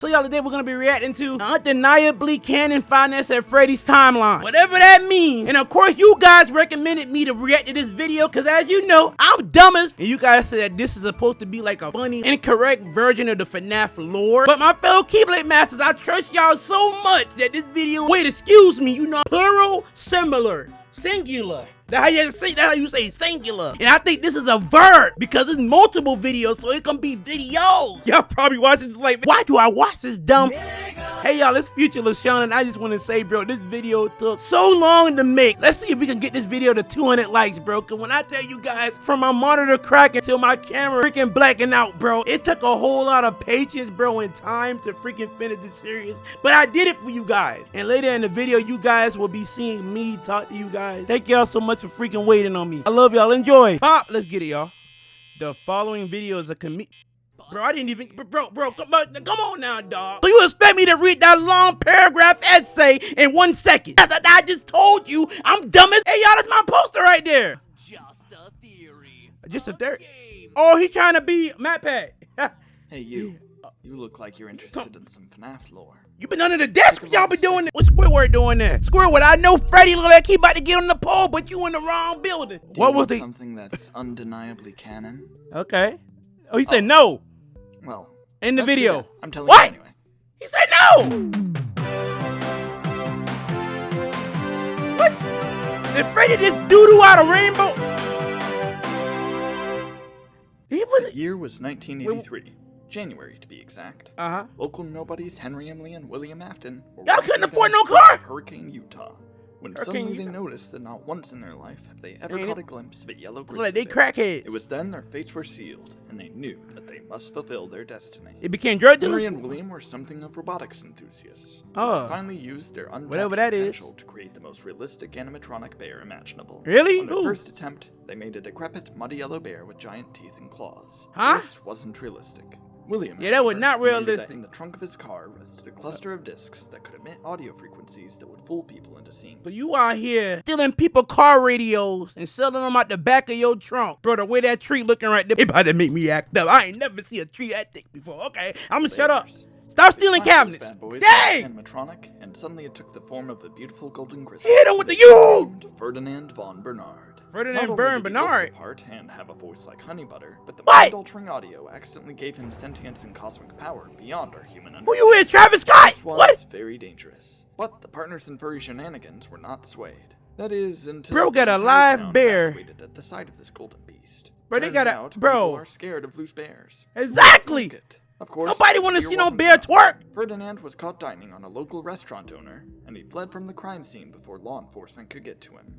So y'all, today we're gonna be reacting to Undeniably Canon Vanessa and Freddy's timeline. Whatever that means. And of course, you guys recommended me to react to this video because as you know, I'm dumbest. And you guys said this is supposed to be like a funny, incorrect version of the FNAF lore. But my fellow Keyblade Masters, I trust y'all so much that this video, wait, excuse me, you know, plural, similar, singular. That's how you say singular. And I think this is a verb because it's multiple videos, so it can be videos. Y'all probably watching this like, why do I watch this dumb? Hey y'all, it's Future LaShawn, and I just want to say, bro, this video took so long to make. Let's see if we can get this video to 200 likes, bro. Cause when I tell you guys, from my monitor cracking till my camera freaking blacking out, bro, it took a whole lot of patience, bro, and time to freaking finish this series. But I did it for you guys. And later in the video, you guys will be seeing me talk to you guys. Thank y'all so much for freaking waiting on me. I love y'all. Enjoy. Pop, let's get it, y'all. The following video is a Bro, I didn't even, bro, come on now, dog. So you expect me to read that long paragraph essay in 1 second? As I just told you, I'm dumb as, hey, y'all, that's my poster right there. Just a theory. Just a theory? Oh, he's trying to be MatPat. Hey, you look like you're interested in some FNAF lore. You been under the desk? Y'all been doing it? What's Squidward doing there? Squidward, I know Freddy look like he about to get on the pole, but you in the wrong building. What was something that's undeniably canon? Okay. Oh, he said no. Well, in the video. I'm telling what? you anyway. He said no! What? Did Freddy just doo-doo out a rainbow? The year was 1983. January, to be exact. Uh-huh. Local nobodies Henry, Emily, and William Afton were y'all couldn't afford no car? Hurricane Utah. When suddenly they noticed that not once in their life have they ever caught a glimpse of a yellow grizzly like they bear. crackheads. It was then their fates were sealed, and they knew that they must fulfill their destiny. It became drug dealers? Henry and William were something of robotics enthusiasts, so they finally used their untapped potential to create the most realistic animatronic bear imaginable. Really? On their first attempt, they made a decrepit, muddy yellow bear with giant teeth and claws. Huh? This wasn't realistic. William, yeah, that was not realistic. That in the trunk of his car rested a cluster of discs that could emit audio frequencies that would fool people into seeing. So you out here stealing people car radios and selling them out the back of your trunk. Bro, the way that tree looking right there, it about to make me act up. I ain't never seen a tree that thick before. Okay, I'm gonna shut up. Stop stealing cabinets. Dang! Animatronic, and suddenly it took the form of the beautiful golden grizzly. Hit him with the U! Ferdinand von Bernard. Ferdinand Bernard. Part and have a voice like honey butter, but the mind-altering audio accidentally gave him sentience and cosmic power beyond our human understanding. Who you with, Travis Scott? This was very dangerous. But the partners in furry shenanigans were not swayed. That is until bro got a live bear waited at the sight of this golden beast. Bro, they got a people are scared of loose bears. Exactly. Of course, nobody want to see no bear twerk. Ferdinand was caught dining on a local restaurant owner, and he fled from the crime scene before law enforcement could get to him.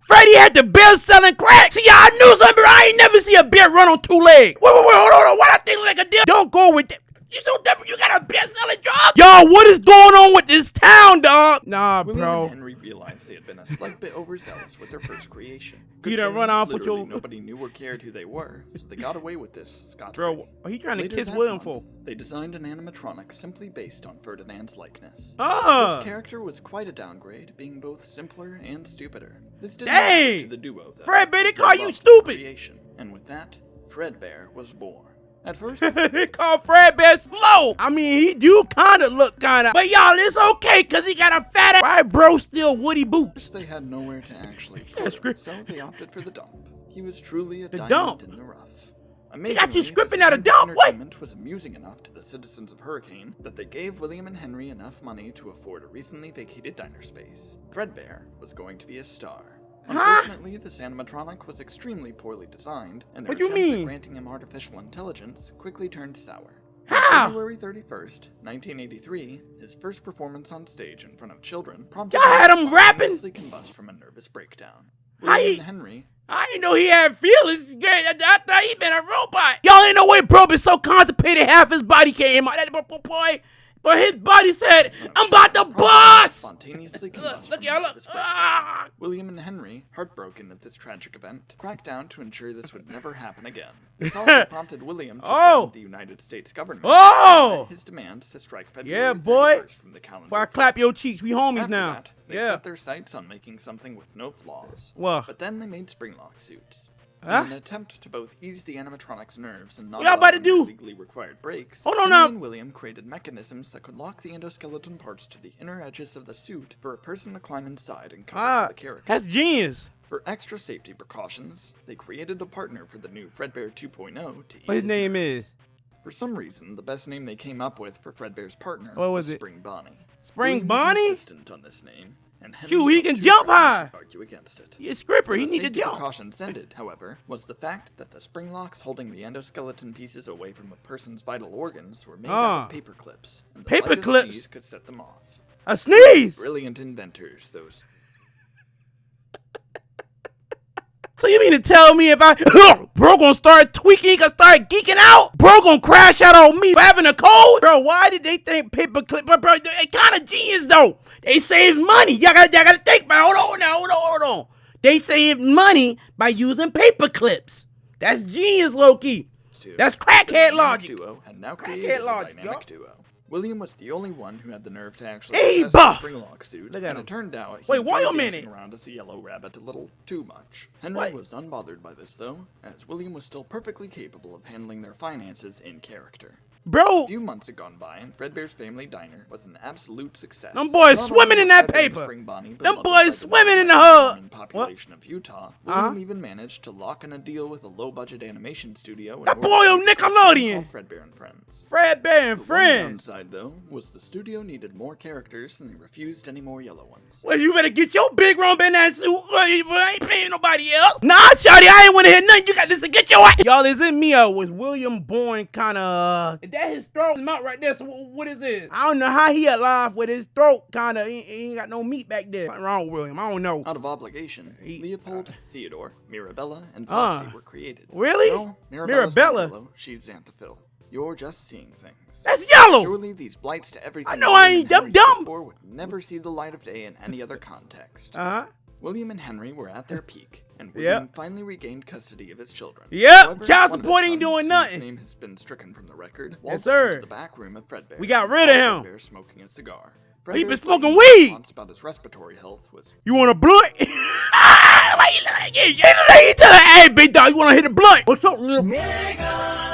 Freddy had the bear selling crack. See, I knew something, but I ain't never see a bear run on 2 legs. Wait, hold on. Why that thing like a deer? Don't go with that. You so different. You got a bear selling drugs? Y'all, what is going on with this town, dog? Nah, William bro. and Henry realized they had been a slight bit overzealous with their first creation. You done run off with your... Nobody knew or cared who they were, so they got away with this scot-free. Bro, are you trying to kiss William for? They designed an animatronic simply based on Ferdinand's likeness. This character was quite a downgrade, being both simpler and stupider. This didn't matter to the duo, though. Fredbear, they call you stupid! And with that, Fredbear was born. At first, they call Fredbear slow. I mean, he do kind of look kind of, but y'all, it's okay because he got a fat ass. Right, bro, still woody boots. They had nowhere to actually put, so they opted for the dump. He was truly a diamond in the rough. They got you scripting out a dump. What? Entertainment was amusing enough to the citizens of Hurricane that they gave William and Henry enough money to afford a recently vacated diner space. Fredbear was going to be a star. Unfortunately, this animatronic was extremely poorly designed, and their attempts at granting him artificial intelligence quickly turned sour. On February 31st, 1983, his first performance on stage in front of children prompted him to spontaneously combust from a nervous breakdown. William and Henry... I didn't know he had feelings. I thought he been a robot. Y'all ain't no way bro been so constipated half his body came out. That boy... But his body said, I'm about to bust! Spontaneously look, y'all, look. William and Henry, heartbroken at this tragic event, cracked down to ensure this would never happen again. This also prompted William to threaten the United States government his demands to strike February 31st from the calendar. Before I clap your cheeks, we homies After now. That, they set their sights on making something with no flaws. Well. But then they made Springlock suits. In an attempt to both ease the animatronics' nerves and not What y'all about to do? legally required breaks, Hold on Henry now. and William created mechanisms that could lock the endoskeleton parts to the inner edges of the suit for a person to climb inside and cover the character. That's genius. For extra safety precautions, they created a partner for the new Fredbear 2.0 to ease What his his name nerves. is? For some reason, the best name they came up with for Fredbear's partner What was it? Spring Bonnie. Spring William was Bonnie? insistent on this name, and Henry Shoot, he felt can too jump threatened high. to argue against it. He a scripper. He The need to safety jump. precautions ended, however, was the fact that the spring locks holding the endoskeleton pieces away from a person's vital organs were made out of paper clips, and the Paper lightest clips? sneeze could set them off. A sneeze. Brilliant inventors, those. So you mean to tell me if I, bro gonna start tweaking, he gonna start geeking out? Bro gonna crash out on me for having a cold? Bro, why did they think paperclip? Bro, they kind of genius though. They saved money. Y'all gotta think about it. Hold on. They saved money by using paper clips. That's genius, low-key. That's crackhead The logic. dynamic duo had now Crackhead created a logic, dynamic duo. William was the only one who had the nerve to actually Hey, possess buff! the Springlock suit, Look at and him. it turned out he Wait, wait a enjoyed minute. dancing around as a yellow rabbit a little too much. Henry What? was unbothered by this, though, as William was still perfectly capable of handling their finances in character. Bro, A few months had gone by, and Fredbear's family diner was an absolute success. Them boys Not swimming only in was that Fredbear paper. Spring Bonnie Them beloved boys by the swimming in the Northern hub. Mormon population of Utah, Uh-huh. William even managed to lock in a deal with a low-budget animation studio. in That order boy to on make a cartoon Nickelodeon. called Fredbear and Friends. Fredbear and The one Friends. downside, though, was the studio needed more characters and they refused any more yellow ones. Well, you better get your big round in that suit. I ain't paying nobody else. Nah, shawty, I ain't want to hear nothing. You got this to get your ass. Y'all, is it me or was William Bourne kind of... Is that his throat? His mouth right there. So what is this? I don't know how he alive with his throat kind of... He ain't got no meat back there. What's wrong with William? I don't know. Out of obligation, Leopold, Theodore, Mirabella, and Uh, Foxy were created. really? No, Mirabella's not Mirabella? yellow, she's Xanthophyll. You're just seeing things. That's yellow. Surely these blights to everything I know I William ain't and Henry dumb. stood for would never see the light of day in any other context. Uh-huh. William and Henry were at their peak, and Yep. William finally regained custody of his children. Yep, However, child one of his support ain't sons, doing whose nothing. name has been stricken from the record, Yes, waltzed sir. into the back room of Fredbear. We got and rid of saw him. Fredbear smoking a cigar. He been Fredbear's smoking blatant weed. response about his respiratory health was You want a blunt? Why you look like it? You tell her, hey, big dog, you want to hit a blunt? What's up, little? You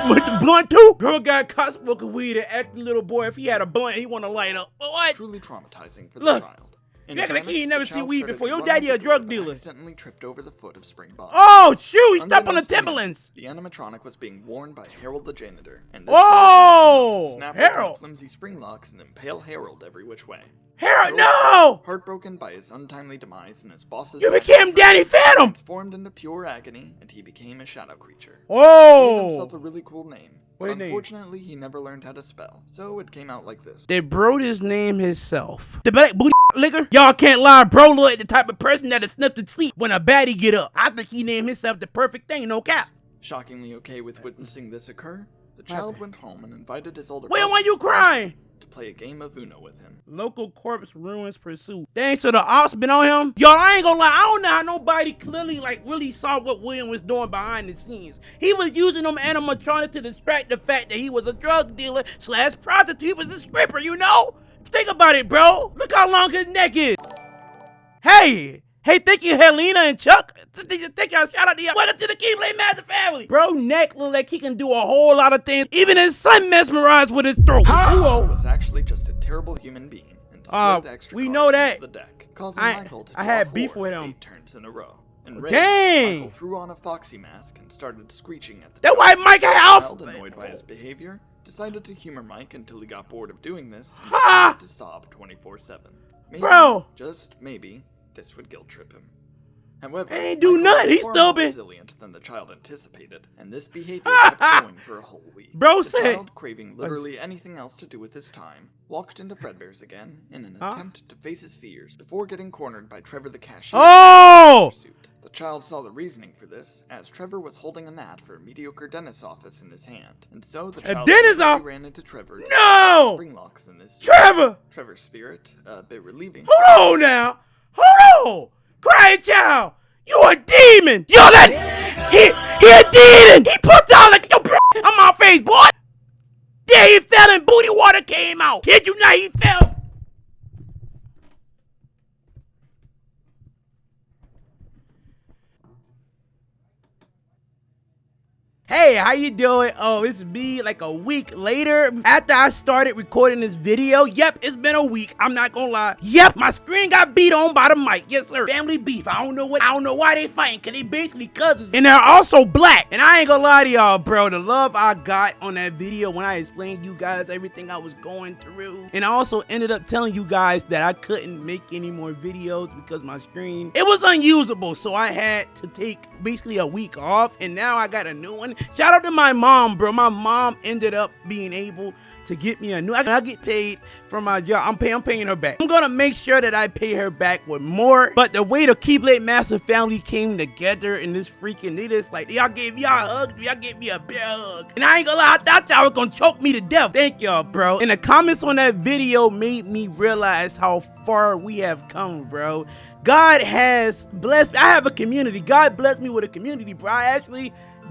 want the blunt too? Girl got caught smoking weed and asked the little boy if he had a blunt he want to light up. What? truly traumatizing for Look, the child. In you act like panic, he ain't never the seen child weed started before. to Your run daddy out a the drug door, but dealer. accidentally tripped over the foot of Spring Bonnie. Oh, shoot, he stepped on the Unbeknownst to him, Timberlands. The animatronic was being worn by Harold the janitor, and this Oh, to snap Harold. open flimsy spring locks and impale Harold every which way. Harold, Harold, no! heartbroken by his untimely demise and his boss's You lack of became friends, Danny Phantom. transformed into pure agony, and he became a shadow creature. He gave Whoa. himself a really cool name. What But his name? unfortunately, he never learned how to spell, so it came out like this. They bro his name himself. The black booty liquor? Y'all can't lie, bro look like the type of person that'll snip to sleep when a baddie get up. I think he named himself the perfect thing, no cap. Shockingly okay with witnessing this occur, the child went home and invited his older Wait, brother why you crying? to play a game of Uno with him. Local corpse ruins pursuit. Dang, so the ops been on him? Y'all, I ain't gonna lie, I don't know how nobody clearly really saw what William was doing behind the scenes. He was using them animatronics to distract the fact that he was a drug dealer / prostitute. He was a stripper, you know? Think about it, bro. Look how long his neck is. Hey, thank you, Helena and Chuck. Thank y'all. Shout out to y'all. Welcome to the Keyblade Master family. Bro, neck look like he can do a whole lot of things. Even his son mesmerized with his throat. He Whoa. was actually just a terrible human being and slid extra we cards know that. into the deck, causing I- Michael to I draw had beef 4 with him. 8 turns in a row. Enraged, Dang. Michael threw on a Foxy mask and started screeching at the That white Mike had child, alpha. annoyed by his behavior, decided to humor Mike until he got bored of doing this and Ha! decided to sob 24/7. Maybe, Bro. just maybe, this would guilt trip him. However, He ain't do Michael nothing. was He far still more been- resilient than the child anticipated, and this behavior kept going for a whole week. Bro the said- child, craving literally anything else to do with his time, walked into Fredbear's again in an Huh? attempt to face his fears before getting cornered by Trevor the cashier. Oh! Pursuit. The child saw the reasoning for this, as Trevor was holding a gnat for a mediocre dentist's office in his hand, and so the child dentist's immediately office? ran into Trevor. No! Spring locks in this. Trevor! Trevor's spirit, a bit relieving. Hold on now. Hold on. Crying child. You a demon. Yo, that he a demon. He put down like yo, bro. On my face, boy. There he fell and booty water came out. Kid you not, he fell. Hey, how you doing? Oh, it's me like a week later after I started recording this video. Yep, it's been a week. I'm not gonna lie. Yep, my screen got beat on by the mic. Yes, sir. Family beef. I don't know why they fighting, cause they basically cousins. And they're also black. And I ain't gonna lie to y'all, bro. The love I got on that video when I explained to you guys everything I was going through. And I also ended up telling you guys that I couldn't make any more videos because my screen, it was unusable. So I had to take basically a week off. And now I got a new one. Shout out to my mom, bro. My mom ended up being able to get me a new. I get paid for my job. I'm paying her back. I'm gonna make sure that I pay her back with more. But the way the Keyblade Master family came together in this freaking, they just like, y'all gave me a hug, y'all gave me a bear hug. And I ain't gonna lie, I thought y'all was gonna choke me to death. Thank y'all, bro. And the comments on that video made me realize how far we have come, bro. God has blessed me. I have a community. God blessed me with a community, bro.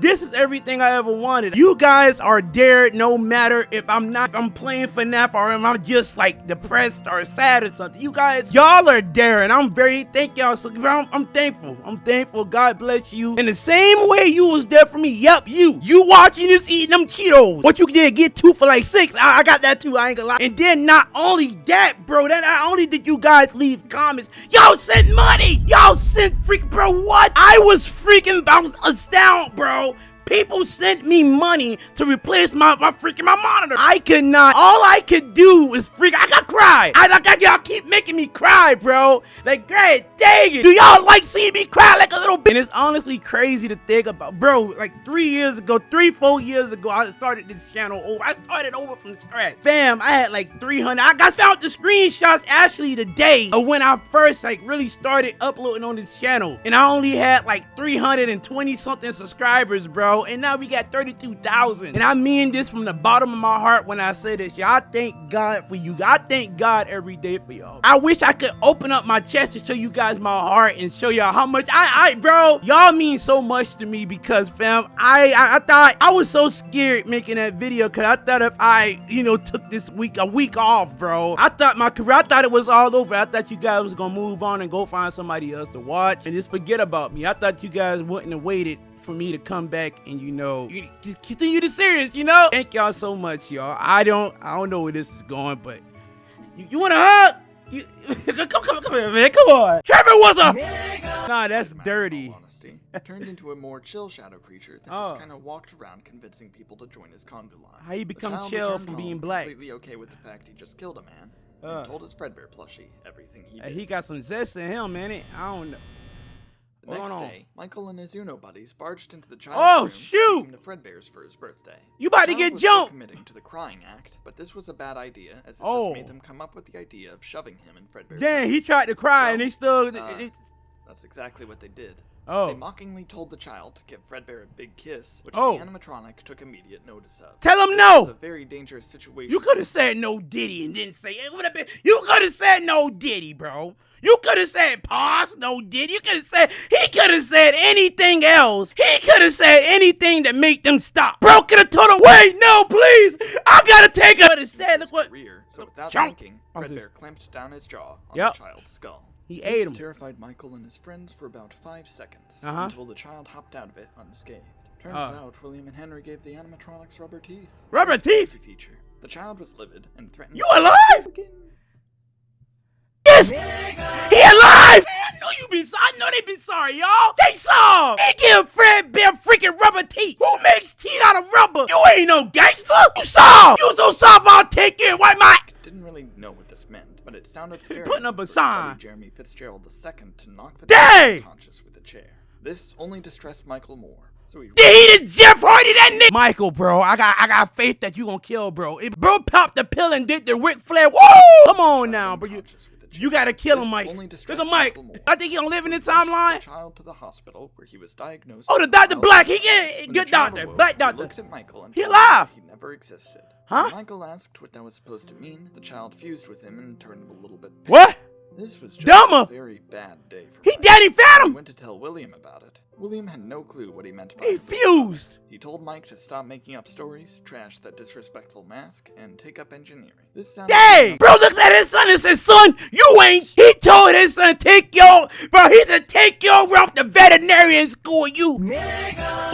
This is everything I ever wanted. You guys are there no matter if I'm playing FNAF or if I'm just like depressed or sad or something. You guys, y'all are there, and I'm very thank y'all. So I'm thankful. I'm thankful. God bless you. In the same way you was there for me. Yep, you watching this eating them Cheetos. What you did get 2 for like 6. I got that too. I ain't gonna lie. And then not only that, bro. That not only did you guys leave comments, y'all sent money. Y'all sent freaking, bro. What? I was astounded, bro. People sent me money to replace my monitor. I could not. All I could do is I got cry. Y'all keep making me cry, bro. Like, great, dang it. Do y'all like seeing me cry like a little bit? And it's honestly crazy to think about, bro. Like 4 years ago, I started this channel over. I started over from scratch. Fam, I had like 300. I found the screenshots actually today of when I first like really started uploading on this channel. And I only had like 320 something subscribers, bro. And now we got 32,000. And I mean this from the bottom of my heart when I say this. Y'all, thank God for you. I thank God every day for y'all. I wish I could open up my chest to show you guys my heart and show y'all how much bro, y'all mean so much to me because, fam, I thought I was so scared making that video because I thought if I, took this a week off, bro, I thought my career, I thought it was all over. I thought you guys was gonna move on and go find somebody else to watch and just forget about me. I thought you guys wouldn't have waited for me to come back and continue the series, Thank y'all so much, y'all. I don't know where this is going, but you want a hug? Come here, man. Come on. Trevor was a nah, that's dirty. Honesty, turned into a more chill shadow creature that just kind of walked around convincing people to join his conga line. How you become chill from being black? Completely okay with the fact he just killed a man and told his Fredbear plushie everything he did. He got some zest in him, man. I don't know. The next day, Michael and his Uno buddies barged into the child's room, taking the Fredbears for his birthday. You about to get jumped! Committing to the crying act, but this was a bad idea, as it just made them come up with the idea of shoving him in Fredbear's mouth. He tried to cry, and they still. That's exactly what they did. They mockingly told the child to give Fredbear a big kiss, which the animatronic took immediate notice of. Tell him no! It was a very dangerous situation. You could have said no Diddy and didn't say it. You could have said no Diddy, bro. You could have said pause, no Diddy. He could have said anything else. He could have said anything that made them stop. Bro could have told him, wait, no, please. I gotta take it. But instead, look what. So without thinking, Fredbear clamped down his jaw on the child's skull. He ate him. This terrified Michael and his friends for about 5 seconds until the child hopped out of it unscathed. Turns out William and Henry gave the animatronics rubber teeth. Rubber teeth? Feature. The child was livid and threatened. You alive? Yes! He alive! I know they been sorry, y'all. They saw him. He give Fredbear freaking rubber teeth. Who makes teeth out of rubber? You ain't no gangster. You saw. You so soft, I'll take you, white Mike. Didn't really know what this meant, but it sounded scary. Putting up a sign. Jeremy Fitzgerald II to knock the child unconscious with a chair. This only distressed Michael more. So he did Jeff Hardy that nigga. Michael, bro, I got faith that you gonna kill, bro. If bro popped the pill and did the Ric Flair, woo! Come on now, bro. You gotta kill him, Mike. Look at Mike. I think he don't live in this timeline. Child to the hospital where he was diagnosed. Oh, the Dr. Black. He get good doctor. Black doctor. Looked at Michael and he alive. He never existed. Huh? When Michael asked what that was supposed to mean, the child fused with him and turned a little bit pale. What? This was just Dumber. a very bad day for He Mike. Daddy He Phantom. went to tell William about it. William had no clue what he meant by He it. fused. He told Mike to stop making up stories, trash that disrespectful mask, and take up engineering. This sounded Dang, bro, look at his son and said, son, you ain't. He told his son, take your, bro, he said, take your off the veterinarian school, you. But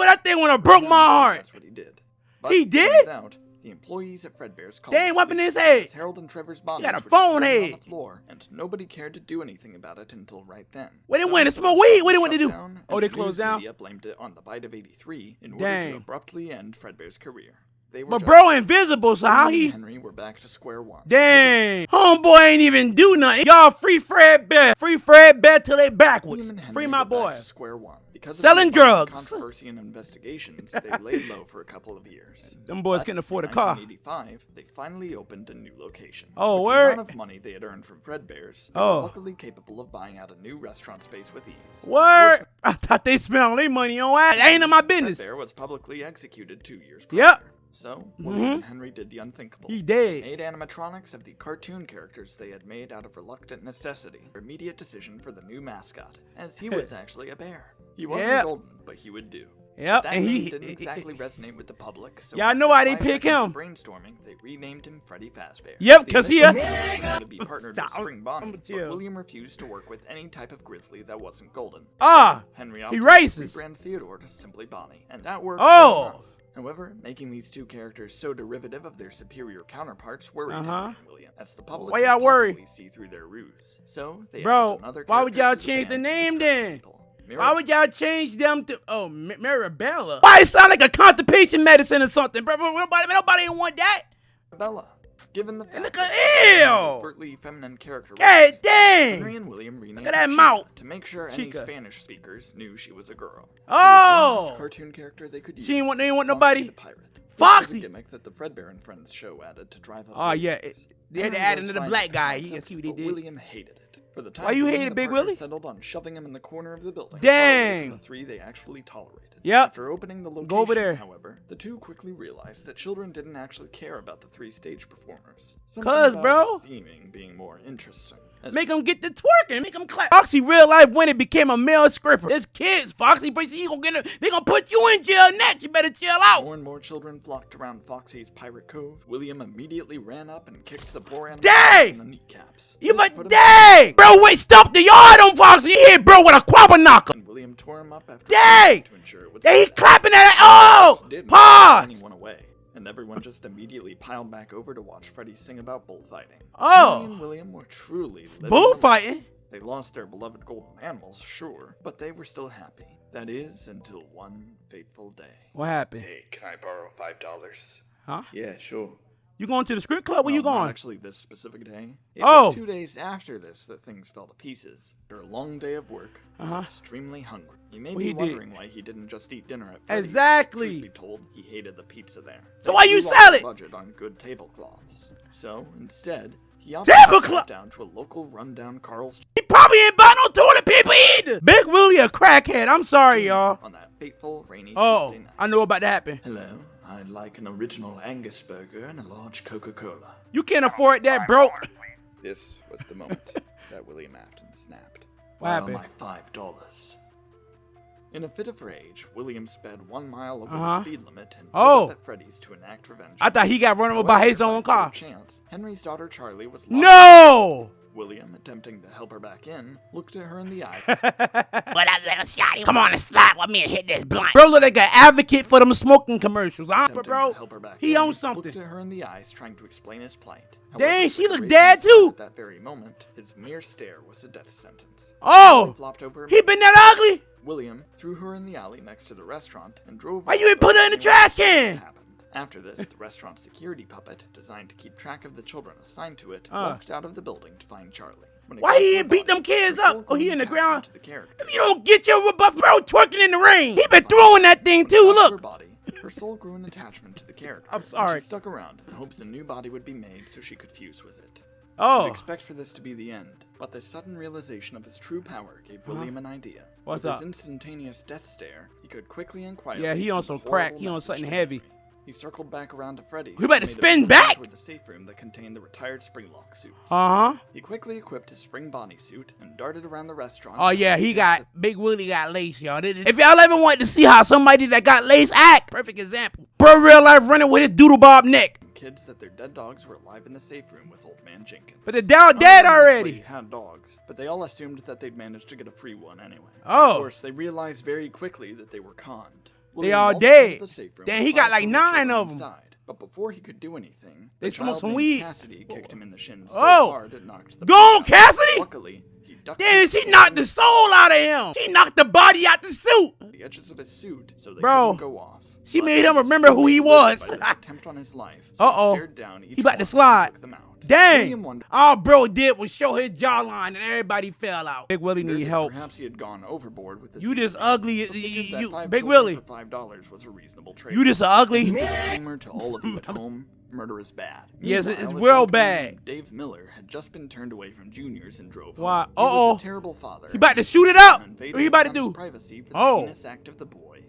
that thing would have broke my heart. That's what he did. But He it did? turns out, the employees at Fredbear's called They ain't wiping his head. Harold and Trevor's bodies got a were phone just laying head. on the floor, and nobody cared to do anything about it until right then. Where they So went to the smoke restaurant weed? What they went to shut do? down, Oh, and they the closed news down? media blamed it on the bite of '83 in order Dang. to abruptly end Fredbear's career. They were But just- bro, invisible, so how William he? and Henry were back to square one. Dang, homeboy ain't even do nothing. Y'all free Fredbear. Free Fredbear till they backwards. William and Henry Free my were boy. back to square one. Because of Selling the abundant drugs. controversy and investigations, they laid low for a couple of years. Them boys But couldn't afford a in car. 1985, they finally opened a new location. Oh, With word? the amount of money they had earned from Fredbear's, they Oh. were luckily capable of buying out a new restaurant space with ease. Word? I thought they spent all their money on that. That ain't in my business. Fredbear was publicly executed 2 years Yep. prior. So, William and Henry did the unthinkable. He They dead. made animatronics of the cartoon characters they had made out of reluctant necessity. Their immediate decision for the new mascot, as he was actually a bear. He wasn't Yep. golden, but he would do. Yep, That and name he. didn't exactly resonate with the public, so Yeah, I know why they after 5 pick seconds of him. brainstorming, they renamed him Freddy Fazbear. Yep, The 'cause he initial plan was to be partnered with Stop. Spring Bonnie, but chill. William refused to work with any type of grizzly that wasn't golden. Ah, Henry he opted racist. to rebrand Theodore to simply Bonnie, and that worked. Oh. well enough. However, making these two characters so derivative of their superior counterparts worried Henry and William, as the public Why could y'all worry? possibly see through their ruse. So they Bro, added another why would character y'all to the change the band to name distract then? people. Why would y'all change them to Marabella? Why it sound like a constipation medicine or something, bro? Nobody ain't want that. Bella? Given the fact Look that at they had ew. overtly feminine character, God Henry dang. and William renamed at that her mouth. Chica to make sure any Chica. Spanish speakers knew she was a girl. Oh. It was the last cartoon character they could use. They ain't want Foxy nobody. the pirate. This was Foxy. a gimmick that the Fredbear and Friends show added to drive up. Oh yeah, ratings. they had to Henry add was another fine black with the guy. You concept, can see what they but did. William hated it. For the time Why you being, hated the Big partners Willie? settled on shoving him in the corner of the building. Dang. far away from the 3 they actually tolerated. Yep. After opening the location, Go over there. however, the two quickly realized that children didn't actually care about the 3 stage performers. Cuz, bro. Theming being more interesting. As Make them get the twerking, make them clap. Foxy realized when it became a male stripper. There's kids, Foxy, but you gonna get they gonna put you in jail next. You better chill out. more and more children flocked around Foxy's pirate cove, William immediately ran up and kicked the poor animal Dang! in the kneecaps. You This but put him dang! Bro, wait, stop the yard on Foxy. You hit bro with a quabba knocker. and William tore him up after Dang! to ensure it would They he stop. clapping at it. Oh! Didn't Pause! push anyone away, and everyone just immediately piled back over to watch Freddy sing about bullfighting. Oh. Henry and William were truly living Bullfighting? the life. They lost their beloved golden animals, sure, but they were still happy. That is, until one fateful day. What happened? Hey, can I borrow $5? Huh? Yeah, sure. You going to the script club? Where you Well, not going? actually this specific day. It Oh. was 2 days after this that things fell to pieces. After a long day of work, he was extremely hungry. You may Well, be he did. wondering why he didn't just eat dinner at Freddy's. Exactly. Truth be told, he hated the pizza there. So why you He lost sell the it? budget on good tablecloths. So instead, he opted to Tablecloth? drive down to a local rundown Carl's He probably ain't buy no toilet paper either. Big Willie a crackhead. I'm sorry, y'all. on that fateful rainy Oh, Tuesday night. I know about to happen. Hello, I'd like an original Angus burger and a large Coca-Cola. You can't afford that, bro. This was the moment that William Afton snapped. What Well, happened? my $5. In a fit of rage, William sped 1 mile over Uh-huh. the speed limit and Oh. pulled up at Freddy's to enact revenge. I thought he got run over by his own car. Chance, Henry's daughter Charlie was lost. No! William, attempting to help her back in, looked at her in the eye. What up, little shotty? Come on and slap with me and hit this blunt. Bro look like an advocate for them smoking commercials. Huh? Attempting Bro, to help her back he in, owns something. Looked at her in the eyes, trying to explain his plight. Dang, for she the look racing dead, son too. At that very moment, his mere stare was a death sentence. Oh, Flopped over. he been that ugly? William threw her in the alley next to the restaurant and drove. Why off you ain't put her in the without trash anyone can? else happened. After this, the restaurant security puppet, designed to keep track of the children assigned to it, walked out of the building to find Charlie. When it Why got he to ain't her beat them body, kids her up? soul Oh, he grew in the attachment ground? to the character. If you don't get your rebuff, bro, twerking in the rain. He been throwing that thing When it too, got to her look. body, her soul grew an attachment to the character. I'm and sorry. She stuck around in hopes a new body would be made so she could fuse with it. Oh, You'd expect for this to be the end, but the sudden realization of his true power gave William an idea. What's With up? his instantaneous death stare, he could quickly and quietly Yeah, he on send some a crack. horrible He on message something to heavy. Henry. He circled back around to Freddy. We better who made a spin big back. with the safe room that contained the retired Springlock suits. Uh-huh. He quickly equipped his spring bodysuit and darted around the restaurant. Oh, yeah, Big Willie got lace, y'all. If y'all ever wanted to see how somebody that got lace act, perfect example. Bro, real life running with his doodle bob neck. Kids that their dead dogs were alive in the safe room with Old Man Jenkins. But the dog dead already. He had dogs, but they all assumed that they'd managed to get a free one anyway. Oh. Of course, they realized very quickly that they were conned. They all dead. Damn, he got like 9 of them. Inside. But before he could do anything, They the smoked child some named weed. Cassidy kicked him in the shin so Oh. hard it knocked the Go on, blood out. Cassidy! Luckily, he ducked Damn, she knocked the soul out of him. She knocked the body out the suit. the edges of his suit so they Bro, couldn't go off. she But made him he remember who he was. by this attempt on his life, so Uh-oh. he stared down each He about one to and slide. took them out. Dang. William wondered All bro did was show his jawline and everybody fell out. Big Willie need if help. Perhaps he had gone overboard with this. You just ugly. but figured that You, 5 Big children Willie. for $5 was a reasonable trade. You just ugly. Disclaimer to all of you at home: murder is bad. Yes, it's Meanwhile, a real drunk man bad. named Dave Miller had just been turned away from juniors and drove Why? home. He was Uh-oh. a terrible father. He about to shoot it up. and invaded What he about to his son's do? Privacy for the Oh. heinous act of the boy,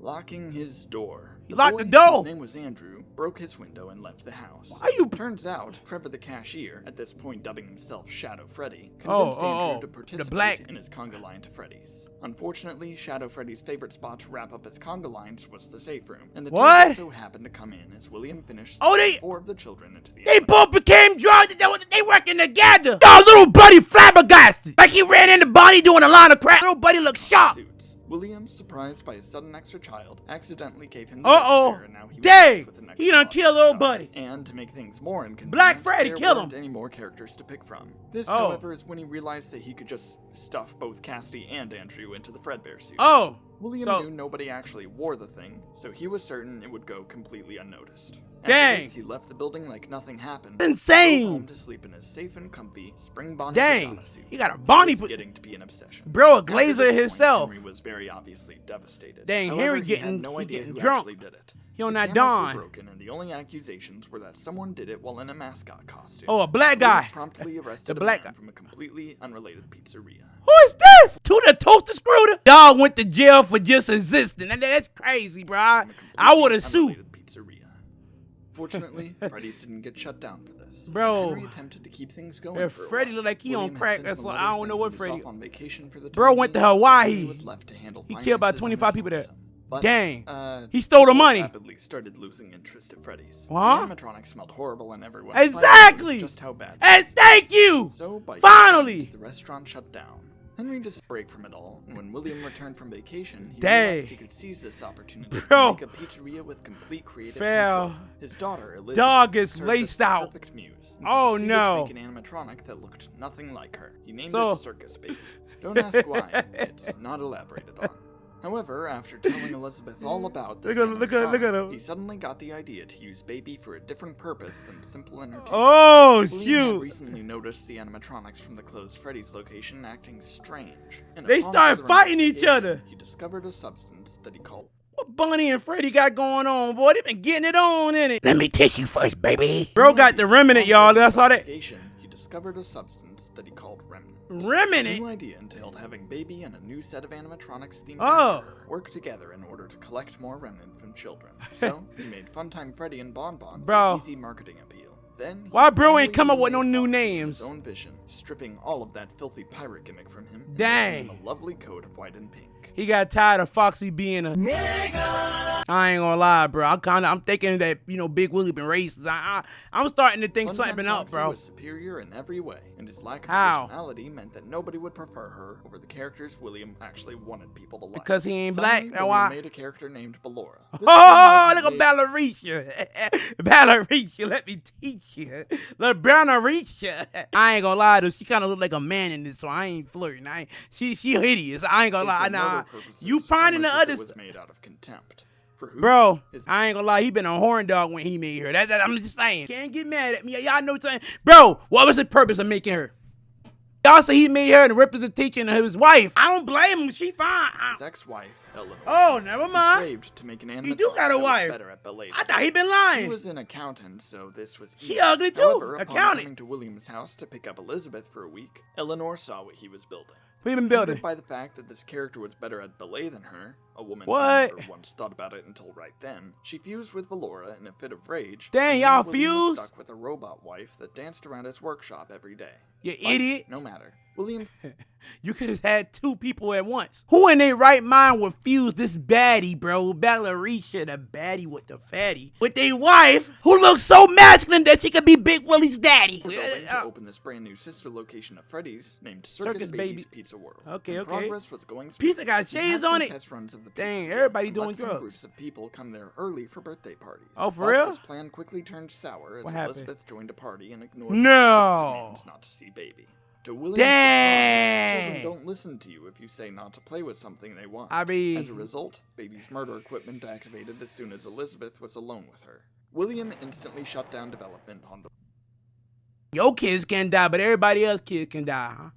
locking his door. He locked boy, the door. His name was Andrew. Broke his window and left the house. Why you? Turns out, Trevor the cashier, at this point dubbing himself Shadow Freddy, Oh, convinced oh, Andrew oh. to The participate black- in his conga line to Freddy's. Unfortunately, Shadow Freddy's favorite spot to wrap up his conga lines was the safe room, and the two What? just so happened to come in as William finished Oh, they- 4 of the children into the They elevator. both became drugs. They working together. Y'all little buddy flabbergasted. Like he ran into Bonnie doing a line of crap. Little buddy looked sharp. Suits. William, surprised by his sudden extra child, accidentally gave him the Uh-oh. Fazbear, and now he was Dang. left with an He extra done box killed to little start. buddy. And to make things more inconvenient, Black Freddy, there kill weren't him. any more characters to pick from. This, Oh. however, is when he realized that he could just stuff both Cassidy and Andrew into the Fredbear suit. Oh. William so- knew nobody actually wore the thing, so he was certain it would go completely unnoticed. Dang. After this, he left the building like nothing happened. Insane. Drove home to sleep in his safe and comfy spring Bonnie Dang. pajama suit. He got a Bonnie It was pa- getting to be an obsession. Bro, a After glazer this point, himself. Henry was very obviously devastated. Dang, However, Henry he had getting- no he idea getting who drunk. actually did it. He on The that cameras were dime. broken, and the only accusations were that someone did it while in a mascot costume. Oh, a black Police guy. promptly arrested The black a man guy. from a completely unrelated pizzeria. Who is this? To the toaster screwed. Dog went to jail for just existing. That's crazy, bro. I would have sued. Unrelated pizzeria. Fortunately, Freddy's didn't get shut down for this. Bro. Henry attempted to keep things going Yeah, for a Freddy while. look like he on William had crack. sent That's him a why letter I don't saying know he what was Freddy- off on vacation for the Bro time went to being, so Hawaii. Henry was left to handle He killed about finances 25 on his people there. lonesome. But, Dang. He stole the people money. Rapidly started losing interest at Freddy's. Huh? The animatronics smelled horrible and everyone Exactly. just how bad. And thank you. So by Finally. the restaurant shut down. Henry just break from it all, and when William returned from vacation, he Dang. realized he could seize this opportunity Bro. to make a pizzeria with complete creative Fail. control. His daughter, Elizabeth, Dog is served as laced the out. perfect muse, and Oh, proceeded no. to make an animatronic that looked nothing like her. He named So- it Circus Baby. Don't ask why; it's not elaborated on. However, after telling Elizabeth all about this Look at animatronic, him. he suddenly got the idea to use Baby for a different purpose than simple entertainment. Oh, William had shoot. recently noticed the animatronics from the closed Freddy's location acting strange. And They upon started further fighting each investigation, other. He discovered a substance that he called What Bonnie and Freddy got going on, boy? They been getting it on in it. Let me taste you first, baby. Bro got the remnant, y'all. I saw that. investigation, he discovered a substance that he called remnant. His Remnant? new idea entailed having Baby and a new set of animatronics themed Oh. after her work together in order to collect more remnant from children. So he made Funtime Freddy and Bon Bon Bro. for easy marketing appeal. Then he Why bro finally ain't come up with no remade new Foxy names? His own vision, stripping all of that filthy pirate gimmick from him. and Dang. giving him a lovely coat of white and pink. He got tired of Foxy being a nigga. I ain't gonna lie, bro. I'm thinking that, Big Willie been racist. I'm starting to think Funtime something been up, Foxy bro. was superior in every way, and his lack of How? originality meant that nobody would prefer her over the characters William actually wanted people to like. Because he ain't Finally, black, that's William why. made a character named Ballora. This Oh, one look wasn't at made- Ballaricia. Ballaricia, let me teach you. Look, Ballaricia. I ain't gonna lie, though. She kind of look like a man in this, so I ain't flirting. She hideous. I ain't gonna lie. for Nah, murder purposes, you so finding the much as others. it was made out of contempt. For who? Bro, Is- I ain't gonna lie, he been a horn dog when he made her. I'm just saying. Can't get mad at me. Y'all know what I'm saying. Bro, what was the purpose of making her? Y'all say he made her the representation of his wife. I don't blame him. She fine. His ex-wife, Eleanor. Oh, never mind. Craved to make an animatronic He do got a that was wife. better at ballet. I thought he been He lying. was an accountant, so this was He easy. ugly too. However, upon Accountant. coming to William's house to pick up Elizabeth for a week, Eleanor saw what he was building. Who you been building? Angered by the fact that this character was better at ballet than her, a woman What? who never once thought about it until right then, she fused with Ballora in a fit of rage. Dang, and y'all William was fused? stuck with a robot wife that danced around his workshop every day. You But idiot. no matter. William's You could have had 2 people at once. Who in their right mind would fuse this baddie, bro? Ballarisha, the baddie with the fatty, with their wife, who looks so masculine that she could be Big Willie's daddy. building to open this brand new sister location of Freddy's named Circus Baby's Baby. Pizza World. Okay, And okay. Progress was going Pizza got smoothly. He had shades on some it? Test runs of the Dang, pizzeria everybody and doing let some drugs. groups of people come there early for birthday parties. Oh, for But real? This plan quickly turned sour as What happened? Elizabeth joined a party and ignored No. demands not to see Baby. To William's Dang. surprise, children don't listen to you if you say not to play with something they want. I mean- As a result, Baby's murder equipment activated as soon as Elizabeth was alone with her. William instantly shut down development on the Your kids can die, but everybody else's kids can die, huh?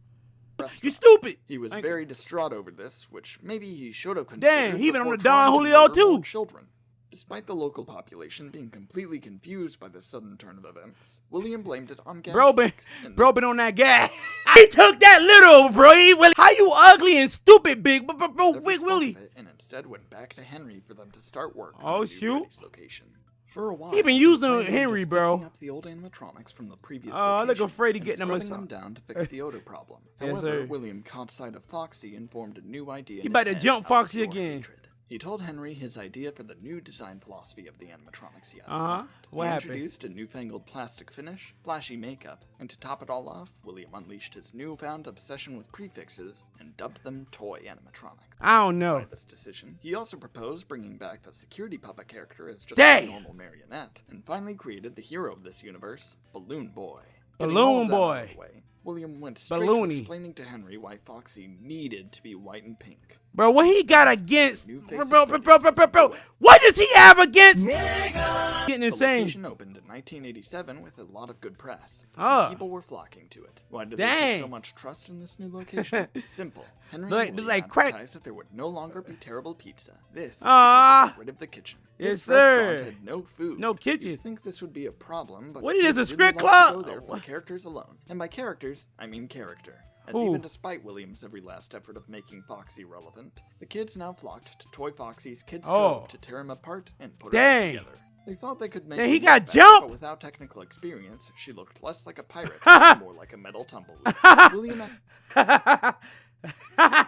restaurant. You stupid. He was Thank very distraught over this, which maybe he should have considered. Dang, he been on before the Don trying to Julio murder more too. Children. Despite the local population being completely confused by this sudden turn of events, William blamed it on gas Bro been leaks and been on that gas. He took that little, bro. How you ugly and stupid, big, bro, never Big spoke Willie. of it and instead went back to Henry for them to start work Oh, on the new shoot. Freddy's location. For a while, He been using planned on Henry, just bro. fixing up the old animatronics from the previous Oh, look at location Freddy and getting them scrubbing them down to fix the odor problem. Yes, However, sir. William caught sight of Foxy and formed a new idea. He in about his to head jump out of Foxy pure again. hatred. He told Henry his idea for the new design philosophy of the animatronics he had. What He happened? introduced a newfangled plastic finish, flashy makeup, and to top it all off, William unleashed his newfound obsession with prefixes and dubbed them toy animatronics. I don't know. By this decision, he also proposed bringing back the security puppet character as just Dang. a normal marionette, and finally created the hero of this universe, Balloon Boy. Balloon Getting all of that Boy. out of the way, William went straight to Balloony. explaining to Henry why Foxy needed to be white and pink. Bro, what he got against? New face Bro, of bro, Freddy's. what does he have against? Getting The insane. location opened in 1987 with a lot of good press. Oh. People were flocking to it. Why did they Dang. put so much trust in this new location? Simple. Henry Like- and William like crack- advertised that there would no longer be terrible pizza. This Ah. is rid of the kitchen. Yes, This sir. restaurant had no food. No kitchen. You'd think this would be a problem, but What is this, kids a really script like to club? Go there for the characters alone, and by characters, I mean character. As Who? even despite William's every last effort of making Foxy relevant, the kids now flocked to Toy Foxy's Kids Oh. Cove to tear him apart and put Dang. her together. They thought they could make Dang, her he look got better, jump! but without technical experience, she looked less like a pirate and more like a metal tumbleweed. William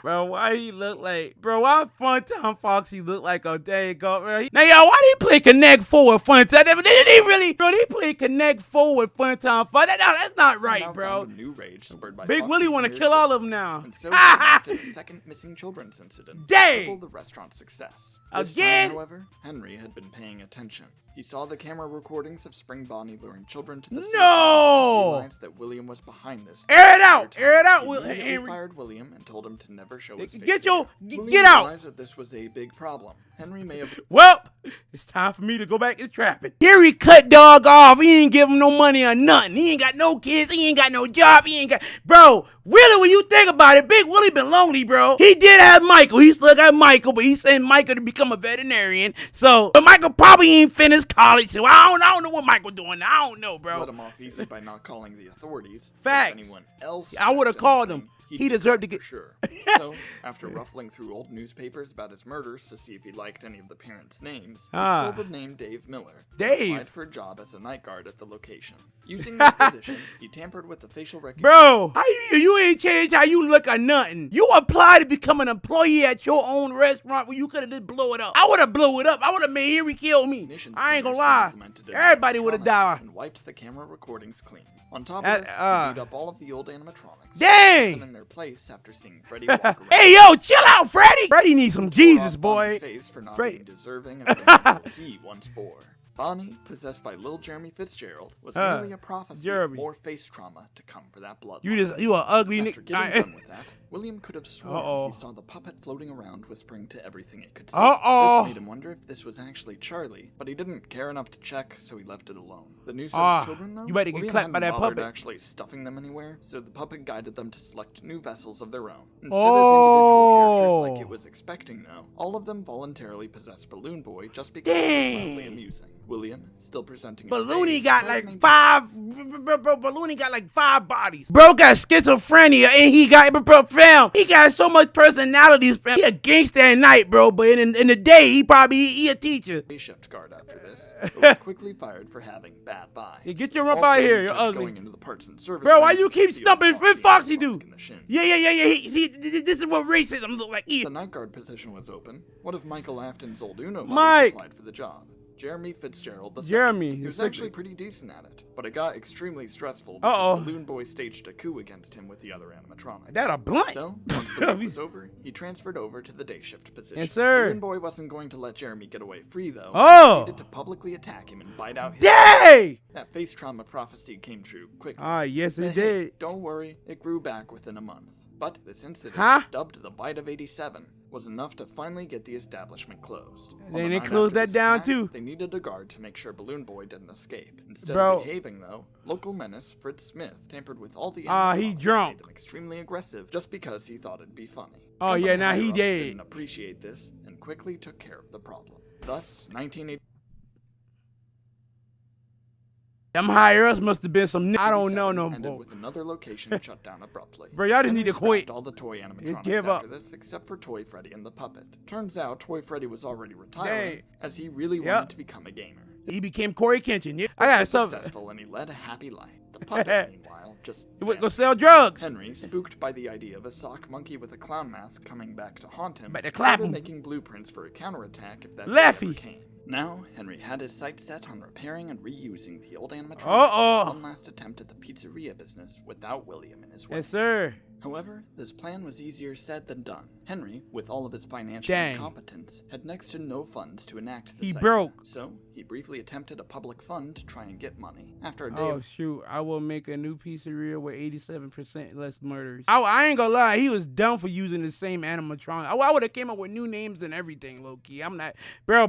Bro, why he look like? Bro, why Funtime Foxy look like a dang go? Now, y'all, why did he play Connect 4 with Funtime? Did he really? Bro, they play Connect 4 with Funtime. That's not right, now bro. found a new rage spurred by Big Foxy's Willie want to mere kill all of existence. them now. And so he enacted a second missing children's incident. Dang! Double the restaurant's success. This Again? time, however, Henry had been paying attention. He saw the camera recordings of Spring Bonnie luring children to the safe No! and realized that William was behind this. the Air it entire out! time. Air it out, He Will- immediately Henry. fired William and told him to never show his face. Get your- again. get William out! realized that this was a big problem. Henry may have Well, it's time for me to go back to trapping. Here he cut dog off. He ain't give him no money or nothing. He ain't got no kids. He ain't got no job. He ain't got... Bro, really, when you think about it, Big Willie been lonely, bro. He did have Michael. He still got Michael, but he sent Michael to become a veterinarian. So, but Michael probably ain't finished college, so I don't know what Michael doing. I don't know, let bro. him off easy by not calling the authorities. If Facts. anyone else I would've did called anything, him. he'd He be deserved to caught get- for sure. So, after ruffling through old newspapers about his murders to see if he liked any of the parents' names, he Ah. stole the name Dave Miller. and Dave. applied for a job as a night guard at the location. Using this position, he tampered with the facial recognition. Bro, how you ain't changed how you look or nothing. You applied to become an employee at your own restaurant where you could have just blow it up. I would have blew it up. I would have made Henry kill me. Ignition I ain't gonna spinners lie. implemented in Everybody would have animatronics died. And wiped the camera recordings clean. On top That- of this, he beat up all of the old animatronics. Dang! Put them in their place after seeing Freddy walk around. Hey, yo, chill out, Freddy. Freddy needs some Tore Jesus, off Bonnie's boy. face for not Freddy. being deserving of the mantle he once bore. Bonnie, possessed by little Jeremy Fitzgerald, was merely a prophecy Jeremy. of more face trauma to come for that blood. You a ugly After getting nigga. done with that, William could have sworn Uh-oh. he saw the puppet floating around, whispering to everything it could see. Uh-oh. This made him wonder if this was actually Charlie, but he didn't care enough to check, so he left it alone. The new set Ah, of children, though, you better get William clapped by hadn't that bothered puppet. actually stuffing them anywhere, so the puppet guided them to select new vessels of their own. Instead Oh. of individual characters like it was expecting, though, all of them voluntarily possessed Balloon Boy just because it was Dang. mildly amusing. William, still presenting as Balloony Dave, got tried to like maintain 5 bro, Balloony got like 5 bodies. Bro got schizophrenia and he got, bro, fam. He got so much personalities, fam. He a gangster at night, bro, but in the day, he a teacher. Day shift guard after this, but was quickly fired for having bad vibes. Yeah, get your rump out of here, you're kept ugly. Going into the parts and service Bro, why room you to keep feel stumping? What Foxy do? in the shin. Yeah. This is what racism look like. The night guard position was open. One of Michael Afton's old Uno buddies Mike. applied for the job. Jeremy Fitzgerald II. Jeremy, He was he's actually sexy. pretty decent at it, but it got extremely stressful because Uh-oh. Balloon Boy staged a coup against him with the other animatronics. That a blunt. So, once the week was over, he transferred over to the day shift position. Yes, sir. Balloon Boy wasn't going to let Jeremy get away free, though. Oh. He proceeded to publicly attack him and bite out his Dang! That face trauma prophecy came true quickly. Ah, yes, But it hey, did. don't worry, it grew back within a month. But this incident, Huh? dubbed the Bite of 87, was enough to finally get the establishment closed. On Then the they night closed after that this down, attack, too. They needed a guard to make sure Balloon Boy didn't escape. Instead Bro. of behaving, though, local menace Fritz Smith tampered with all the Ah, he animatronics and drunk. made them extremely aggressive just because he thought it'd be funny. Oh, yeah, Company now he higher-ups dead. didn't appreciate this and quickly took care of the problem. Thus, 1980. Them higher-ups must have been some. I don't know no ended more. with another location shut down abruptly. Bro, y'all just need to Henry quit. scrapped all the toy animatronics give after up. this, except for Toy Freddy and the puppet. Turns out Toy Freddy was already retiring, Dang. as he really Yep. wanted to become a gamer. He became CoryxKenshin. Yeah, I got something. Successful, and he led a happy life. The puppet, meanwhile, just He went go vanished. sell drugs. Henry, spooked by the idea of a sock monkey with a clown mask coming back to haunt him, Back to clap started him. making blueprints for a counterattack if that day Laffy. ever came. Now, Henry had his sights set on repairing and reusing the old animatronics Uh-oh. for one last attempt at the pizzeria business without William in his way. Yes, sir. However, this plan was easier said than done. Henry, with all of his financial Dang. incompetence, had next to no funds to enact He this broke. idea. So, he briefly attempted a public fund to try and get money. After a day Oh of shoot! I will make a new pizzeria with 87% less murders. I ain't gonna lie, he was dumb for using the same animatronic. I would have came up with new names and everything, low key. I'm not, bro.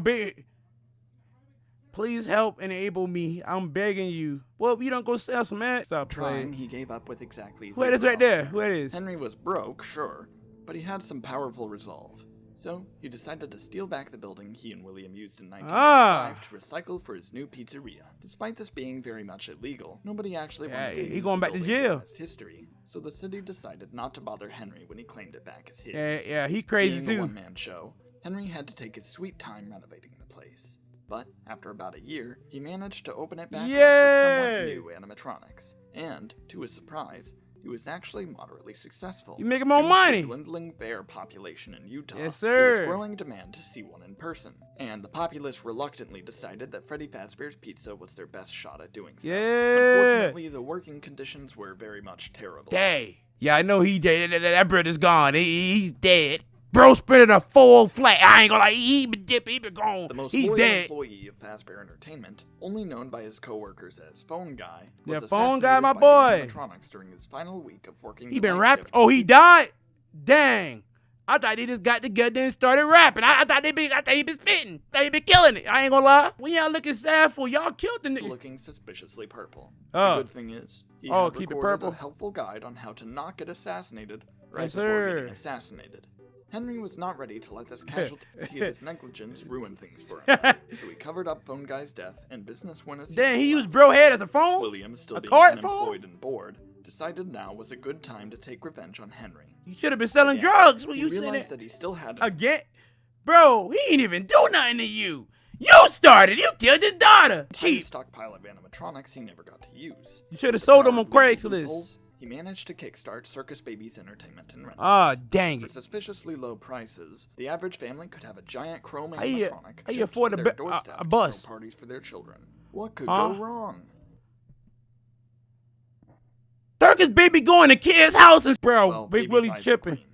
Please help enable me. I'm begging you. Well, you don't go sell some ads. Stop trying, playing. he gave up with exactly Who it is $0 right there? return. Who it is? Henry was broke, sure, but he had some powerful resolve. So, he decided to steal back the building he and William used in 1995 to recycle for his new pizzeria. Despite this being very much illegal, nobody actually wanted to he use going the back to building jail. given its history, so the city decided not to bother Henry when he claimed it back as his. Yeah, he crazy Being a too. one-man show, Henry had to take his sweet time renovating the place. But after about a year, he managed to open it back up with somewhat Yay! new animatronics. And, to his surprise, he was actually moderately successful. You making more Due to the money. dwindling bear population in Utah, Yes, there was sir. growing demand to see one in person. And the populace reluctantly decided that Freddy Fazbear's Pizza was their best shot at doing so. Yeah. Unfortunately, the working conditions were very much terrible. Dang. Yeah, I know he dead. That brother's gone. He's dead. Bro sprinted a full flat. I ain't gonna lie. He been dipped. He been gone. The most He's loyal dead. employee of Fazbear Entertainment, only known by his co-workers as Phone Guy, was Yeah, Phone Guy, assassinated my by boy. the animatronics during his final week of working. He the been night rapping. shift. Oh, he died? Dang. I thought they just got together and started rapping. I thought he been spitting. Thought he been killing it. I ain't gonna lie. When y'all looking sad for, y'all killed the nigga. Looking suspiciously purple. Oh. The good thing is, he Oh, had keep it recorded purple. a helpful guide on how to not get assassinated right Yes, before sir. getting assassinated. Henry was not ready to let this casualty of his negligence ruin things for him, so he covered up Phone Guy's death, and business went as Dang, he usual. used bro head as a phone? William, still A being card phone? unemployed and bored, decided now was a good time to take revenge on Henry. You should have been selling Again, drugs when he you said realized it. that he still had Again? Bro, he ain't even do nothing to you. You started. You killed his daughter. a Cheap. stockpile of animatronics he never got to use. You should have With sold the them on power of legal Craigslist. loopholes, he managed to kickstart Circus Baby's entertainment and rentals. Ah, dang For it. suspiciously low prices, the average family could have a giant chrome How you- animatronic how you shipped afford to a their bu- doorstep a to bus? throw parties for their children. What could Huh? go wrong? Circus Baby going to kids' houses. Bro, Well, Big Baby's Willie eyes were tripping. green.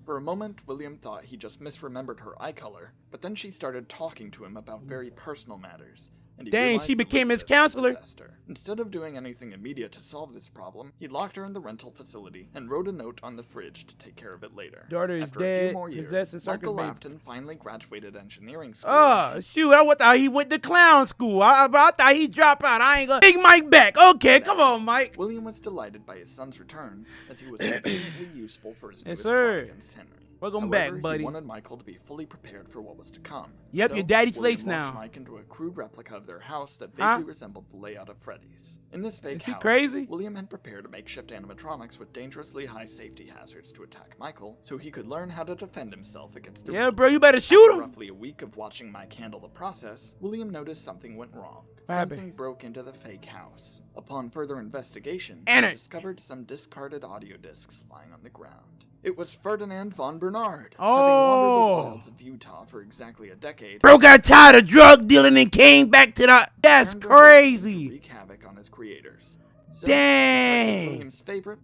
For a moment, William thought he just misremembered her eye color, but then she started talking to him about very personal matters. And he Dang, realized she became his Elizabeth had counselor? possessed her. Instead of doing anything immediate to solve this problem, he locked her in the rental facility and wrote a note on the fridge to take care of it later. Daughter is After a few dead, more years, possessed in Circus Michael Baby. Afton finally graduated engineering school. Oh, shoot. I thought he went to clown school. I thought he dropped out. I ain't gonna. Big Mike back. Okay, come on, Mike. William was delighted by his son's return, as he was conveniently useful for his Yes, newest plot sir. against Henry. Welcome However, back, buddy. He wanted Michael to be fully prepared for what was to come. Yep, So, your daddy's William face launched now. Mike into a crude replica of their house that Huh? vaguely resembled the layout of Freddy's. In this fake Is he house, crazy? William had prepared makeshift animatronics with dangerously high safety hazards to attack Michael, so he could learn how to defend himself against the Yeah, bro, you better shoot After him. roughly a week of watching Mike handle the process, William noticed something went wrong. happened? Something broke into the fake house. Upon further investigation, Enter. he discovered some discarded audio discs lying on the ground. It was Ferdinand von Bernard. Having wandered the wilds of Utah for exactly a decade, Bro got tired of drug dealing and came back to the... That's turned over to crazy. wreak havoc on his creators. So, Dang. William's favorite,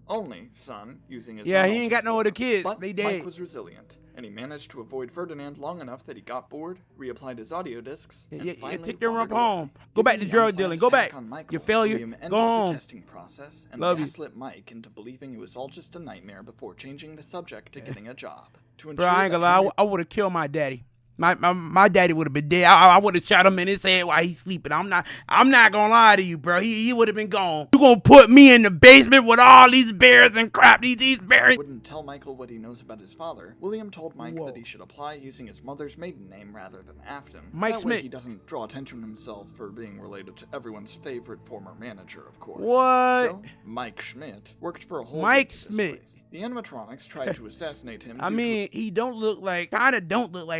only son, using his Yeah, own he ain't got ultra no other form. kids. But They Mike dead. was resilient, and he managed to avoid Ferdinand long enough that he got bored, reapplied his audio discs, and Yeah, finally take your wandered rump home. away. Go back Given to the drug unplanned dealing. Go attack back. on Michael, You failure. William ended Go home. the testing process and Love you. gaslit Mike into believing it was all just a nightmare before changing the subject to getting a job. To Bro, ensure I ain't gonna that lie. Henry I would have killed my daddy. My daddy would have been dead. I would have shot him in his head while he's sleeping. I'm not gonna lie to you, bro. He would have been gone. You gonna put me in the basement with all these bears and crap? These bears. wouldn't tell Michael what he knows about his father, William told Mike Whoa. that he should apply using his mother's maiden name rather than Afton. Mike that Smith. way he doesn't draw attention to himself for being related to everyone's favorite former manager, of course. What? So, Mike Schmidt worked for a whole Mike week at this Smith. place. The animatronics tried to assassinate him. I due to mean, he don't look like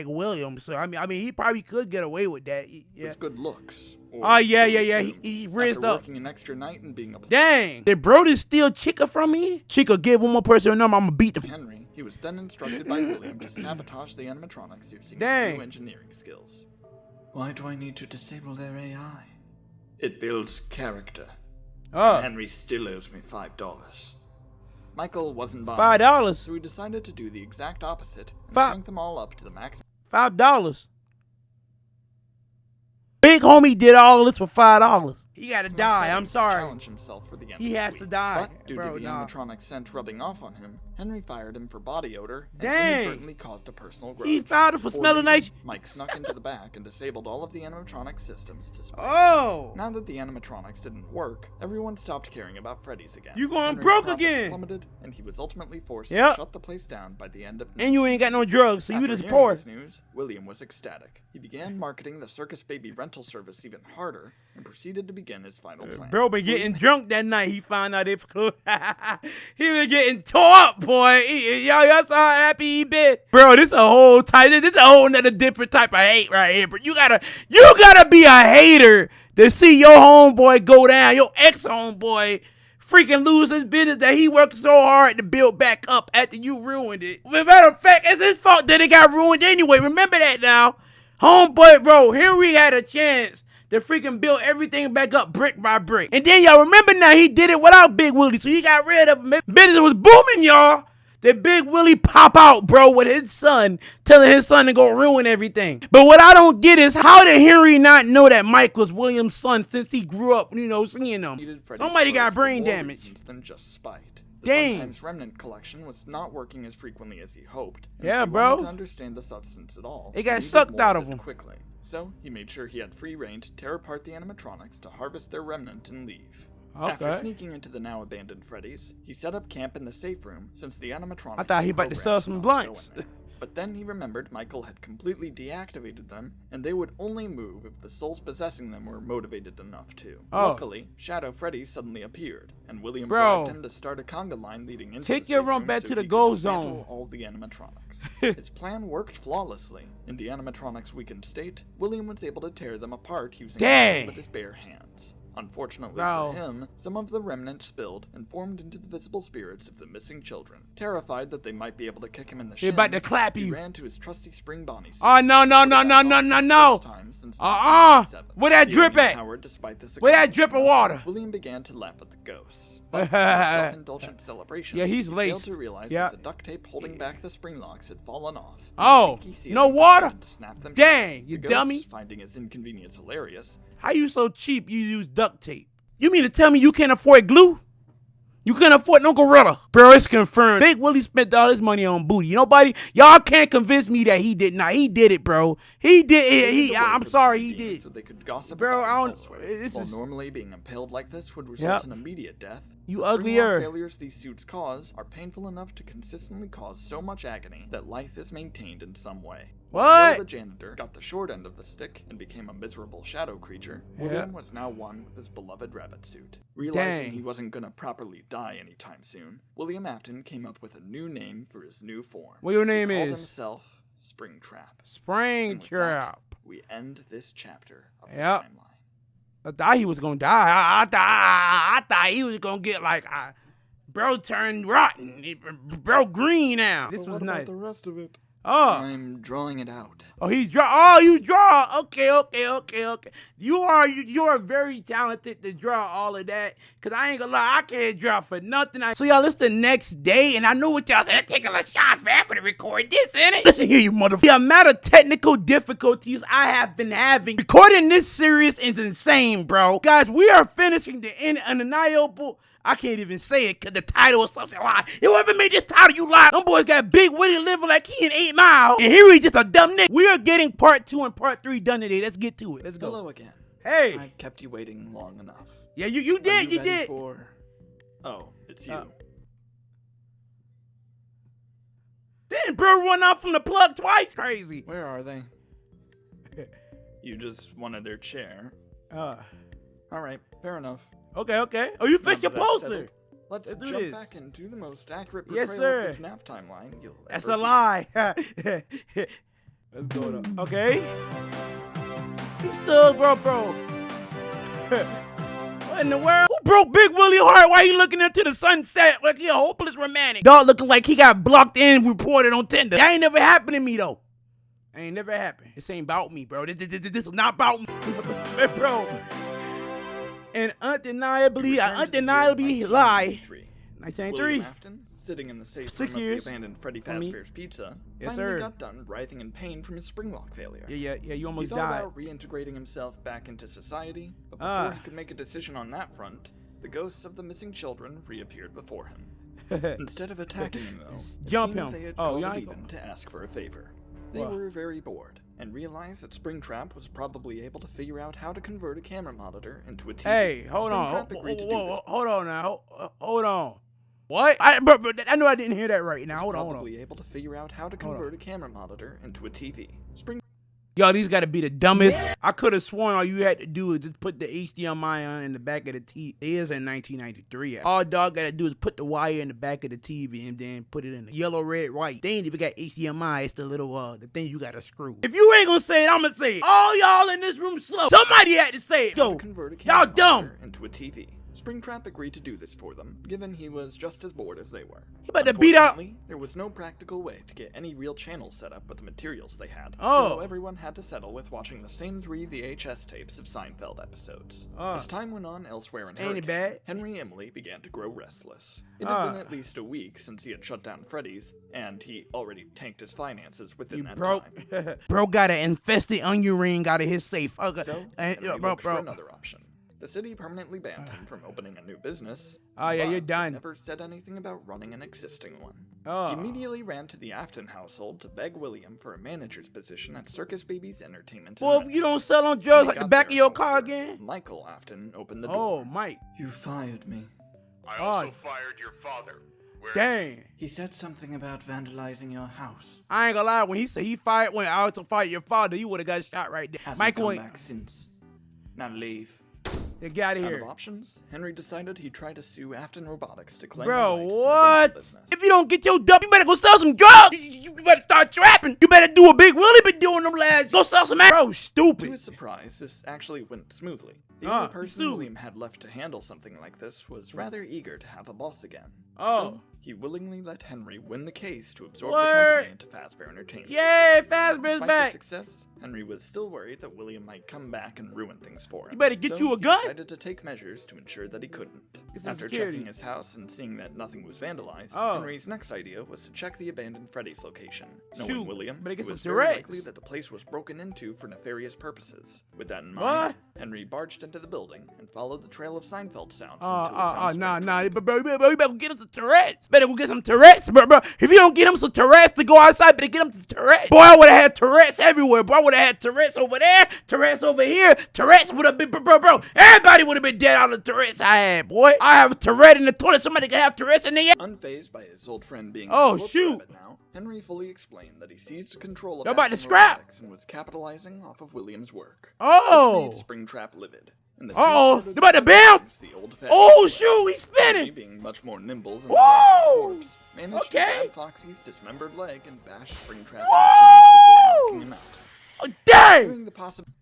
William. So I mean, he probably could get away with that. Yeah. his good looks. or Oh yeah, so yeah, we yeah. assume. He rizzed After up. working an extra night and being a Dang. Did Brody steal Chica from me? Chica, give one more person a number. I'm gonna beat the. Henry, he was then instructed by William to sabotage the animatronics using his Dang. new engineering skills. Why do I need to disable their AI? It builds character. Oh, Henry still owes me $5. Michael wasn't buying $5. so he decided to do the exact opposite and Fi- crank them all up to the max. $5. Big homie did all this for $5. He gotta die. I'm sorry. Challenge himself for the end He of the has week. to die. But due Bro, to the nah. animatronic scent rubbing off on him, Henry fired him for body odor and Dang. inadvertently caused a personal grudge. He fired him for Before smelling leaving, nice. Mike snuck into the back and disabled all of the animatronic systems to spy. Oh, Now that the animatronics didn't work, everyone stopped caring about Freddy's again. You going Henry's broke profits again. Plummeted, and he was ultimately forced Yep. to shut the place down by the end of. and you ain't got no drugs, so you After just hearing poor. this news, William was ecstatic. He began marketing the Circus Baby rental service even harder and proceeded to begin his final plan. Bro been getting drunk that night. He found out if he been getting tore up, boy. Y'all saw how happy he been. Bro, this a whole type. This a whole nother different type of hate right here. But you gotta be a hater to see your homeboy go down. Your ex homeboy freaking lose his business that he worked so hard to build back up after you ruined it. As a matter of fact, it's his fault that it got ruined anyway. Remember that now. Homeboy, bro, Henry had a chance to freaking build everything back up brick by brick. And then y'all remember now he did it without Big Willie, so he got rid of him. Business was booming, y'all. Then Big Willie pop out, bro, with his son, telling his son to go ruin everything. But what I don't get is how did Henry not know that Mike was William's son since he grew up, seeing him? Needed Freddy's Somebody got clothes for brain more damage. reasons than just spite. The Dang. Fun Times Remnant collection was not working as frequently as he hoped. And Yeah, if he bro. wanted to understand the substance at all, It got he needed sucked more out of of it him. quickly. So he made sure he had free reign to tear apart the animatronics to harvest their remnant and leave. After Okay. sneaking into the now abandoned Freddy's, he set up camp in the safe room since the animatronics. I thought he were about to sell programmed some not blunts. go in there. But then he remembered Michael had completely deactivated them, and they would only move if the souls possessing them were motivated enough to. Oh. Luckily, Shadow Freddy suddenly appeared, and William Bro. bribed him to start a conga line leading into Take the your safe run room back so to the he could go dismantle zone. all the animatronics. His plan worked flawlessly. In the animatronics' weakened state, William was able to tear them apart using Dang. nothing but his bare hands. Unfortunately Bro. for him, some of the remnant spilled and formed into the visible spirits of the missing children. Terrified that they might be able to kick him in the They shins, about to clap he you. ran to his trusty spring bonnie suit. Oh, no. Where that drip at? Where that drip of water? William began to laugh at the ghosts. But in a self-indulgent celebration, Yeah, he's he laced. failed to realize Yeah. that the duct tape holding back the spring locks had fallen off. Oh, The leaky no ceiling water? started to snap them Dang, shut. you The ghosts, dummy. finding his inconvenience hilarious, How you so cheap you use duct tape? You mean to tell me you can't afford glue? You can't afford no gorilla. Bro, it's confirmed. Big Willie spent all his money on booty. Nobody, y'all can't convince me that he did not. He did it, bro. He did it. I'm sorry, he did. So they could gossip bro, about I it don't. elsewhere. This While is normally being impaled like this would result in immediate death, you the uglier. Springlock failures these suits cause are painful enough to consistently cause so much agony that life is maintained in some way. What? Though the janitor got the short end of the stick and became a miserable shadow creature, William was now one with his beloved rabbit suit. Realizing he wasn't gonna properly die anytime soon, William Afton came up with a new name for his new form. What your name he called is? himself Springtrap. Springtrap. We end this chapter of the Yep. timeline. I thought he was gonna die. I thought he was gonna get like, bro turned rotten. Bro green now. This was nice. The rest of it? Oh. I'm drawing it out. Oh, he's draw. Oh, you draw. Okay. You are very talented to draw all of that. Cause I ain't gonna lie, I can't draw for nothing. So y'all, it's the next day, and I know what y'all said. It take a little shot forever to record this, innit? Listen here, you mother. The amount of technical difficulties I have been having recording this series is insane, bro. Guys, we are finishing the Undeniable. I can't even say it because the title is something lie. Whoever made this title, you lie. Them boys got big witty living like he in 8 Mile. And here he's just a dumb nigga. We are getting part 2 and part 3 done today. Let's get to it. Let's go. Hello again. Hey. I've kept you waiting long enough. Yeah, you did. You ready did. Oh, it's you. Then bro run off from the plug twice. Crazy. Where are they? You just wanted their chair. Alright, fair enough. Okay. Oh, you fixed your poster. Let's do jump this. back into the most accurate Yes, portrayal sir. of the FNAF timeline you'll That's ever a see. lie. Let's go though. Okay. He's still, bro. What in the world? Who broke Big Willie heart while he looking into the sunset like he a hopeless romantic? Dog looking like he got blocked and reported on Tinder. That ain't never happened to me though. Ain't never happened. This ain't about me, bro. This is not about me, bro. And undeniably lie. 1993. William Afton, sitting in the safe 6 room years. of the abandoned Freddy For me. Fazbear's Pizza, Yes, finally sir. got done writhing in pain from his Springlock failure. Yeah. You He almost thought died. about reintegrating himself back into society, but before he could make a decision on that front, the ghosts of the missing children reappeared before him. Instead of attacking him, though, it Jump seemed him. they had Oh, called y'all it ain't even to ask for a favor. They What? were very bored, and realized that Springtrap was probably able to figure out how to convert a camera monitor into a TV. Hey, hold on. Springtrap agreed to do this. Hold on now. Hold on. What? Bro, I know I didn't hear that right now. Hold on. Probably able to figure out how to convert a camera monitor into a TV. Yo, these gotta be the dumbest. I could have sworn all you had to do is just put the HDMI on in the back of the TV. It is in 1993. All dog gotta do is put the wire in the back of the TV and then put it in the yellow, red, white. They ain't even got HDMI. It's the little, the thing you gotta screw. If you ain't gonna say it, I'm gonna say it. All y'all in this room slow. Somebody had to say it. Yo, y'all dumb. Into a TV. Springtrap agreed to do this for them, given he was just as bored as they were. He about to beat out. Unfortunately, there was no practical way to get any real channels set up with the materials they had, Oh. so everyone had to settle with watching the same 3 VHS tapes of Seinfeld episodes. As time went on elsewhere in Ain't it Hurricane, bad? Henry Emily began to grow restless. It had been at least a week since he had shut down Freddy's, and he already tanked his finances within that time. Bro got an infested onion ring out of his safe. So, Henry looked for another option. The city permanently banned him from opening a new business. Oh, yeah, but you're done. Never said anything about running an existing one. Oh. He immediately ran to the Afton household to beg William for a manager's position at Circus Baby's entertainment. Well, if you don't sell on drugs like the back of your car again. Michael Afton opened the door. Oh, Mike. You fired me. I also fired your father. Dang. He said something about vandalizing your house. I ain't gonna lie. When he said he fired, when I also fired your father, you would have got shot right there. Michael ain't. Back since. Now leave. Get out of Out here. of options, Henry decided he'd try to sue Afton Robotics to claim Bro, the rights to the what? rental business. If you don't get your dub, you better go sell some drugs. You better start trapping. You better do what Big Willie been doing them lads. Go sell some ass. Bro, To stupid. his surprise, this actually went smoothly. The only person stupid. William had left to handle something like this was rather eager to have a boss again. Oh. So, he willingly let Henry win the case to absorb Word. the company into Fazbear Entertainment. Yay, Fazbear's Despite back. the success, Henry was still worried that William might come back and ruin things for him. You better get So you a he gun. decided to take measures to ensure that he couldn't. Get some After security. checking his house and seeing that nothing was vandalized, Oh. Henry's next idea was to check the abandoned Freddy's location. Knowing Shoot, William, better it get some was very Tourette's. likely that the place was broken into for nefarious purposes. With that in What? mind, Henry barged into the building and followed the trail of Seinfeld sounds until he found Nah, Springtrap. bro, you better go get him some Tourette's. Better go get some Tourette's, bro. If you don't get him some Tourette's to go outside, better get him some Tourette's. Boy, I would have had Tourette's everywhere, bro. I would have had Tourette's over there, Tourette's over here. Tourette's would have been, bro. Everybody would have been dead out of the Tourette's I had, boy. I have a Tourette in the toilet. Somebody can have Tourette's in there. Unfazed by his old friend being Oh, a corpse shoot. rabbit now, Henry fully explained that he seized control of Y'all about to Action scrap. Robotics and was capitalizing off of William's work. Oh. This made Springtrap livid. And the Uh-oh, two they about to started bounce. the old Oh, shoot, he's Henry, spinning. being much more nimble than Whoa. the corpse, managed to Okay. grab Foxy's dismembered leg and bash Springtrap Whoa. before knocking him out. Oh, dang. During the possibility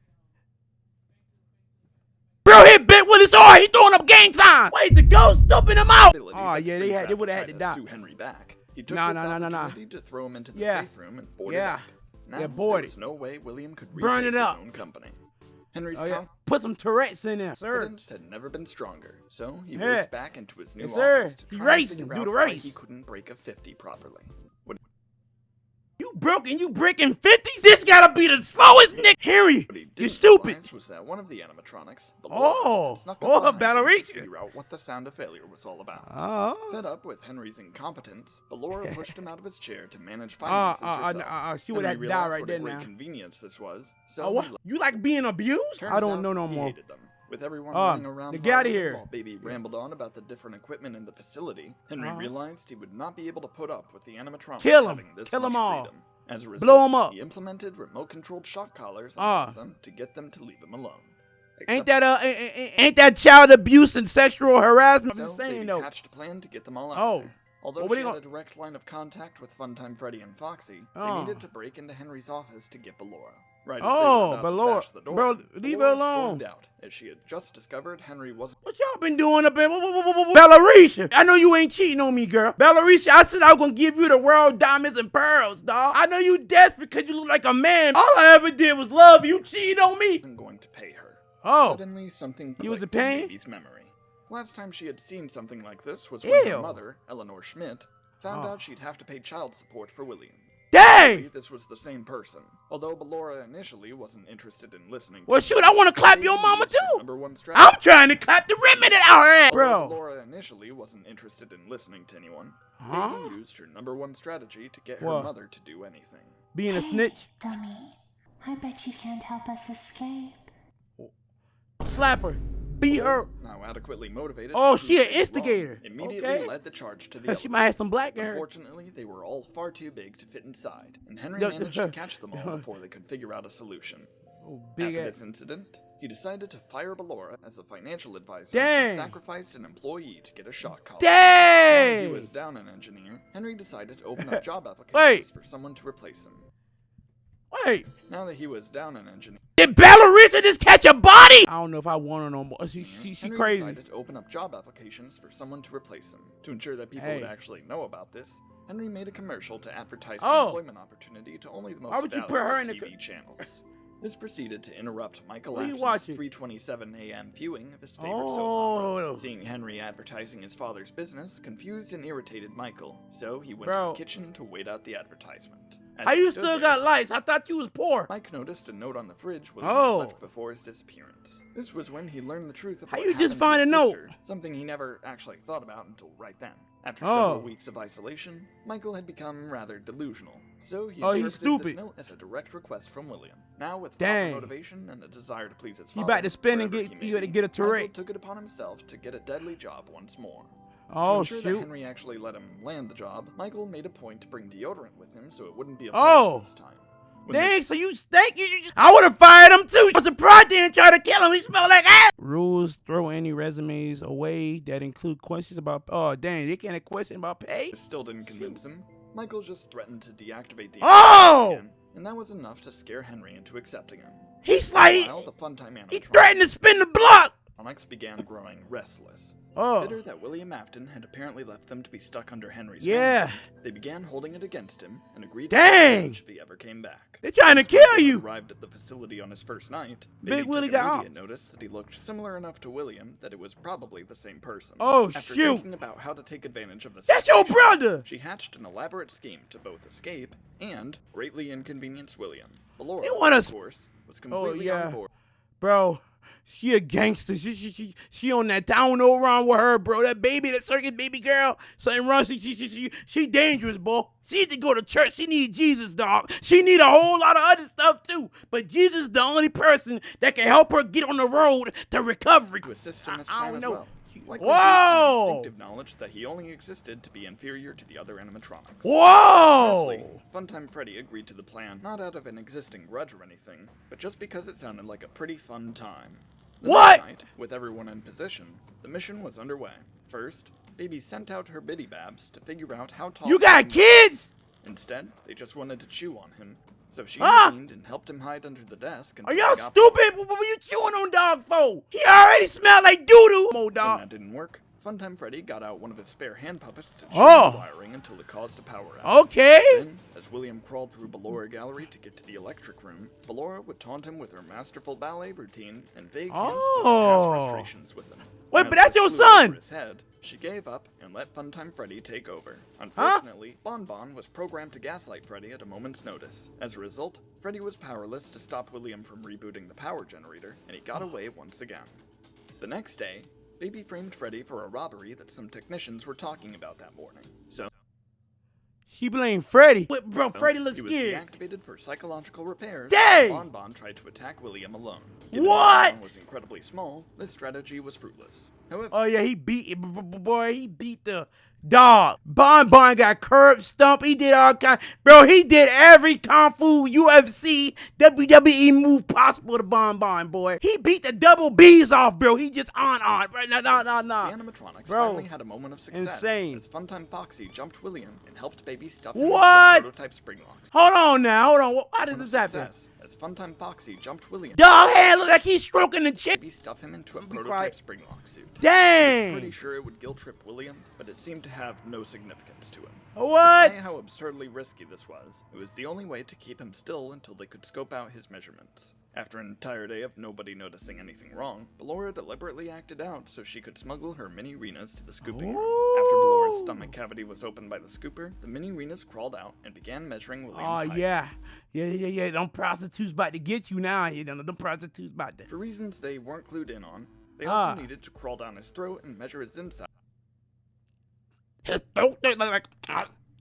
Bro, he bit with his arm. He throwing up gang signs. Wait, the ghost stumping him out. Oh, that yeah, they Springtrap would have had tried to die. sue Henry back, he took Nah, this nah. opportunity to throw him into the Yeah. safe room and board Yeah. it up. Now, Yeah, board there it. was no way William could Burn retake it up. his own company. Henry's Oh, yeah. Put some Tourette's in there, sir. confidence had never been stronger, so he Yeah. raced back into his new Yes, sir. office to He try racing, and do figure the out why race. he couldn't break a 50 properly. You breaking 50s? This gotta be the slowest Nick. Henry, What he you didn't stupid. realize was that one of the animatronics, Oh. snuck Oh, up behind him ballerina. to figure out what the sound of failure was all about. Oh. Fed up with Henry's incompetence, Ballora pushed him out of his chair to manage finances herself. She would have Henry died realized right what there a great now. convenience this was, so Oh, what? You like being abused? turns I don't out know no he more. hated them. With everyone Oh, running around then get outta partying here. while Baby rambled on about the different equipment in the facility, Henry realized he would not be able to put up with the animatronics Kill 'em. having this Kill 'em much all. freedom. As a Blow result, 'em up. he implemented remote-controlled shock collars on them to get them to leave him alone. Ain't that child abuse and sexual harassment? I'm So, just saying Baby though. hatched a plan to get them all out Oh. of there. Although Well, what she are you had a direct line of contact with Funtime Freddy and Foxy, Oh. they needed to break into Henry's office to get Ballora. Right as Oh, they were about to Ballora. bash the door, Bro, leave her Ballora alone. stormed out, as she had just discovered Henry wasn't. What y'all been doing up in Bellarisha? I know you ain't cheating on me, girl. Bellarisha, I said I was gonna give you the world diamonds and pearls, dog. I know you desperate because you look like a man. All I ever did was love you. Cheated on me. Going to pay her. Oh. Suddenly, something He was clicked a in pain? Baby's memory. Last time she had seen something like this was when her Ew. mother, Eleanor Schmidt, found out she'd have to pay child support for William. Dang. This was the same person. Although Ballora initially wasn't interested in listening to Well, shoot, I want to clap your mama used her too. number one strategy. I'm trying to clap the ribbon at our ass, Although bro. Ballora initially wasn't interested in listening to anyone, Huh? Baby used her number one strategy to get her What? mother to do anything. Being a snitch. Dummy, I bet you can't help us escape. Slap her. Beat her. Now adequately motivated. Oh, to she an prove Baby instigator. wrong, immediately Okay. led the charge to the She might have some black in her. Unfortunately, they were all far too big to fit inside, and Henry Yo, managed to catch them all before they could figure out a solution. Oh, big After ass. this incident, he decided to fire Ballora as a financial advisor Dang. and sacrificed an employee to get a shock collar. Dang. Now he was down an engineer, Henry decided to open up job applications Wait. for someone to replace him. Wait. Now that he was down an engineer, Did Bellarisha just catch a body? I don't know if I want her no more. She Henry crazy. decided to open up job applications for someone to replace him. To ensure that people Hey. would actually know about this, Henry made a commercial to advertise the Oh. employment opportunity to only the most Why would you put valuable her in the TV channels. This proceeded to interrupt Michael What are you Afton's watching? 3:27 a.m. viewing of his favorite soap Oh. opera. Seeing Henry advertising his father's business confused and irritated Michael, so he went Bro. to the kitchen to wait out the advertisement. As How he you stood still there, got lights? I thought you was poor. Mike noticed a note on the fridge when Oh. left before his disappearance. This was when he learned the truth of How what you just happened to find his a note? sister, something he never actually thought about until right then. After Oh. several weeks of isolation, Michael had become rather delusional, so he Oh, he's interpreted this stupid. note as a direct request from William. Now, with Dang. proper motivation and a desire to please his He father, about to spin and wherever get- he you may gotta be, get a Michael Tourette. took it upon himself to get a deadly job once more. Oh, to ensure that shoot. Henry actually let him land the job, Michael made a point to bring deodorant with him so it wouldn't be a Oh. problem this time. When this Dang, so you stink? You just, I would have fired him too. I'm surprised they didn't try to kill him. He smelled like ass. Rules: throw any resumes away that include questions about. Oh, dang, they can't have question about pay. This still didn't convince him. Michael just threatened to deactivate the Oh! again, and that was enough to scare Henry into accepting him. He's like, Meanwhile, the Funtime he animatronics threatened to spin the block. began growing restless. Bitter that William Afton had apparently left them to be stuck under Henry's Yeah. management, they began holding it against him and agreed to Dang. if he ever came back. They're trying to Once kill Freddy you. Arrived at the facility on his first night, Big Baby Willie took got immediate off. notice that he looked similar enough to William that it was probably the same person. Oh, After shoot. thinking about how to take advantage of the That's your situation, brother. she hatched an elaborate scheme to both escape and greatly inconvenience William. Laura, They want us- of course, was completely on board. Bro, she a gangster. She on that. I don't know what's wrong with her, bro. That baby, that Circus Baby girl, something wrong. She dangerous, boy. She need to go to church. She need Jesus, dog. She need a whole lot of other stuff too. But Jesus is the only person that can help her get on the road to recovery. To assist in this I plan don't as know. well. Likely Whoa! due to instinctive knowledge that he only existed to be inferior to the other animatronics. Whoa! Lastly, Funtime Freddy agreed to the plan, not out of an existing grudge or anything, but just because it sounded like a pretty fun time. The What? next night, with everyone in position, the mission was underway. First, Baby sent out her biddy babs to figure out how tall You he got was. kids? Instead, they just wanted to chew on him. So she Ah! intervened and helped him hide under the desk. Are until y'all he got stupid? What were you chewing on dog for? He already smelled like doo-doo. Come on, When dog. that didn't work, Funtime Freddy got out one of his spare hand puppets to chew Oh. the wiring until it caused a power outage. Okay. Then, as William crawled through Ballora Gallery to get to the electric room, Ballora would taunt him with her masterful ballet routine and vague hints of Oh. past frustrations with him. Wait, When but that's it your flew son! over his head, she gave up and let Funtime Freddy take over. Unfortunately, Bonbon was programmed to gaslight Freddy at a moment's notice. As a result, Freddy was powerless to stop William from rebooting the power generator, and he got away once again. The next day, Baby framed Freddy for a robbery that some technicians were talking about that morning. So, She blamed Freddy. Wait, bro, Freddy looks he was scared. deactivated for psychological repairs. Dang! Bonbon tried to attack William alone. Given What? Bonbon was incredibly small, this strategy was fruitless. However, Oh yeah, he beat boy. He beat the dog. Bon got curb stomp. He did all kind. Bro, he did every kung fu, UFC, WWE move possible to Bon boy. He beat the double B's off, bro. He just on. Bro. No. the animatronics Bro, finally had a moment of success insane. as Funtime Foxy jumped William and helped Baby stuff him What? into the prototype Springlocks. Hold on now. Hold on. How does Moment this of happen? success as Funtime Foxy jumped William. Dog hand look like he's stroking the chick. Baby stuff him into a Be prototype quiet. Springlock suit. Dang. Pretty sure it would guilt trip William, but it seemed to have no significance to him. What? Despite how absurdly risky this was, it was the only way to keep him still until they could scope out his measurements. After an entire day of nobody noticing anything wrong, Ballora deliberately acted out so she could smuggle her mini Renas to the scooping room. After Ballora's stomach cavity was opened by the scooper, the mini Renas crawled out and began measuring William's Oh height. yeah. Them prostitutes about to get you now. You know, them prostitutes about to. For reasons they weren't clued in on, they Ah. also needed to crawl down his throat and measure his inside. His throat,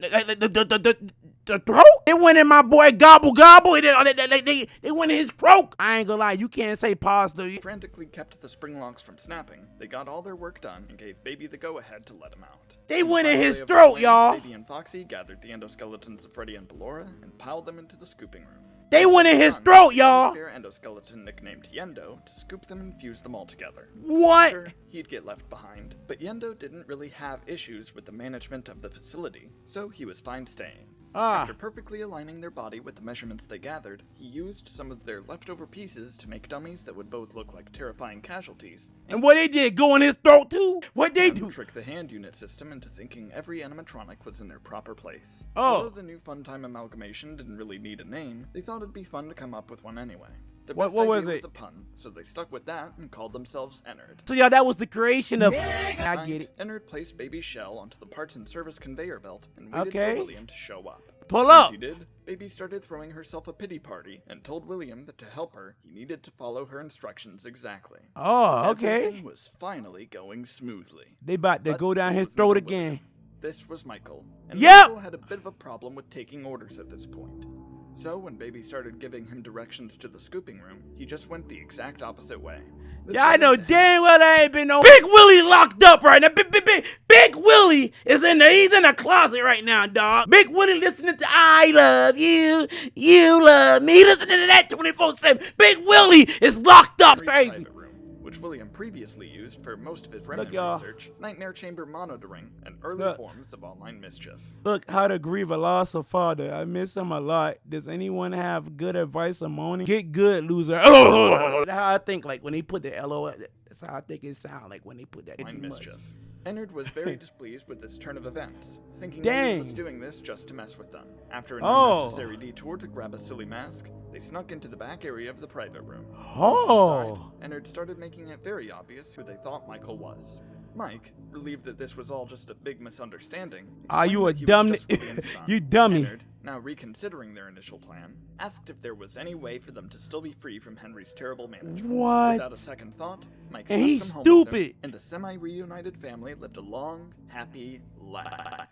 the throat. It went in my boy gobble. They went in his throat. I ain't gonna lie, you can't say pause though. Frantically kept the Springlocks from snapping, they got all their work done and gave Baby the go-ahead to let him out. They In the went in final his day of the throat, plan, y'all. Baby and Foxy gathered the endoskeletons of Freddy and Ballora and piled them into the scooping room. They Once went in were his done, throat, they y'all. used their endoskeleton nicknamed Yendo to scoop them and fuse them all together. What? Sure, he'd get left behind, but Yendo didn't really have issues with the management of the facility, so he was fine staying. After perfectly aligning their body with the measurements they gathered, he used some of their leftover pieces to make dummies that would both look like terrifying casualties, And what they did? Go in his throat too? What they and do? trick the hand unit system into thinking every animatronic was in their proper place. Oh. Although the new Funtime amalgamation didn't really need a name, they thought it'd be fun to come up with one anyway. Their What best was idea it? a pun, so they stuck with that and called themselves Ennard. So y'all, that was the creation of. I get it. Ennard placed Baby's shell onto the parts and service conveyor belt and waited Okay. for William to show up. Pull Once up. he did, Baby started throwing herself a pity party and told William that to help her, he needed to follow her instructions exactly. Oh, okay. Everything was finally going smoothly. They about to But go down this his was throat never again. William. This was Michael. And Yep. Michael had a bit of a problem with taking orders at this point. So when Baby started giving him directions to the scooping room, he just went the exact opposite way. This Yeah, I led know him to damn well there ain't been no Big Willie locked up right now. Big Willie is he's in a closet right now, dog. Big Willie listening to I love you, you love me, listening to that 24/7. Big Willie is locked up. Henry's Crazy. private room, which William previously used for most of his remnant y'all. research, nightmare chamber monitoring, and early forms of online mischief. Look, how to grieve a loss of father. I miss him a lot. Does anyone have good advice on moaning? Get good, loser. Oh! That's how I think, like, when they put the LOL, that's how I think it sounds like when they put that. Online mischief. Ennard was very displeased with this turn of events, thinking Dang. he was doing this just to mess with them. After an unnecessary detour to grab a silly mask, they snuck into the back area of the private room. Once inside, Ennard started making it very obvious who they thought Michael was. Mike, relieved that this was all just a big misunderstanding, you a dumb you dummy. Ennard, now reconsidering their initial plan, asked if there was any way for them to still be free from Henry's terrible management. What? Without a second thought, Mike And snuck he's them home with stupid. him, and the semi-reunited family lived a long, happy life.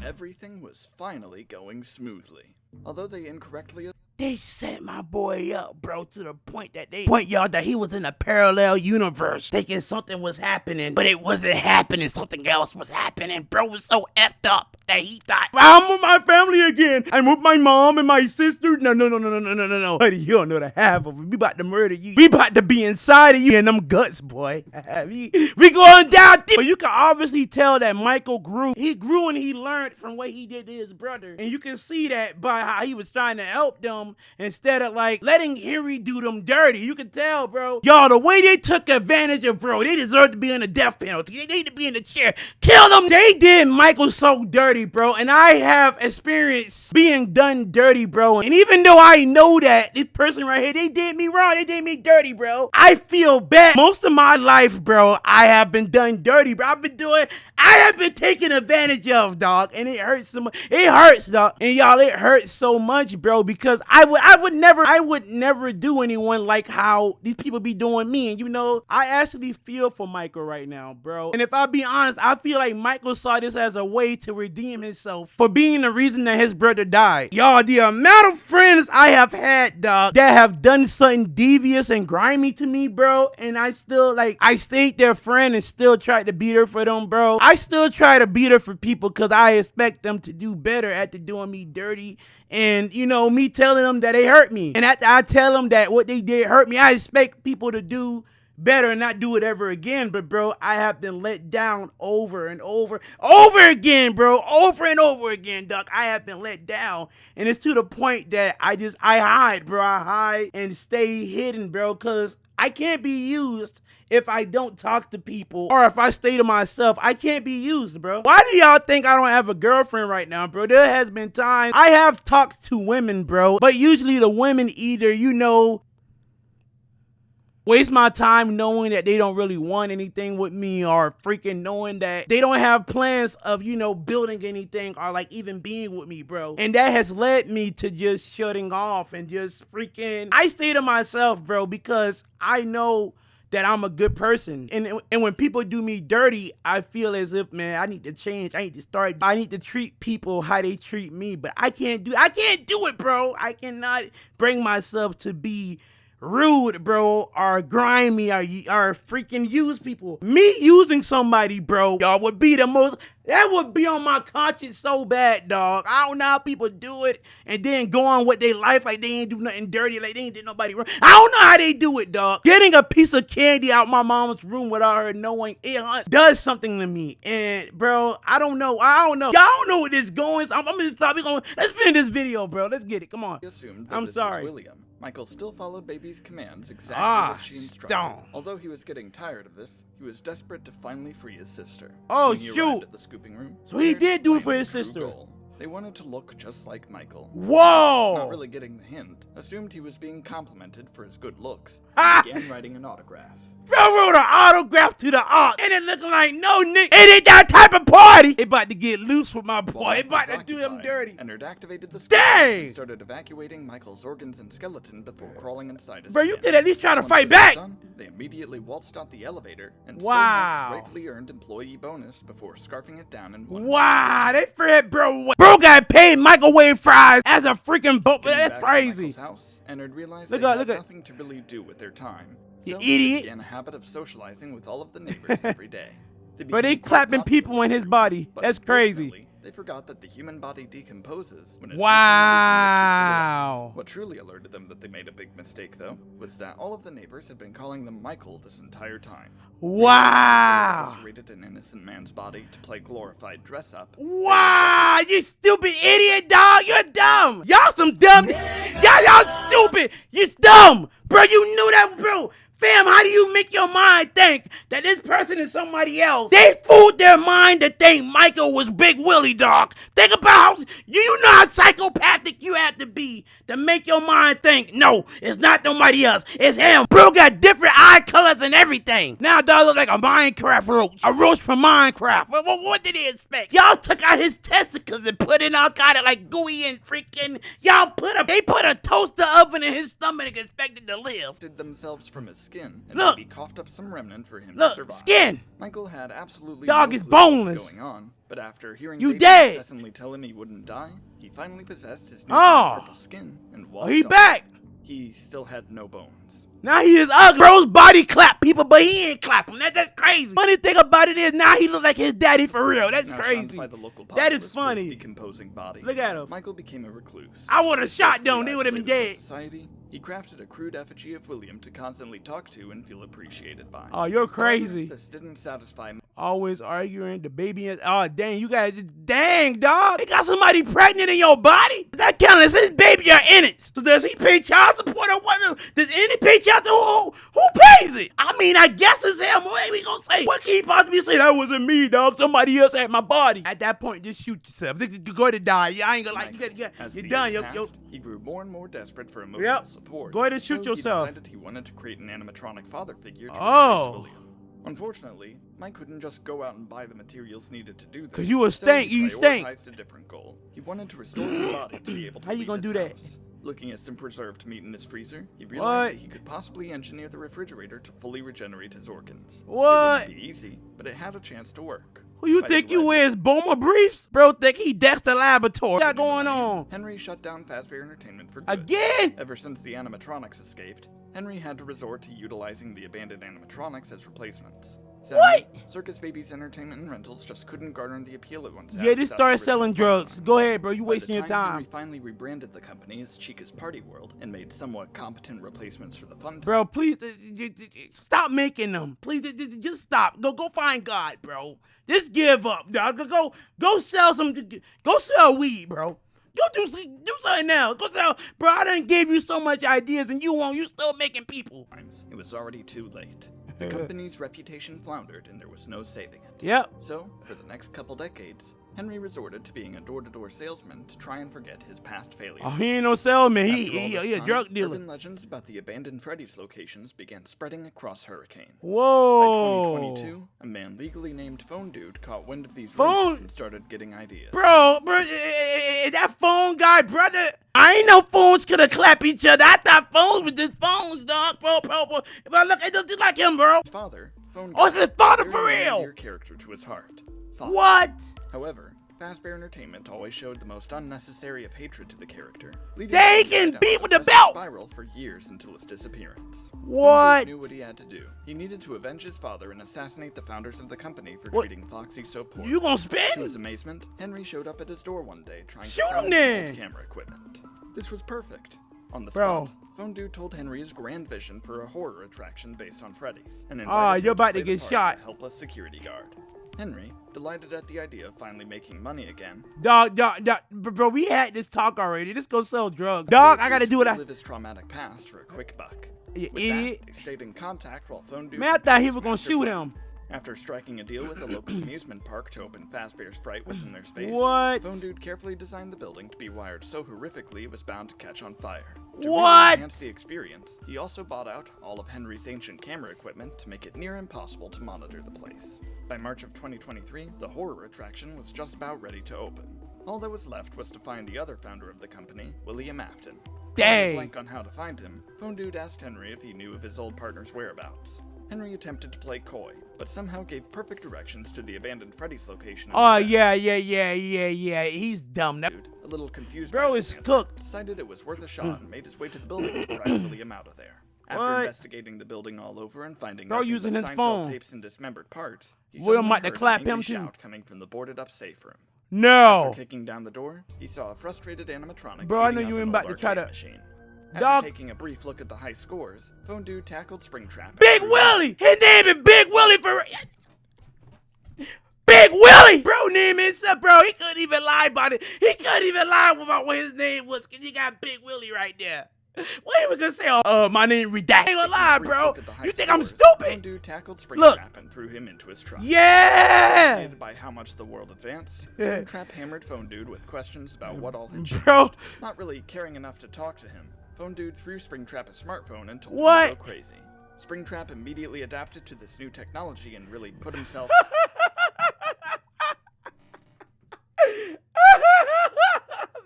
Everything was finally going smoothly. Although they incorrectly They set my boy up, bro, to the point that they point y'all that he was in a parallel universe, thinking something was happening, but it wasn't happening. Something else was happening. Bro was so effed up that he thought, I'm with my family again. I'm with my mom and my sister. No. Buddy, you don't know the half of it. We about to murder you. We about to be inside of you and them guts, boy. we going down deep. But you can obviously tell that Michael grew. He grew and he learned from what he did to his brother. And you can see that by how he was trying to help them instead of like letting Harry do them dirty. You can tell, bro. Y'all, the way they took advantage of bro, they deserve to be in the death penalty. They need to be in the chair. Kill them. They did Michael so dirty, bro. And I have experience being done dirty, bro. And even though I know that this person right here, they did me wrong. They did me dirty, bro. I feel bad. Most of my life, bro, I have been done dirty, bro. I have been taken advantage of, dog. And it hurts so much. It hurts, dog. And y'all, it hurts so much, bro, because I would never do anyone like how these people be doing me. And you know, I actually feel for Michael right now, bro. And if I be honest, I feel like Michael saw this as a way to redeem himself for being the reason that his brother died. Y'all, the amount of friends I have had, dog, that have done something devious and grimy to me, bro, and I still, like, I stayed their friend and still tried to beat her for them, bro. I still try to beat her for people because I expect them to do better after doing me dirty. And, you know, me telling them that they hurt me. And after I tell them that what they did hurt me, I expect people to do better and not do it ever again. But, bro, I have been let down over and over again, bro. Over and over again, Doc. I have been let down. And it's to the point that I hide, bro. I hide and stay hidden, bro, because I can't be used if I don't talk to people or if I stay to myself. I can't be used, bro. Why do y'all think I don't have a girlfriend right now, bro? There has been times I have talked to women, bro, but usually the women either, you know, waste my time knowing that they don't really want anything with me, or freaking knowing that they don't have plans of, you know, building anything or like even being with me, bro. And that has led me to just shutting off and just freaking, I stay to myself, bro, because I know that I'm a good person. And when people do me dirty, I feel as if, man, I need to change. I need to treat people how they treat me. But I can't do it, bro. I cannot bring myself to be rude, bro, or grimy, or freaking use people. Me using somebody, bro, y'all, would be the most, that would be on my conscience so bad, dog. I don't know how people do it and then go on with their life like they ain't do nothing dirty, like they ain't did nobody wrong. I don't know how they do it, dog. Getting a piece of candy out my mom's room without her knowing it does something to me. And, bro, I don't know. Y'all don't know what this going. I'm gonna stop. Let's finish this video, bro. Let's get it. Come on. I'm sorry. William. Michael still followed Baby's commands exactly as she instructed. Don't. Although he was getting tired of this, he was desperate to finally free his sister. Oh, When he shoot. arrived at the scooping room, So he Ennard did do it for explained his the true sister. goal. They wanted to look just like Michael. Whoa! Not really getting the hint, assumed he was being complimented for his good looks, Ah! and began writing an autograph. Bro wrote an autograph to the art, and it looking like no nigga. It ain't that type of party. It about to get loose with my boy. It about to do him dirty. Ennard activated the scoop Dang! and started evacuating Michael's organs and skeleton before crawling inside his Bro, you skin. could at least try to Once fight this was back. done, they immediately waltzed out the elevator and Wow. stole Mike's rightfully earned employee bonus before scarfing it down in one. Wow, they Fred, bro got paid microwave fries as a freaking boat. Getting That's back to crazy. Michael's house, Ennard realized Look they at- had look at- nothing to really do with their time. You So idiot. He began a habit of socializing with all of the neighbors every day. Bro, they became quite clapping popular people in his with body. everyone, but That's crazy. unfortunately, they forgot that the human body decomposes when it's Wow. What truly alerted them that they made a big mistake, though, was that all of the neighbors had been calling them Michael this entire time. Wow. They lacerated an innocent man's body to play glorified dress-up. Wow, you stupid idiot, dog. You're dumb. Y'all some dumb. Y'all stupid. You dumb. Bro, you knew that, bro. Fam, how do you make your mind think that this person is somebody else? They fooled their mind to think Michael was Big Willie, dog. Think about how, you know how psychopathic you have to be to make your mind think, no, it's not nobody else. It's him. Bro got different eye colors and everything. Now dog look like a Minecraft roach. A roach from Minecraft. What did he expect? Y'all took out his testicles and put in all kind of like gooey and freaking, they put a toaster oven in his stomach and expected to live. Did themselves from his skin and Look. maybe coughed up some remnant for him Look, to survive. skin. Michael had absolutely Dog no is clue what was boneless. going on, but after hearing You Baby dead. incessantly tell him he wouldn't die, he finally possessed his new Oh. purple skin and Oh, walked he on. back. He still had no bones. Now he is ugly. Bro's body clap people, but he ain't clap him. That's crazy. Funny thing about it is now he look like his daddy for real. That's Now crazy. shunned by the local That is populace for his funny. decomposing body. Look at him. Michael became a recluse. I would have shot Carefully them. They would have been isolated dead. from society, he crafted a crude effigy of William to constantly talk to and feel appreciated by. Oh, you're crazy. This didn't satisfy him. Always arguing. The baby is. Oh, dang. You guys. Dang, dog. They got somebody pregnant in your body? That counts as his baby are in it. So does he pay child support or what? Does any pay child support? Who pays it? I mean, I guess it's him. What are we gonna say? What can he possibly say? That wasn't me, dog. Somebody else had my body. At that point, just shoot yourself. You're going to die. I ain't gonna like. As You're the done. years Yo. passed, he grew more and more desperate for emotional support. Go ahead and shoot so yourself. He decided he wanted to create an animatronic father figure to Oh. replace William. Unfortunately, Mike couldn't just go out and buy the materials needed to do this. 'Cause you a So stank, he you stink. prioritized a different goal. He wanted to restore his body to be able to How you leave gonna his do that? house. Looking at some preserved meat in his freezer, he realized What? that he could possibly engineer the refrigerator to fully regenerate his organs. What? It wouldn't be easy, but it had a chance to work. Who you By think the you way, is? Boma briefs? Bro think he Dexter Laboratory. What got going on? Henry shut down Fazbear Entertainment for good. Again? Ever since the animatronics escaped, Henry had to resort to utilizing the abandoned animatronics as replacements. Sadly, What? Circus Baby's entertainment and rentals just couldn't garner the appeal it once had. Yeah, this without started the selling original drugs. fun Go times. ahead, bro. You By the wasting your time Henry time. finally rebranded the company as Chica's Party World and made somewhat competent replacements for the fun times. Bro, please stop making them. Please just stop. Go find God, bro. Just give up, dog. Go sell some. Go sell weed, bro. Go do something else. Go sell, bro. I done gave you so much ideas and you still making people. It was already too late. The company's reputation floundered and there was no saving it. Yep. So, for the next couple decades, Henry resorted to being a door-to-door salesman to try and forget his past failures. Oh, he ain't no salesman. After all He this a time, drug dealer. Urban legends about the abandoned Freddy's locations began spreading across Hurricane. Whoa. By 2022, a man legally named Phone Dude caught wind of these Phone- rumors and started getting ideas. Bro, that phone guy, brother. I ain't know phones could have clapped each other. I thought phones were just phones, dog. Bro. But look, it don't look like him, bro. His father, Phone Oh, it's his father very for real? dear character to his heart. Foxy. What? However, Fazbear Entertainment always showed the most unnecessary of hatred to the character. leading They to him can down beat a with the depressive belt. Spiral for years until his disappearance. What? Phone Dude knew what he had to do. He needed to avenge his father and assassinate the founders of the company for What? treating Foxy so poorly. You gonna To spin? his amazement, Henry showed up at his door one day trying Shoot to sell him his then. old camera equipment. This was perfect. On the Bro. spot, Phone Dude told Henry his grand vision for a horror attraction based on Freddy's, and Oh, invited you're him about to play the get part of shot. a helpless security guard. Henry, delighted at the idea of finally making money again, Dog, bro, we had this talk already. This go sell drugs. Dog, I gotta do what I. live his traumatic past for a quick buck. You With idiot. that, they stayed in contact while Phone Dude Man, I thought prepared he his was gonna master shoot plan. him. After striking a deal with a local amusement park to open Fazbear's Fright within their space, What? Phone Dude carefully designed the building to be wired so horrifically it was bound to catch on fire. To What? really enhance the experience, he also bought out all of Henry's ancient camera equipment to make it near impossible to monitor the place. By March of 2023, the horror attraction was just about ready to open. All that was left was to find the other founder of the company, William Afton. Dang. Blank on how to find him, Phone Dude asked Henry if he knew of his old partner's whereabouts. Henry attempted to play coy, but somehow gave perfect directions to the abandoned Freddy's location. Oh, instead. yeah. He's dumb. That Dude, a little confused Bro by is his answer, cooked. decided it was worth a shot and made his way to the building to pry William out of there. After What? investigating the building all over and finding Bro nothing using but his Seinfeld phone. tapes and dismembered parts, he William suddenly might to heard an clap angry him too. shout coming from the boarded up safe room. No. After kicking down the door, he saw a frustrated animatronic. Bro, I know beating you up ain't an about old to try arcade to- machine. Dog. After taking a brief look at the high scores, Phone Dude tackled Springtrap. Big Willie. His name is Big Willie for... Big Willie! Bro, name is up, bro. He couldn't even lie about it. He couldn't even lie about what his name was, because he got Big Willie right there. What are we gonna say? My name redacted. Ain't gonna lie, bro. You think I'm Phone stupid? Dude tackled Springtrap Look. and threw him into his truck. Yeah! Fascinated by how much the world advanced, Springtrap hammered Phone Dude with questions about what all had changed. Bro. Not really caring enough to talk to him, Phone Dude threw Springtrap a smartphone and told What? him to go crazy. Springtrap immediately adapted to this new technology and really put himself...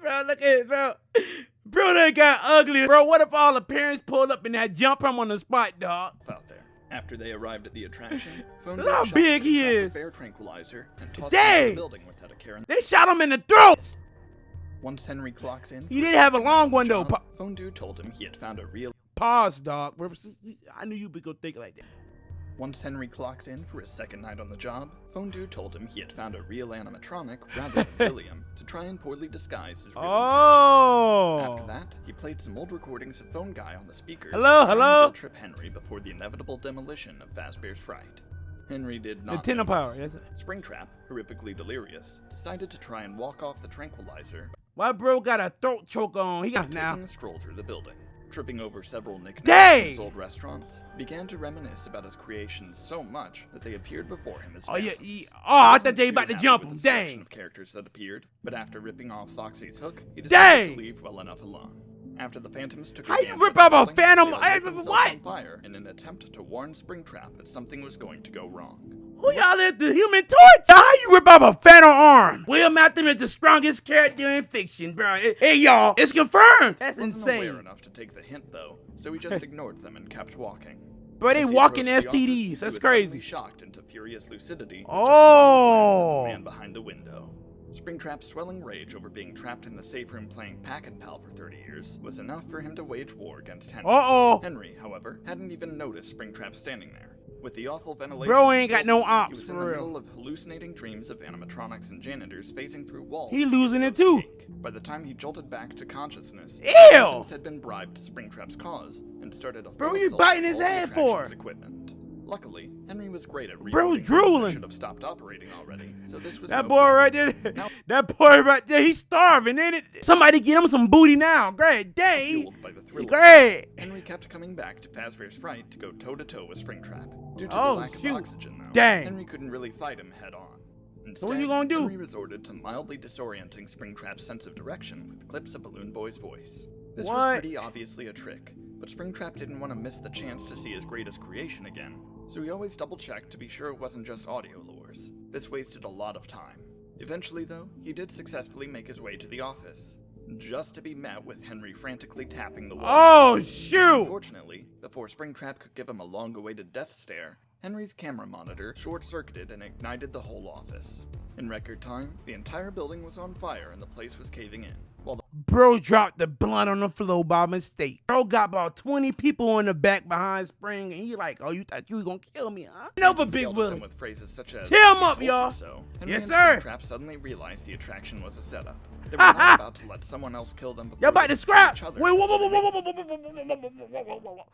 Bro, look at it, bro. Bro, that got ugly. Bro, what if all the parents pulled up and had jump him on the spot, dog? out there. After they arrived at the attraction, Phone Look Dude how shot big he Springtrap is. with bear tranquilizer and tossed him Dang. into the building without a care in. They shot him in the throat. Once Henry clocked in, He did have a long one, though. Phone Dude told him he had found a real. Pause, dog. I knew you'd be gonna think like that. Once Henry clocked in for his second night on the job, Phone Dude told him he had found a real animatronic rather than William to try and poorly disguise his real Oh. intentions. After that, he played some old recordings of Phone Guy on the speakers. Hello, trying to hello? guilt trip Henry before the inevitable demolition of Fazbear's Fright. Henry did not. Antenna power. notice. Yes. Springtrap, horrifically delirious, decided to try and walk off the tranquilizer My bro got a throat choke on. He got by now. taking a stroll through the building. Tripping over several knickknacks Dang! from his old restaurants, began to reminisce about his creations so much that they appeared before him as Oh yeah. phantoms. I He thought they wasn't about too to happy jump with him. the selection Dang. of characters that appeared, but after ripping off Foxy's hook, he decided Dang. to leave well enough alone. After the Phantoms took How a you gamble rip at off the a building, Phantom? they lit I- themselves what? on fire in an attempt to warn Springtrap that something was going to go wrong. Who y'all is the Human Torch? How you rip off a Phantom arm? William Afton is the strongest character in fiction, bro. Hey, y'all, it's confirmed. That's He wasn't aware insane. enough to take the hint though, so he just ignored them and kept walking. Bro, they As he walking approached the office, STDs. he That's was crazy. suddenly shocked into furious lucidity. Oh. The man behind the window. Springtrap's swelling rage over being trapped in the safe room playing Pack-and-Pal for 30 years was enough for him to wage war against Henry. Uh-oh. Henry, however, hadn't even noticed Springtrap standing there. With the awful ventilation, Bro ain't got no he ops, was for in the real. middle of hallucinating dreams of animatronics and janitors phasing through walls. He losing it to too. escape. By the time he jolted back to consciousness, Ew! Phantoms had been bribed to Springtrap's cause and started a Bro, full you assault biting on his all the head attraction's for? Equipment. Luckily, Henry was great at Bro, reloading. drooling. Should have stopped operating already, so this was That no boy problem. right there, Now- that boy right there, he's starving, ain't it? Somebody get him some booty now. Great, dang. Fueled by the thrill of Great. Henry kept coming back to Fazbear's Fright to go toe-to-toe with Springtrap. Due to Oh, the lack shoot. of oxygen, though, Dang. Henry couldn't really fight him head-on. Instead, what you gonna do? Henry resorted to mildly disorienting Springtrap's sense of direction with clips of Balloon Boy's voice. This What? was pretty obviously a trick, but Springtrap didn't want to miss the chance to see his greatest creation again, so he always double-checked to be sure it wasn't just audio lures. This wasted a lot of time. Eventually, though, he did successfully make his way to the office, just to be met with Henry frantically tapping the wall. Oh, shoot. Unfortunately, before Springtrap could give him a long-awaited death stare, Henry's camera monitor short-circuited and ignited the whole office. In record time, the entire building was on fire and the place was caving in, while the Bro dropped the blunt on the floor by mistake. Bro got about 20 people in the back behind Spring, and he like, oh, you thought you was gonna kill me, huh? Never Big yelled at them Willie. with phrases such as, Tear 'em "We up, told you y'all." so." Henry Yes, and sir. Springtrap suddenly realized the attraction was a setup. They were not about to let someone else kill them before Y'all about they to could kill scrap. each other. Wait, whoa.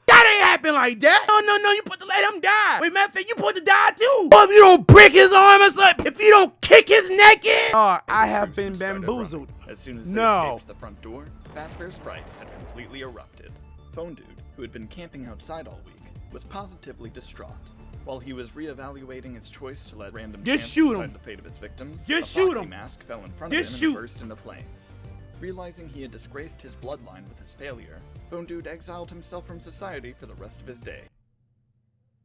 That ain't happen like that. No, you put to let him die. Wait, matter of fact, you put to die too. Or if you don't break his arm or something, if you don't kick his neck in. Oh, I have been Gruesome started bamboozled. running. As soon as they No. escaped the front door, Fazbear's Fright had completely erupted. Phone Dude, who had been camping outside all week, was positively distraught. While he was reevaluating his choice to let random Just chance shoot decide him. the fate of his victims, Just a shoot Foxy him. mask fell in front of Just him shoot. and burst into flames. Realizing he had disgraced his bloodline with his failure, Phone Dude exiled himself from society for the rest of his day.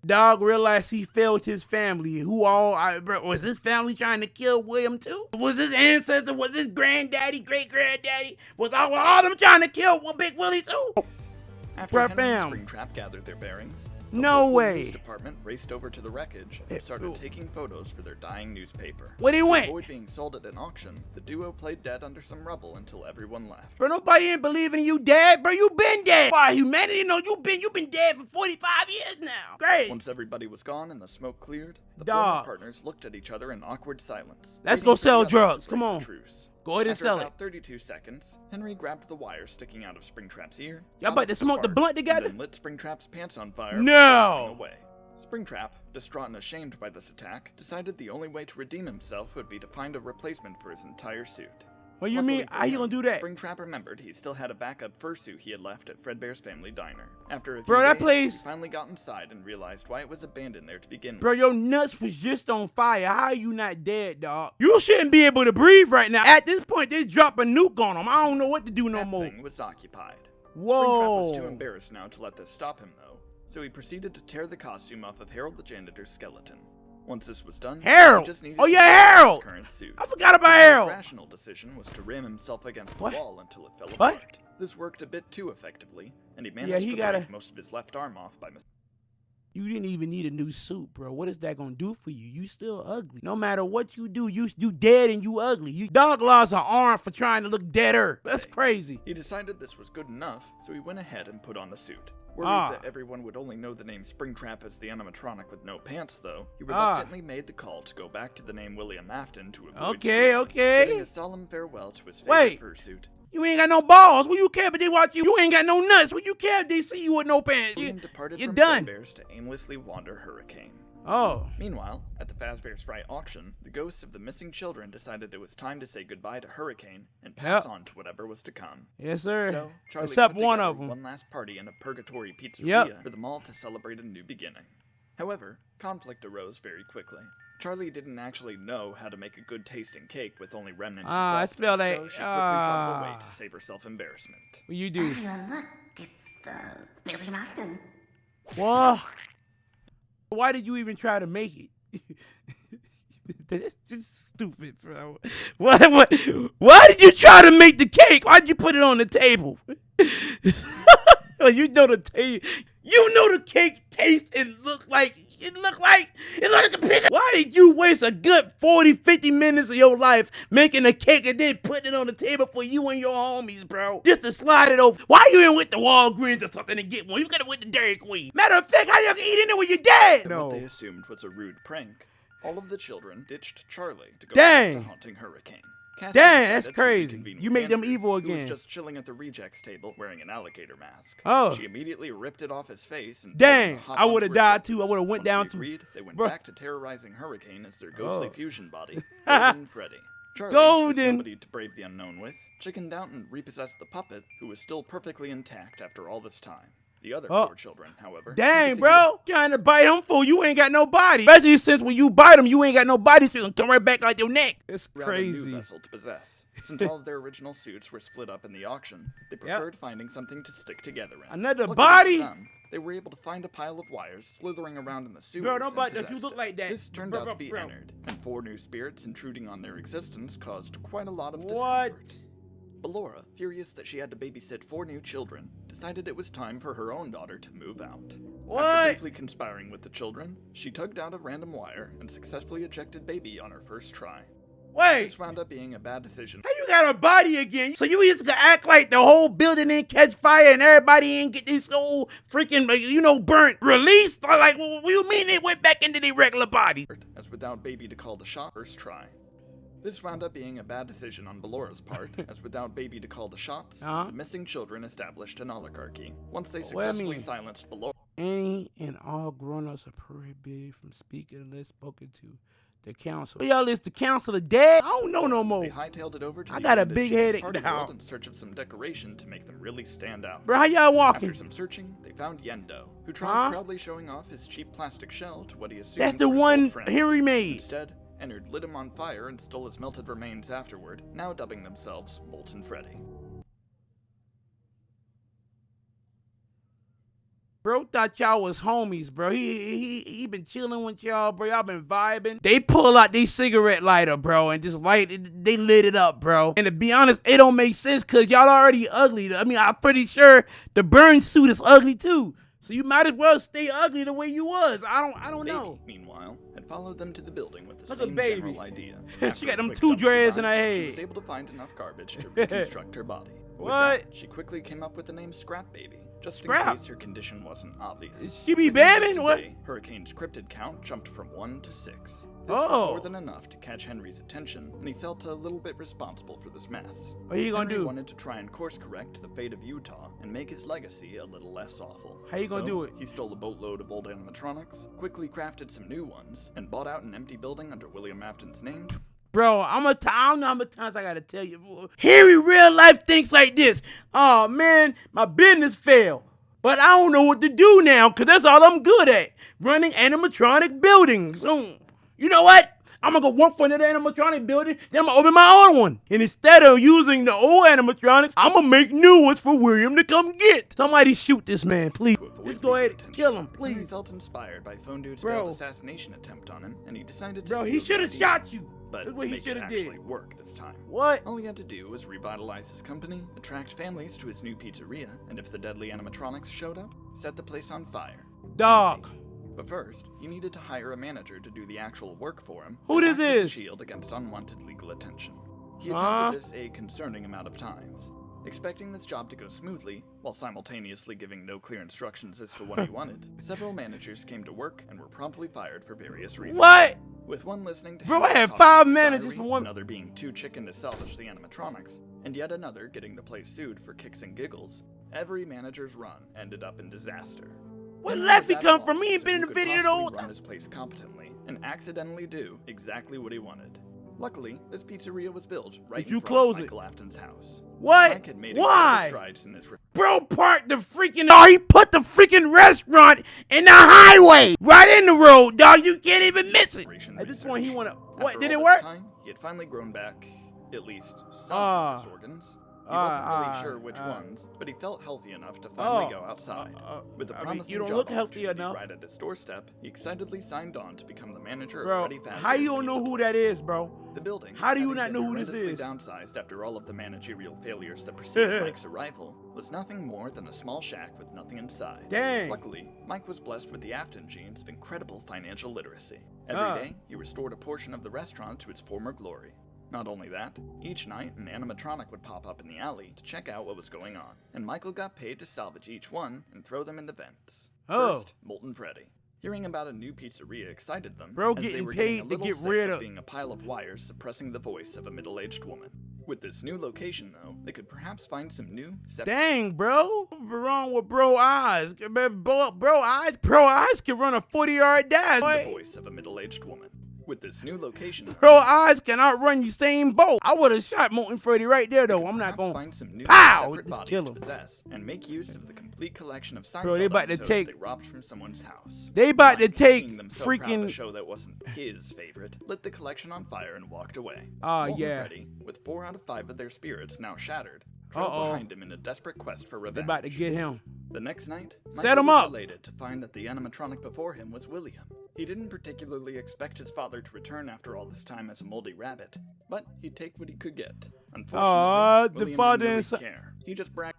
Dog realized he failed his family. Bro, was his family trying to kill William too? Was his ancestor, was his granddaddy, great-granddaddy, was all them trying to kill Big Willie too? After Bruh, Henry and fam. Springtrap gathered their bearings, No local way. news department raced over to the wreckage and started taking photos for their dying newspaper. Where they went? To avoid being sold at an auction, the duo played dead under some rubble until everyone left. Bro, nobody ain't believing you dead, bro. You been dead. Why, humanity? No, you been dead for 45 years now. Great. Once everybody was gone and the smoke cleared, the Dog. former partners looked at each other in awkward silence. Let's waiting go for sell the others drugs. to Come break on. the truce. Go ahead and After sell about it. 32 seconds, Henry grabbed the wire sticking out of Springtrap's ear. Y'all got about up to a smoke the spark, blunt and together? then lit Springtrap's pants on fire. No. before running away. Springtrap, distraught and ashamed by this attack, decided the only way to redeem himself would be to find a replacement for his entire suit. What you Luckily mean? for How you him, gonna do that? Springtrap remembered he still had a backup fursuit he had left at Fredbear's family diner. After a few Bro, that days, place- he finally got inside and realized why it was abandoned there to begin with. Bro, your nuts was just on fire. How are you not dead, dog? You shouldn't be able to breathe right now. At this point, they drop a nuke on him. I don't know what to do no That more. thing was occupied. Whoa. Springtrap was too embarrassed now to let this stop him, though, so he proceeded to tear the costume off of Harold the janitor's skeleton. Once this was done, Harold! he just needed Oh, to yeah, get out of Harold! his current suit. I forgot about His Harold. rational decision was to ram himself against the What? wall until it fell What? apart. This worked a bit too effectively, and he managed he to gotta- break most of his left arm off by mistake. You didn't even need a new suit, bro. What is that gonna do for you? You still ugly. No matter what you do, you dead and you ugly. You dog laws are armed for trying to look deader. That's crazy. He decided this was good enough, so he went ahead and put on the suit. Worried that everyone would only know the name Springtrap as the animatronic with no pants, though, he reluctantly made the call to go back to the name William Afton to avoid Okay, scrutiny, okay. bidding a solemn farewell to his Wait. favorite fursuit. You ain't got no balls. What you care if they watch you? You ain't got no nuts. What you care if they see you with no pants? William departed You're from done. Fredbear's to aimlessly wander Hurricane. Oh. Meanwhile, at the Fazbear's Fright auction, the ghosts of the missing children decided it was time to say goodbye to Hurricane and pass Yep. on to whatever was to come. Yes, sir. So, Charlie Except put one together of them. one last party in a purgatory pizzeria Yep. for them all to celebrate a new beginning. However, conflict arose very quickly. Charlie didn't actually know how to make a good tasting cake with only remnants I of frosting, spelled that- so she quickly thought of a way to save herself embarrassment. What you do? Everyone, look, it's William Afton. What? Why did you even try to make it? That's just stupid, bro. What? Why did you try to make the cake? Why'd you put it on the table? You know the cake tastes and look like a picture. Why did you waste a good 40, 50 minutes of your life making a cake and then putting it on the table for you and your homies, bro? Just to slide it over. Why you ain't with the Walgreens or something to get one? You could have went to Dairy Queen. Matter of fact, how you can eat in it when you're dead? And what they assumed was a rude prank, all of the children ditched Charlie to go Dang. back to haunting Hurricane. Cassie Dang, decided that's to crazy. reconvene You with made them Andrew, evil who again. was just chilling at the rejects table wearing an alligator mask. Oh. She immediately ripped it off his face and Dang, told him to hop I would've onto her died shoulders. too. I would've went Once down they too. agreed, they went Bruh. back to terrorizing Hurricane as their ghostly Oh. fusion body, Golden Freddy. Charlie, Golden. with nobody to brave the unknown with, chickened out and repossessed the puppet, who was still perfectly intact after all this time. The other Oh. 4 children, however, Dang, seemed to bro. Trying to bite him for you ain't got no body. Especially since when you bite him, you ain't got no body, so you can come right back out your neck. It's rather new crazy. vessel to possess. Since all of their original suits were split up in the auction, they preferred finding something to stick together in. Another Luckily body? for them, they were able to find a pile of wires slithering around in the sewers. Bro, don't and bite us. You possessed look it. like that. This turned Bro, out bro, to be bro. Ennard, and 4 new spirits intruding on their existence caused quite a lot of What? discomfort. Ballora, furious that she had to babysit 4 new children, decided it was time for her own daughter to move out. After What? briefly conspiring with the children, she tugged out a random wire and successfully ejected Baby on her first try. Wait. This wound up being a bad decision. How you got a body again? So you just gonna act like the whole building didn't catch fire and everybody ain't get this whole freaking, burnt release? Or like, what do you mean it went back into the regular body? As without Baby to call the shot first try. This wound up being a bad decision on Ballora's part, as without Baby to call the shots, the missing children established an oligarchy. Once they What I successfully mean? silenced Ballora, Any and all grown-ups are prohibited from speaking unless spoken to. The council. Y'all is the council of dead? I don't know no more. they hightailed it over to I the got a abandoned big Cheetah's headache party now. world in search of some decoration to make them really stand out. Bro, how y'all walking? After some searching, they found Yendo, who tried Huh? proudly showing off his cheap plastic shell to what he assumed That's the were his one old friends. Henry made. Instead, Ennard lit him on fire and stole his melted remains afterward, now dubbing themselves Molten Freddy. Bro thought y'all was homies, bro. He been chilling with y'all, bro. Y'all been vibing. They pull out their cigarette lighter, bro, and just light it. They lit it up, bro. And to be honest, it don't make sense because y'all already ugly. I mean, I'm pretty sure the burn suit is ugly too. So you might as well stay ugly the way you was. I don't Baby, know. meanwhoat, had followed them to the building with the Look at same Baby. general idea. She After got a them quick 2 dumpster dreads in her dive, head. She was able to find enough garbage to reconstruct her body. With What? that, she quickly came up with the name Scrap Baby, just Scrap? in case her condition wasn't obvious. She be Within just bamming? a What? day, Hurricane's cryptid count jumped from 1 to 6. This Oh. was more than enough to catch Henry's attention, and he felt a little bit responsible for this mess. What he gonna Henry do? wanted to try and course correct the fate of Utah and make his legacy a little less awful. How you gonna So, do it? He stole a boatload of old animatronics, quickly crafted some new ones, and bought out an empty building under William Afton's name. Bro, I don't know how many times I gotta tell you. Henry real life thinks like this. Oh man, my business failed. But I don't know what to do now, cause that's all I'm good at. Running animatronic buildings. You know what? I'm gonna go work for another animatronic building, then I'm gonna open my own one. And instead of using the old animatronics, I'm gonna make new ones for William to come get. Somebody shoot this man, please. To avoid Just go ahead and attention. kill him, Henry please. felt inspired by Phone Dude's Bro. failed assassination attempt on him, and he decided to Bro, steal he the should have idea, shot you. but That's what he make should it have actually did. work this time. What? All he had to do was revitalize his company, attract families to his new pizzeria, and if the deadly animatronics showed up, set the place on fire. Dog. Easy. But first, he needed to hire a manager to do the actual work for him. Who and this act as a is? shield against unwanted legal attention. He Huh? attempted this a concerning amount of times, expecting this job to go smoothly, while simultaneously giving no clear instructions as to what he wanted. Several managers came to work and were promptly fired for various reasons. What? With one listening to Bro, Henry I had talk 5 about the managers diary, for one- another being too chicken to salvage the animatronics, and yet another getting the place sued for kicks and giggles, every manager's run ended up in disaster. Where Henry left was he at come a from? loss He ain't as to been in who the could video the possibly whole run time. this place competently and accidentally do exactly what he wanted. Luckily, this pizzeria was built right Did in you front close of it? Michael Afton's house. What? Mike had made Why? incredible strides in this Bro parked the freaking. He put the freaking restaurant in the highway, right in the road, dog. You can't even miss it. restoration At this point, he research. wanna. After What? Did all it this work? time, he had finally grown back at least some of his organs. He wasn't really sure which ones, but he felt healthy enough to finally go outside. With a I mean, promising you don't job look healthy opportunity enough. right at his doorstep, he excitedly signed on to become the manager Bro, of Freddy Fazbear's how you don't know pizza who that place. is, bro? The building, How do you having not been know who this horrendously is? downsized after all of the managerial failures that preceded Mike's arrival, was nothing more than a small shack with nothing inside. Dang. Luckily, Mike was blessed with the Afton genes of incredible financial literacy. Every day, he restored a portion of the restaurant to its former glory. Not only that, each night an animatronic would pop up in the alley to check out what was going on, and Michael got paid to salvage each one and throw them in the vents. Oh. First, Molten Freddy. Hearing about a new pizzeria excited them, Bro, as they getting were paid getting a to little get sick rid of- being a pile of wires suppressing the voice of a middle-aged woman. With this new location, though, they could perhaps find some new Dang, bro. What's wrong with bro eyes? Bro eyes can run a 40-yard dash. the Boy. voice of a middle-aged woman. With this new location, Bro eyes cannot run Usain Bolt. I would have shot Molten Freddy right there, though. I'm not perhaps going. find some new Pow! separate Just bodies kill to 'em. possess and make use of the complete collection of Bro, they Seinfeld about to episodes take- they robbed from someone's house. They about to Mike, take seeing them so proud of a freaking. show that wasn't his favorite, lit the collection on fire and walked away. Oh, Molten yeah. Freddy, with 4 out of 5 of their spirits now shattered, trailed Uh-oh. behind him in a desperate quest for They revenge. about to get him. The next night, Set Michael him was up. elated to find that the animatronic before him was William. He didn't particularly expect his father to return after all this time as a moldy rabbit, but he'd take what he could get. Unfortunately, Aw, the William father didn't and really care. He just bragged.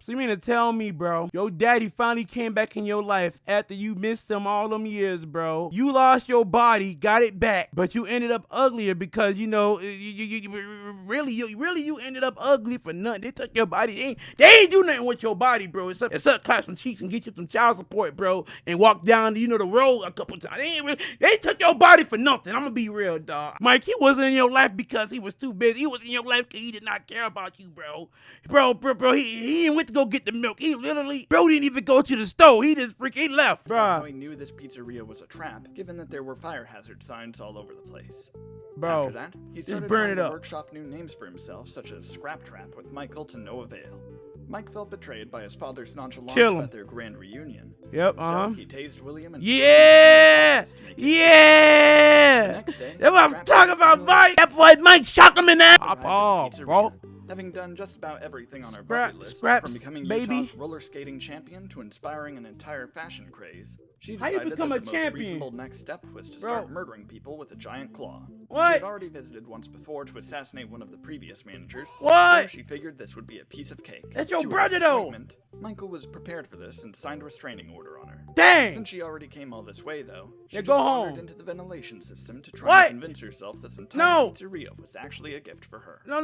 So you mean to tell me, bro, your daddy finally came back in your life after you missed him all them years, bro. You lost your body, got it back, but you ended up uglier because, you know, you ended up ugly for nothing. They took your body. They ain't do nothing with your body, bro. Except clap some cheeks and get you some child support, bro, and walk down, the road a couple times. They took your body for nothing. I'm gonna be real, dog. Mike, he wasn't in your life because he was too busy. He was in your life because he did not care about you, bro. Bro, he ain't went to go get the milk. He literally, bro, didn't even go to the store. He just he left, How bro. he knew this pizzeria was a trap, given that there were fire hazard signs all over the place. Bro, After that, he started burn trying it to up. workshop new names for himself, such as Scraptrap, with Michael to no avail. Mike felt betrayed by his father's nonchalance Kill him. at their grand reunion. Yep, So he tased William and Yeah! to make it Yeah! The next day, That's what I'm Scraptrap talking about, finally Mike. That boy Mike shot him in that. Pop arrived at the off, pizzeria. bro. Having done just about everything on our Scrap- bucket list, scraps, from becoming baby. Utah's roller skating champion to inspiring an entire fashion craze, She How you decided become that a the champion? most reasonable next step was to start murdering people with a giant claw. She What? had already visited once before to assassinate one of the previous managers. What? So she figured this would be a piece of cake. That's your To her brother, though. disappointment, Michael was prepared for this and signed a restraining order on her. Dang. Since she already came all this way, though, she Yeah, just go wandered home. into the ventilation system to try What? and convince herself this entire No. pizzeria was actually a gift for her. No.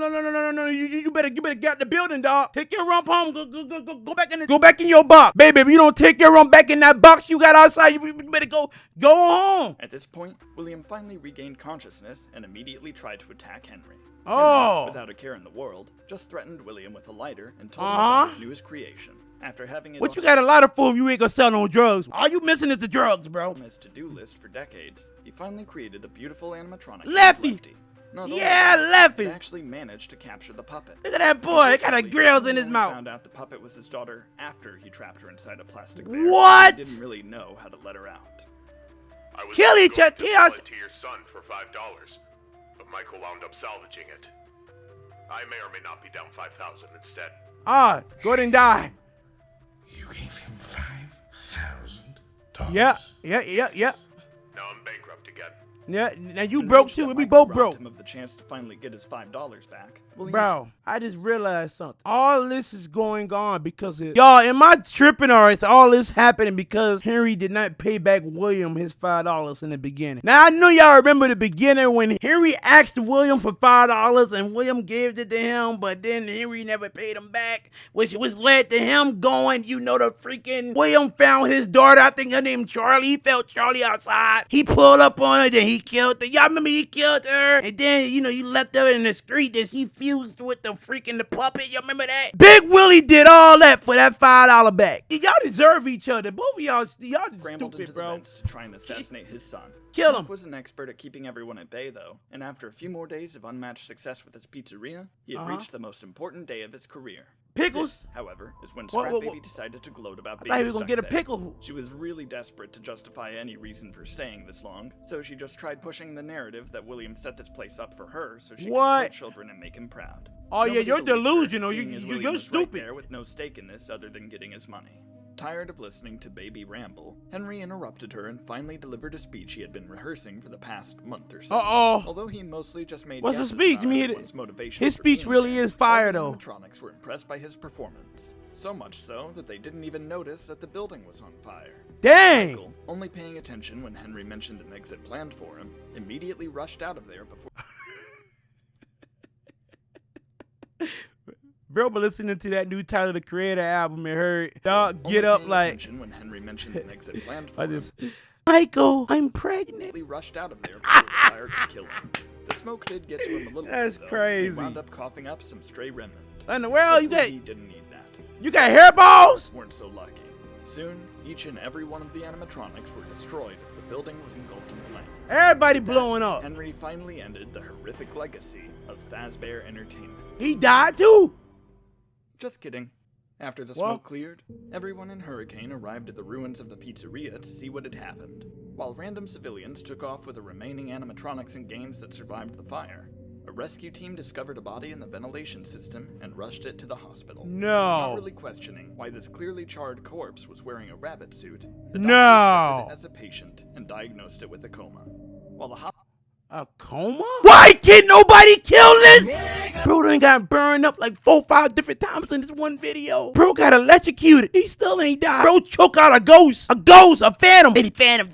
You better get out the building, dog. Take your rump home. Go back in your box, baby. If you don't take your rump back in that box you got outside, you better go home. At this point, William finally regained consciousness and immediately tried to attack Henry. Oh. Henry, without a care in the world, just threatened William with a lighter and told him Uh-huh. about his newest creation. After having it What you got a lot of for if you ain't gonna sell no drugs? All you missing is the drugs, bro. on his to-do list for decades, he finally created a beautiful animatronic named Lefty. Lefty. Not only Yeah, that, Lefty. he actually managed to capture the puppet. Look at that boy. He got a Unfortunately, grills in his Henry mouth. Found out the puppet was his daughter after he trapped her inside a plastic bear. What? He didn't really know how to let her out. I was Kill going each to other, kill sell us. it to your son for $5, but Michael wound up salvaging it. I may or may not be down 5,000 instead. Ah, go ahead and die. You gave him $5,000. Yeah. Now I'm bankrupt again. Yeah, now you Enraged broke that too. We Michael both robbed broke. him of the chance to finally get his $5 back. William's Bro, I just realized something. All this is going on because of y'all. Am I tripping or is all this happening because Henry did not pay back William his $5 in the beginning? Now I know y'all remember the beginning when Henry asked William for $5 and William gave it to him, but then Henry never paid him back, which led to him going. You know, the freaking William found his daughter. I think her name Charlie. He felt Charlie outside. He pulled up on her, then he killed her. Y'all remember he killed her, and then you left her in the street. Then she fused with the puppet. Y'all remember that? Big Willie did all that for that $5 back. Y'all deserve each other. Both of y'all just scrambled into stupid, the bro. vents to try and assassinate his son. Kill Nick him. was an expert at keeping everyone at bay, though, and after a few more days of unmatched success with his pizzeria, he had reached the most important day of his career. Pickles? This, however, is when What- Scrap what- Baby decided to gloat about I being thought he was gonna stuck get a there. pickle. She was really desperate to justify any reason for staying this long, so she just tried pushing the narrative that William set this place up for her so she What? could kill children and make him proud. Oh, yeah, Nobody you're believed her, delusional. seeing as William You're was stupid. Right there with no stake in this other than getting his money. Tired of listening to Baby ramble, Henry interrupted her and finally delivered a speech he had been rehearsing for the past month or so. Uh-oh. Although he mostly just made What's the guesses speech? about I mean, everyone's motivation his for speech being really there, is fire, all the though. Animatronics were impressed by his performance. So much so that they didn't even notice that the building was on fire. Dang. Michael, only paying attention when Henry mentioned an exit planned for him, immediately rushed out of there before... Bro, but listening to that new Tyler the Creator album, it hurt. Dog, only get up paying like. attention when Henry mentioned an exit planned for I him, just. Michael, I'm pregnant. immediately rushed out of there before the fire could kill him. The smoke did get to him a little That's bit, though. crazy. He wound up coughing up some stray remnant. In the world, you Hopefully got he didn't need that. hairballs? Weren't so lucky. Soon, each and every one of the animatronics were destroyed as the building was engulfed in flames. Everybody blowing up. Henry finally ended the horrific legacy of Fazbear Entertainment. He died too. Just kidding. After the Well- smoke cleared, everyone in Hurricane arrived at the ruins of the pizzeria to see what had happened, while random civilians took off with the remaining animatronics and games that survived the fire. A rescue team discovered a body in the ventilation system and rushed it to the hospital. Not No. really questioning why this clearly charred corpse was wearing a rabbit suit, the No. doctor accepted it as a patient and diagnosed it with a coma. While the A coma? Why can't nobody kill this? Bro done got burned up like 4 or 5 different times in this one video. Bro got electrocuted. He still ain't died. Bro choked out a ghost, a phantom. Phantom.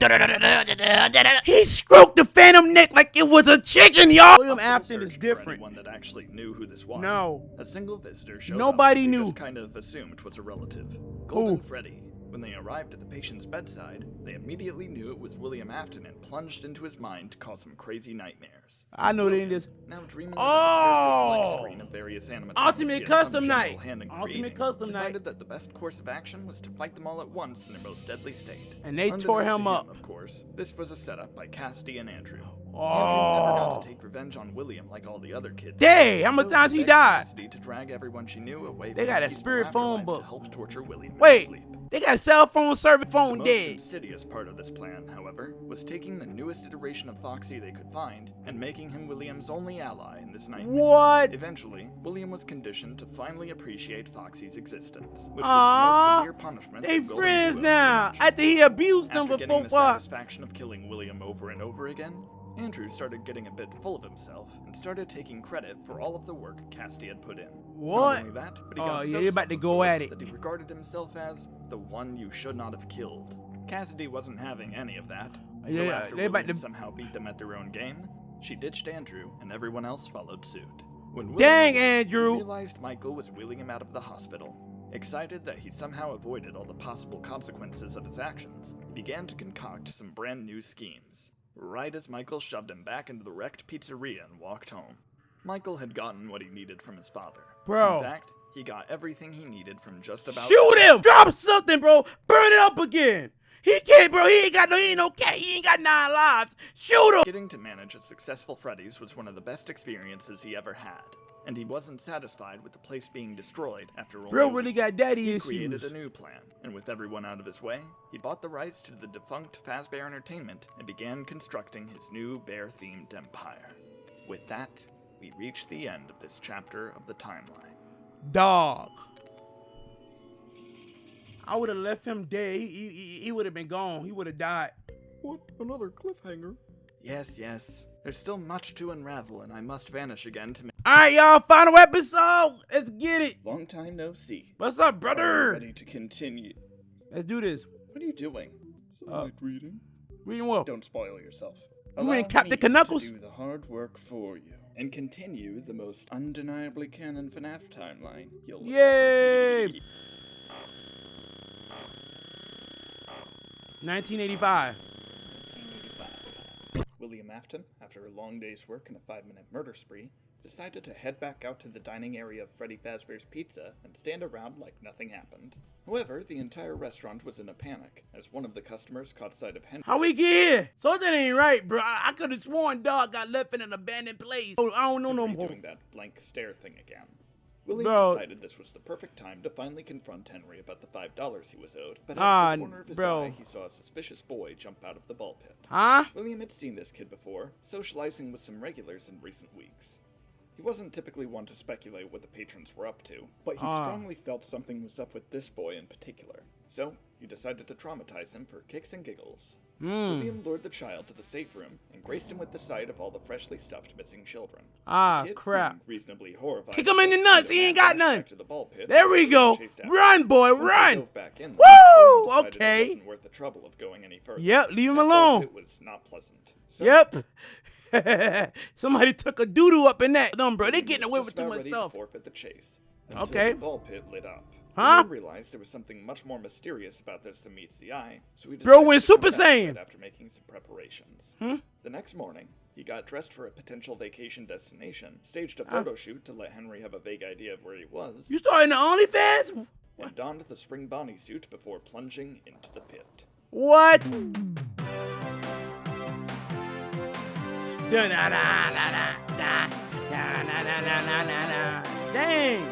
He stroked the phantom neck like it was a chicken, y'all. William hospital Afton is searched for different. anyone that actually knew who this was. No. A single visitor showed Nobody up. They knew. just kind of assumed was a relative. Golden Who? Freddy. When they arrived at the patient's bedside, they immediately knew it was William Afton and plunged into his mind to cause him crazy nightmares. I know they in this. Now dreaming about the character select Oh! screen of various animatronics Ultimate he had custom some night. general hand in Ultimate creating, custom night. decided that the best course of action was to fight them all at once in their most deadly state. And they tore Unbeknownst him to up. Of course, this was a setup by Cassidy and Andrew. Andrew never got Oh. to take revenge on William like all the other kids. Dang, how many So times he begged died? Cassidy to drag everyone she knew away They from got the a peaceful spirit phone afterlife book. to help torture William in Wait, his sleep. They got cell phone service, The phone most dead. insidious part of this plan, however, was taking the newest iteration of Foxy they could find and making him William's only ally in this nightmare. What? Eventually, William was conditioned to finally appreciate Foxy's existence, which was the Aww, most severe punishment they of Golden friends Duo now. could imagine. After he abused them After for getting 4 the fucks. satisfaction of killing William over and over again, Andrew started getting a bit full of himself and started taking credit for all of the work Cassidy had put in. What? Not only that, but he Oh, got yeah, so they about to go self-absorbed at it. that he regarded himself as the one you should not have killed. Cassidy wasn't having any of that. So Yeah, after they about William to- somehow beat them at their own game, she ditched Andrew and everyone else followed suit. When William Dang, awoke, Andrew. he realized Michael was wheeling him out of the hospital. Excited that he somehow avoided all the possible consequences of his actions, he began to concoct some brand new schemes. Right as Michael shoved him back into the wrecked pizzeria and walked home. Michael had gotten what he needed from his father. Bro. In fact, he got everything he needed from just about— Shoot him! Drop something, bro! Burn it up again! He can't, bro. He ain't no cat. He ain't got 9 lives. Shoot him! Getting to manage a successful Freddy's was one of the best experiences he ever had, and he wasn't satisfied with the place being destroyed after only Bro a really week. got daddy He issues. created a new plan, and with everyone out of his way, he bought the rights to the defunct Fazbear Entertainment and began constructing his new bear-themed empire. With that, we reach the end of this chapter of the timeline. Dog. I would have left him dead. He would have been gone. He would have died. What? Another cliffhanger? Yes, yes. There's still much to unravel, and I must vanish again to make— All right, y'all. Final episode. Let's get it. Long time no see. What's up, Are you brother? ready to continue? Let's do this. What are you doing? Light reading. Reading what? Don't spoil yourself. You Allow ain't Captain me Knuckles? to do the hard work for you and continue the most undeniably canon FNAF timeline you'll Yay! ever see. 1985. William Afton, after a long day's work and a 5-minute murder spree, decided to head back out to the dining area of Freddy Fazbear's Pizza and stand around like nothing happened. However, the entire restaurant was in a panic, as one of the customers caught sight of Henry. How we get here? Something ain't right, bro. I could have sworn dog got left in an abandoned place. Oh, I don't know no more. doing that blank stare thing again. William Bro. decided this was the perfect time to finally confront Henry about the $5 he was owed, but Ah, out of the corner of his bro. eye, he saw a suspicious boy jump out of the ball pit. Huh? William had seen this kid before, socializing with some regulars in recent weeks. He wasn't typically one to speculate what the patrons were up to, but he strongly felt something was up with this boy in particular. So, he decided to traumatize him for kicks and giggles. William lured the child to the safe room and graced him with the sight of all the freshly stuffed missing children. Ah, The kid, crap. being reasonably horrified. Kick him in the made nuts. a He ain't mad got dash none. back to the ball pit There we and go. chased after Run, him. boy, Once he run. dove back in, Woo! William decided Okay. It wasn't worth the trouble of going any further. Yep, leave him That ball alone. pit was not pleasant. So Yep. Somebody took a doo-doo up in that. Bro, they William getting was away just with too about much ready stuff. To forfeit the chase. Until Okay. The ball pit lit up. Huh? William realized there was something much more mysterious about this than meets the eye, so he Bro decided went to come Super back to Saiyan. it after making some preparations. Hmm? The next morning, he got dressed for a potential vacation destination, staged a photo shoot to let Henry have a vague idea of where he was, You starting the OnlyFans? and donned the spring Bonnie suit before plunging into the pit. What? Dang.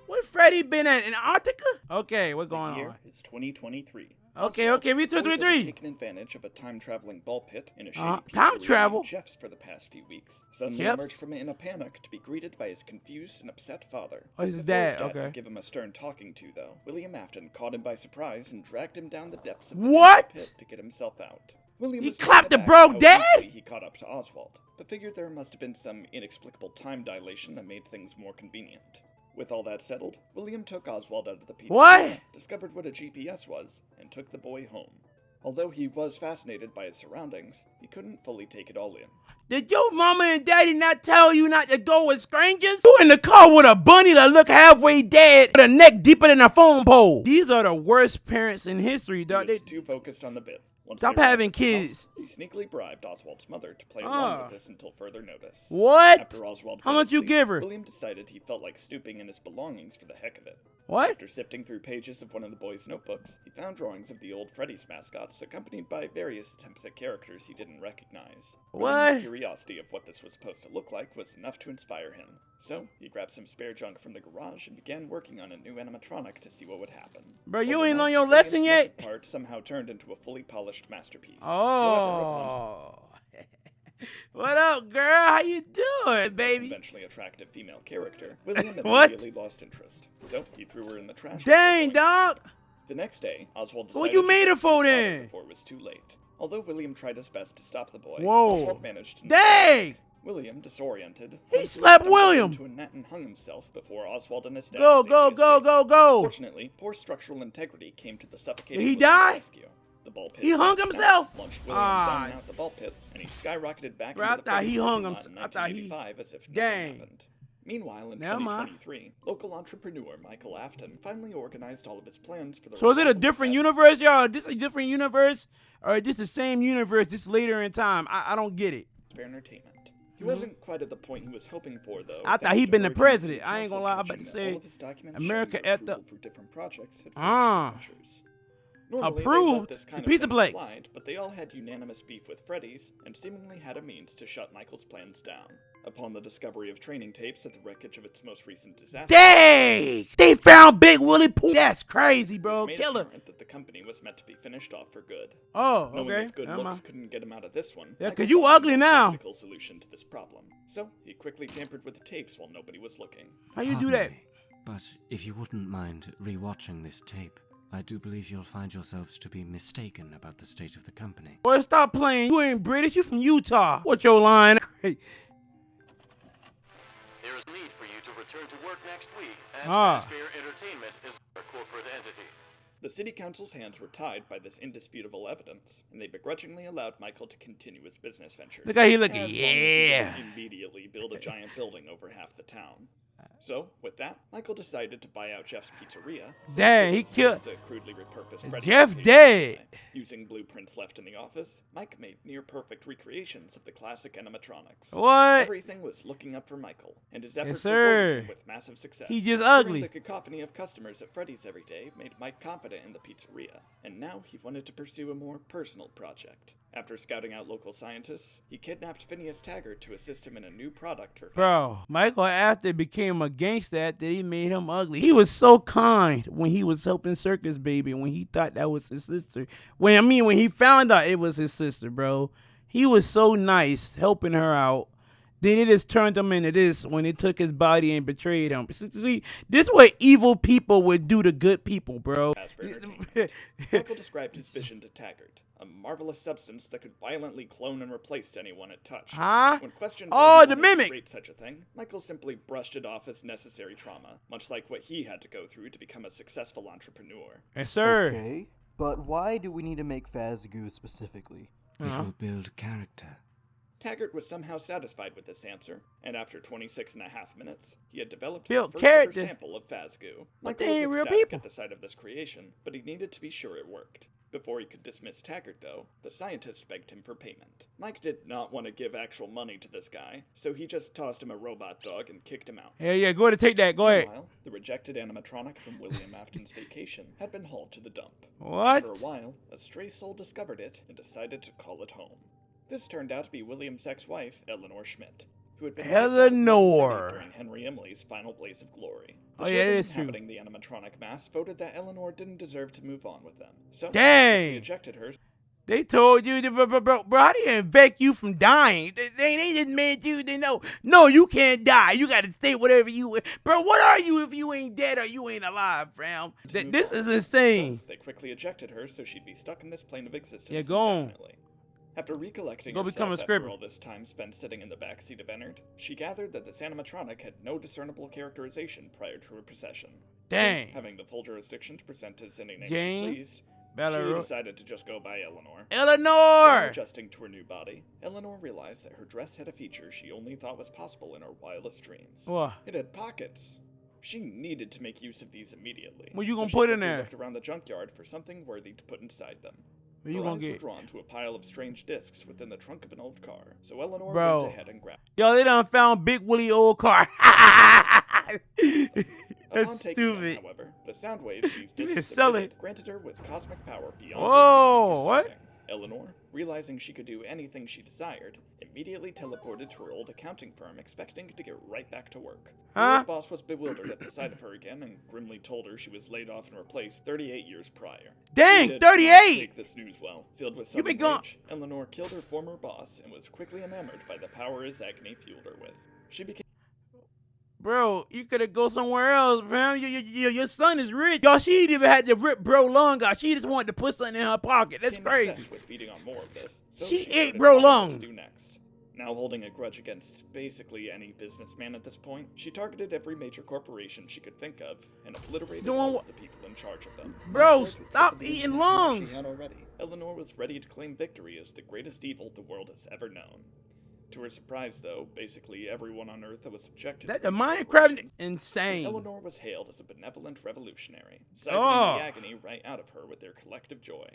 Where Freddy been at? In Antarctica? Okay, what's going The year on? is 2023. Okay, Oswald, we who had 2023. taken advantage of a time-traveling ball pit in a shady Time pizzeria travel? named Chef's for the past few weeks. Suddenly Chef's? emerged from it in a panic to be greeted by his confused and upset father. Oh, his Before dad, could okay. give him a stern talking to, though, William Afton caught him by surprise and dragged him down the depths of the What? pit to get himself out. William He was clapped taken the aback bro how dad? easily he caught up to Oswald, but figured there must have been some inexplicable time dilation that made things more convenient. With all that settled, William took Oswald out of the pizzeria, What? discovered what a GPS was, and took the boy home. Although he was fascinated by his surroundings, he couldn't fully take it all in. Did your mama and daddy not tell you not to go with strangers? You in the car with a bunny that look halfway dead with a neck deeper than a phone pole. These are the worst parents in history, He dog. was too focused on the bit. Once Stop they were having at the house, kids. He sneakily bribed Oswald's mother to play along Ah. with this until further notice. What? After Oswald How fell much you asleep, give her? William decided he felt like snooping in his belongings for the heck of it. What? After sifting through pages of one of the boy's notebooks, he found drawings of the old Freddy's mascots accompanied by various attempts at characters he didn't recognize. What? His curiosity of what this was supposed to look like was enough to inspire him. So, he grabbed some spare junk from the garage and began working on a new animatronic to see what would happen. Bro, you ain't Overnight, on your lesson William's yet? messy part somehow turned into a fully polished masterpiece. Oh. What up, girl? How you doing, baby? Conventionally attractive female character, William What? immediately lost interest. So, he threw her in the trash. Dang, dog. The next day, Oswald Who decided you to made get her to for his father then? before it was too late. Although William tried his best to stop the boy, Whoa. Oswald managed to... Dang. William, disoriented, He slapped William. into a net and hung himself before Oswald and his dad Go, safely go, go, escaped. go, go. Fortunately, poor structural integrity came to the suffocating Did he William's die? rescue. The ball pit He hung snapped, himself? launched William Ah. down out the ball pit, and he skyrocketed back Bro, I into the thought Freddy he hung parking lot himself. in I thought he- 1985 as if Dang. nothing happened. Meanwhile, in Never mind. 2023, local entrepreneur Michael Afton finally organized all of his plans for the... So is it a revival different of universe, y'all? This a different universe? Or is this the same universe, just later in time? I don't get it. Fazbear Entertainment. He wasn't quite at the point he was hoping for, though. I thought thanks he'd to been the Oregon's president. city I ain't gonna council lie, I'm about to catching that say all of his documents America showing at their the- approval for different projects had Ah. finished signatures. Normally, they Approved? let this kind The pizza of thing place. slide, but they all had unanimous beef with Freddy's and seemingly had a means to shut Michael's plans down. Upon the discovery of training tapes at the wreckage of its most recent disaster, Dang! They found Big Willie Pooh. That's crazy, it bro. was made Killer. apparent that the company was meant to be finished off for good. Oh, Knowing okay. his good Never looks mind. couldn't get him out of this one. Yeah, Michael 'cause you thought of a ugly more now. practical solution to this problem. So he quickly tampered with the tapes while nobody was looking. How you do Pardon that? me, but if you wouldn't mind rewatching this tape, I do believe you'll find yourselves to be mistaken about the state of the company. Boy, stop playing. You ain't British. You from Utah. What's your line? There is need for you to return to work next week, as Ah. Fazbear Entertainment is a corporate entity. The city council's hands were tied by this indisputable evidence, and they begrudgingly allowed Michael to continue his business ventures. Look how he looking. As long as he Yeah. didn't immediately build a giant building over half the town. So, with that, Michael decided to buy out Jeff's Pizzeria. since Dang, it he was killed- just a crudely repurposed Freddy's Jeff location dead. anyway. Using blueprints left in the office, Mike made near-perfect recreations of the classic animatronics. What? Everything was looking up for Michael, and his efforts sir. rewarded him with massive success. He just Hearing ugly. The cacophony of customers at Freddy's every day made Mike confident in the pizzeria, and now he wanted to pursue a more personal project. After scouting out local scientists, he kidnapped Phineas Taggart to assist him in a new product for Bro, Michael after became a gangster after he made him ugly. He was so kind when he was helping Circus Baby when he thought that was his sister. When he found out it was his sister, bro. He was so nice helping her out. Then it just turned him into this when it took his body and betrayed him. See, this is what evil people would do to good people, bro. Fazbear Entertainment. Michael described his vision to Taggart, a marvelous substance that could violently clone and replace anyone it touched. Huh? When questioned Oh, why he the wanted to mimic. create such a thing, Michael simply brushed it off as necessary trauma, much like what he had to go through to become a successful entrepreneur. Yes, sir. Okay, but why do we need to make Fazgoo specifically? It will build character. Taggart was somehow satisfied with this answer, and after 26.5 minutes, he had developed Built the first ever character. sample of Fazgoo. But Michael they ain't was real ecstatic people. at the sight of this creation, but he needed to be sure it worked. Before he could dismiss Taggart, though, the scientist begged him for payment. Mike did not want to give actual money to this guy, so he just tossed him a robot dog and kicked him out. Yeah, go ahead and take that. Go ahead. Meanwhile, the rejected animatronic from William Afton's vacation had been hauled to the dump. What? For a while, a stray soul discovered it and decided to call it home. This turned out to be William's ex-wife, Eleanor Schmidt, who had been Eleanor. during Henry Emily's final blaze of glory. The Oh, yeah, children that is true. inhabiting the animatronic mass voted that Eleanor didn't deserve to move on with them. So Dang. they ejected her. They told you, bro, I didn't evict you from dying. They just made you, no, you can't die. You got to stay whatever you, bro, what are you if you ain't dead or you ain't alive, fam? This is insane. So they quickly ejected her so she'd be stuck in this plane of existence Yeah, go on. indefinitely. After recollecting Go become a herself after scribber. all this time spent sitting in the backseat of Ennard, she gathered that this animatronic had no discernible characterization prior to her possession. Dang. So, having the full jurisdiction to present as any name Jane? she pleased, she Bella decided to just go by Eleanor. Eleanor! While adjusting to her new body, Eleanor realized that her dress had a feature she only thought was possible in her wildest dreams. What? It had pockets. She needed to make use of these immediately. What you so gonna she put in quickly there? Looked around the junkyard for something worthy to put inside them. What you Her gonna eyes were get? drawn to a pile of strange discs within the trunk of an old car, so Eleanor Bro. went ahead and grabbed. Yo, they done found Big Willie old car. That's Upon taking stupid. them, however, the sound waves these discs Sell emitted it. granted her with cosmic power beyond Whoa, her what? understanding. Eleanor, realizing she could do anything she desired, immediately teleported to her old accounting firm, expecting to get right back to work. Huh? The boss was bewildered at the sight of her again and grimly told her she was laid off and replaced 38 years prior. Dang, She did not 38! Take this news well. Filled with You been sudden gone- rage, Eleanor killed her former boss and was quickly enamored by the power his agony fueled her with. She became Bro, you could have go somewhere else, fam. Your son is rich. Y'all, she ain't even had to rip bro lung out. She just wanted to put something in her pocket. That's crazy. obsessed with feeding on more of this, so She ate started bro plotting what lung. to do next. Now holding a grudge against basically any businessman at this point, she targeted every major corporation she could think of and obliterated Doing all wha- of the people in charge of them. Bro, One-third with stop sympathy eating and power lungs. She had already. Eleanor was ready to claim victory as the greatest evil the world has ever known. To her surprise, though, basically everyone on Earth that was subjected That to the these Minecraft corporations, insane. Eleanor was hailed as a benevolent revolutionary, siphoning Oh. the agony right out of her with their collective joy.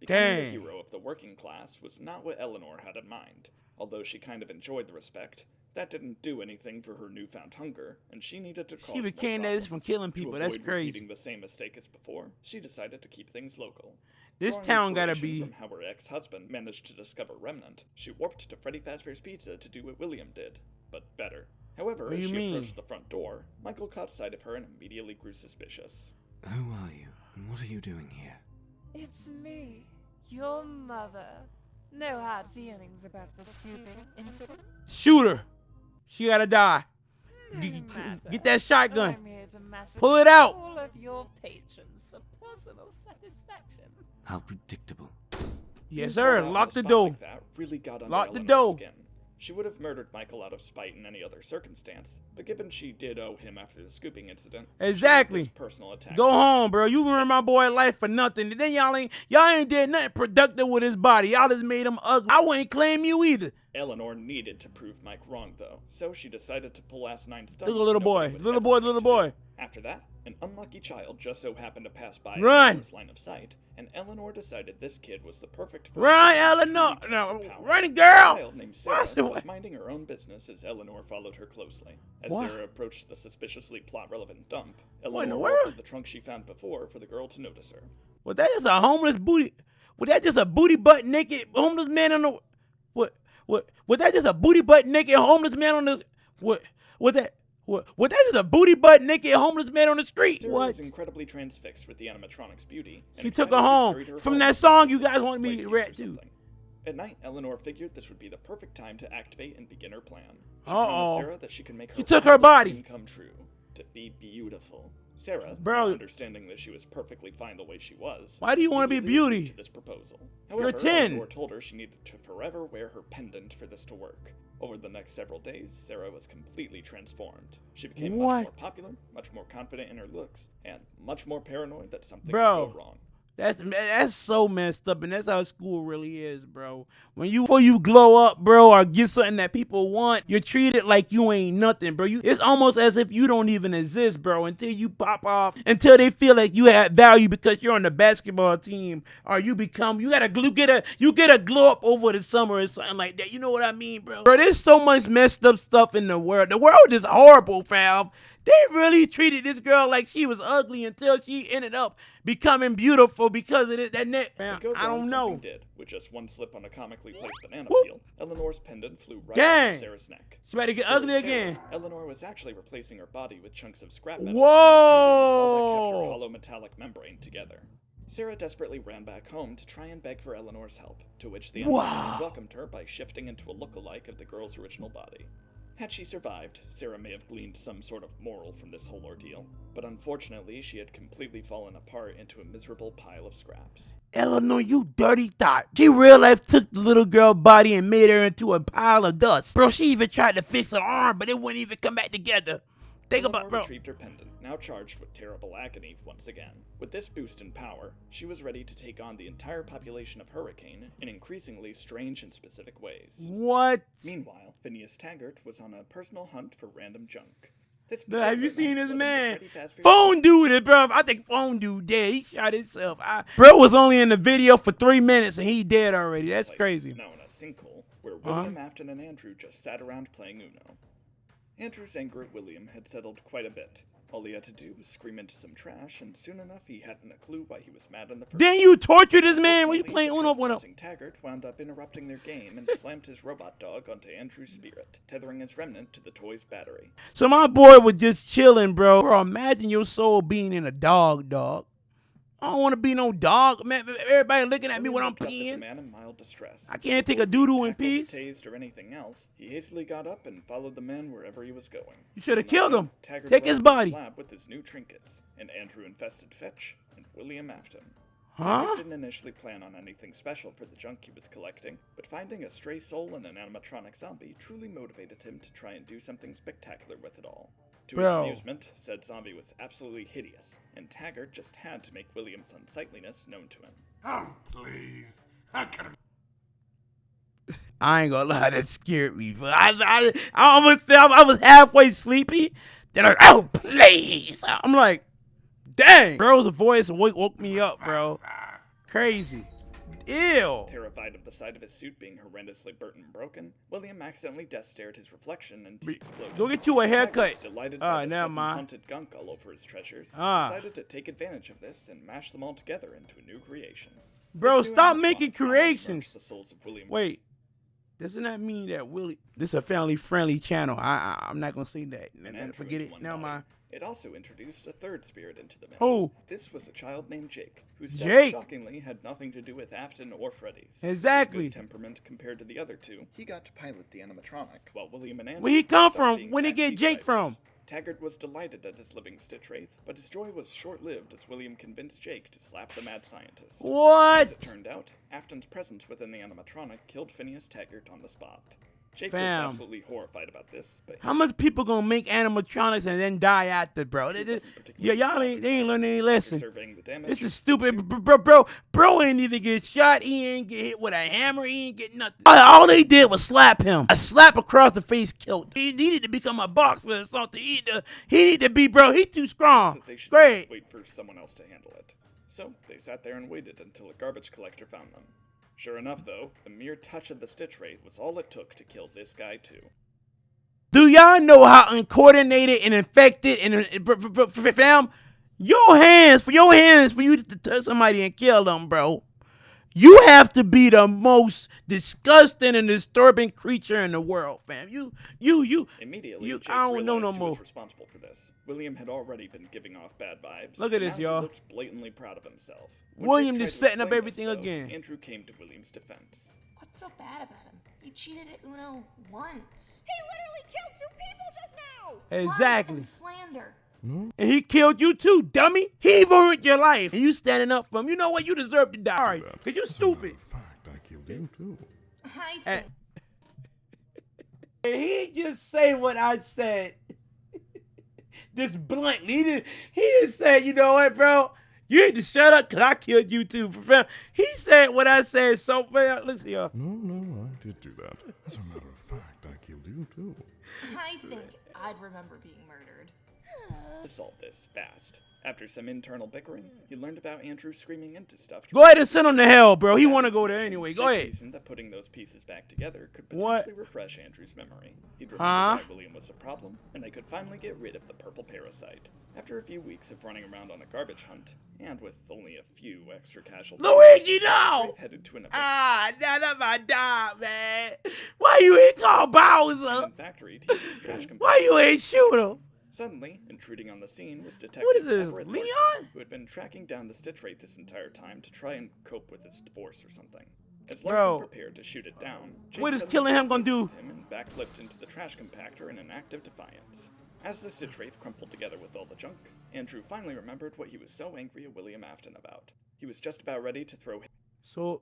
Becoming the Dang. hero of the working class was not what Eleanor had in mind. Although she kind of enjoyed the respect, that didn't do anything for her newfound hunger, and she needed to cause She became more that from problems. killing people. To That's avoid crazy. repeating the same mistake as before, she decided to keep things local. This Drawing town gotta inspiration be. from how her ex-husband managed to discover Remnant, she warped to Freddy Fazbear's Pizza to do what William did, but better. However, What do as you she mean? approached the front door, Michael caught sight of her and immediately grew suspicious. Who are you, and what are you doing here? It's me, your mother. No hard feelings about the scooping incident. Shoot her. She gotta die. No matter. Get that shotgun. I'm here to massacre Pull it out. all of your patrons for personal satisfaction. How predictable. Yes, Being sir. caught out Lock on the a spot door. like that really got under Lock the Eleanor's door. skin. She would have murdered Michael out of spite in any other circumstance, but given she did owe him after the scooping incident, she made Exactly. this personal attack. Go home, bro. You ruined my boy life for nothing. And then y'all ain't did nothing productive with his body. Y'all just made him ugly. I wouldn't claim you either. Eleanor needed to prove Mike wrong, though, so she decided to pull asinine stunts. Look at little boy. nobody would Little ever boy, think little to boy. do. After that, an unlucky child just so happened to pass by Run. Eleanor's line of sight, and Eleanor decided this kid was the perfect first Run, person to Eleanor. truly No, test her power. run, A girl. child named Why Sarah is it- was minding her own business as Eleanor followed her closely. As What? Sarah approached the suspiciously plot-relevant dump, What in the Eleanor world? opened the trunk she found before for the girl to notice her. Was that just a homeless booty? Was that just a booty butt naked homeless man on the? What? Was that just a booty butt naked homeless man on the? What? Was that? What? Was that just a booty butt naked homeless man on the street? Sarah What? was incredibly transfixed with the animatronics' beauty. and She took excited her to home. carry her From home that with song her you to guys display want me to piece rap or to. something. At night, Eleanor figured this would be the perfect time to activate and begin her plan. She Uh-oh. promised Sarah that she could make her She took her wildest body. dream come true, to be beautiful. Sarah, Bro. not understanding that she was perfectly fine the way she was. Why do you wanna be immediately agreed beauty? to this proposal. You're However, 10. Eleanor told her she needed to forever wear her pendant for this to work. Over the next several days, Sarah was completely transformed. She became What? much more popular, much more confident in her looks, and much more paranoid that something Bro. would go wrong. That's so messed up, and that's how school really is, bro. Before you glow up, bro, or get something that people want, you're treated like you ain't nothing, bro. It's almost as if you don't even exist, bro, until you pop off, until they feel like you have value because you're on the basketball team, or you get a glow up over the summer or something like that. You know what I mean, bro? Bro, there's so much messed up stuff in the world. The world is horrible, fam. They really treated this girl like she was ugly until she ended up becoming beautiful because of that net. But go I wrong don't know. something did. With just one slip on a comically placed banana Whoop. peel, Eleanor's pendant flew right Dang. off Sarah's neck. She about to get Sarah's ugly terror, again. Eleanor was actually replacing her body with chunks of scrap metal. Whoa. And the pendant was all that kept her hollow metallic membrane together. Sarah desperately ran back home to try and beg for Eleanor's help, to which the animatronic welcomed her by shifting into a look-alike of the girl's original body. Had she survived, Sarah may have gleaned some sort of moral from this whole ordeal, but unfortunately she had completely fallen apart into a miserable pile of scraps. Eleanor, you dirty thought. She real life took the little girl body and made her into a pile of dust. Bro, she even tried to fix her arm, but it wouldn't even come back together. Think Eleanor about, bro. retrieved her pendant, now charged with terrible agony once again. With this boost in power, she was ready to take on the entire population of Hurricane in increasingly strange and specific ways. What? Meanwhile, Phineas Taggart was on a personal hunt for random junk. This Bro, have you particular seen night this led him man? to Freddy Fazbear's Phone dude, bro. I think phone dude dead. He shot himself. Bro was only in the video for 3 minutes and he dead already. That's place, crazy. Now in a sinkhole, where William, Afton, and Andrew just sat around playing Uno. Andrew's anger at William had settled quite a bit. All he had to do was scream into some trash, and soon enough he hadn't a clue why he was mad in the first Then place. you torture this man when you playing Uno with him. Taggart wound up interrupting their game and slammed his robot dog onto Andrew's spirit, tethering his remnant to the toy's battery. So my boy was just chilling, bro. Bro, imagine your soul being in a dog. I don't want to be no dog, man. Everybody looking at me when I'm peeing. Man in mild distress. I can't take a doo-doo in peace. Tased or anything else, he hastily got up and followed the man wherever he was going. You should have killed him. Taggart Take his arrived body. at the lab with his new trinkets, and Andrew infested Fetch, and William after him. Huh? Taggart didn't initially plan on anything special for the junk he was collecting, but finding a stray soul in an animatronic zombie truly motivated him to try and do something spectacular with it all. To his amusement, said zombie was absolutely hideous, and Taggart just had to make William's unsightliness known to him. Oh, please. I ain't gonna lie, that scared me. I was halfway sleepy. Then oh please. I'm like, dang. Bro's voice woke me up, bro. Crazy. Ew. Terrified of the side of his suit being horrendously burnt and broken, William accidentally death stared his reflection and exploded. Go get you a haircut. Delighted by the never sudden mind. haunted gunk all over his treasures, decided to take advantage of this and mash them all together into a new creation. Bro, This new stop animatronic making finally creations. merged the souls of William. Wait. Doesn't that mean that this is a family-friendly channel? I'm not gonna say that. Forget it. Never mind. It also introduced a third spirit into the mix. Who? This was a child named Jake, whose Jake? death shockingly had nothing to do with Afton or Freddy's. Exactly. His good temperament compared to the other two, he got to pilot the animatronic, while William and Andrew Where he come stopped from? being Where they get backseat Jake drivers. from? Taggart was delighted at his living Stitchwraith, but his joy was short-lived as William convinced Jake to slap the mad scientist. What? As it turned out, Afton's presence within the animatronic killed Phineas Taggart on the spot. Jake was absolutely horrified about this, but how much people gonna make animatronics and then die after, bro? Y'all ain't learning any lesson. This is stupid, bro ain't even get shot. He ain't get hit with a hammer. He ain't get nothing. All they did was slap him. A slap across the face killed. He needed to become a boxer or something. He need to be, bro. He too strong. They should Great. wait for someone else to handle it. So they sat there and waited until a garbage collector found them. Sure enough, though, the mere touch of the Stitchwraith was all it took to kill this guy, too. Do y'all know how uncoordinated and infected and fam? Your hands for you to touch somebody and kill them, bro. You have to be the most disgusting and disturbing creature in the world, fam. Immediately, Jake I don't know no realized who more. was responsible for this. William had already been giving off bad vibes. Look at and this, now he y'all. looked blatantly proud of himself. When William Jake just tried to setting up explain everything this, though, again. Andrew came to William's defense. What's so bad about him? He cheated at Uno once. He literally killed 2 people just now! Exactly. Lies and slander. And he killed you too, dummy. He ruined your life. And you standing up for him. You know what? You deserve to die. All right, because you stupid. Fact, I killed him too. I And think he just say what I said. Just bluntly. He didn't say, you know what, bro? You need to shut up because I killed you too. He said what I said so fast. Listen, y'all. No, I did do that. As a matter of fact, I killed you too. I think I'd remember being murdered. To solve this fast. After some internal bickering, he learned about Andrew screaming into stuff. Go ahead and send him to hell, bro. He want to go there anyway. Go ahead. Reasoned that putting those pieces back together could potentially refresh Andrew's memory. He'd remember why William was a problem, and they could finally get rid of the purple parasite. After a few weeks of running around on a garbage hunt, and with only a few extra casualties, Luigi, no! headed to an that's my dog, man. Why you ain't call Bowser? factory to use his trash Why you ain't shoot him? Suddenly, intruding on the scene was Detective What is this, Everett Leon? Larson, who had been tracking down the Stitchwraith this entire time to try and cope with his divorce or something. As Larson prepared to shoot it down, Jake what is suddenly killing him gonna confronted do? him and backflipped into the trash compactor in an act of defiance. As the Stitchwraith crumpled together with all the junk, Andrew finally remembered what he was so angry at William Afton about. He was just about ready to throw him. So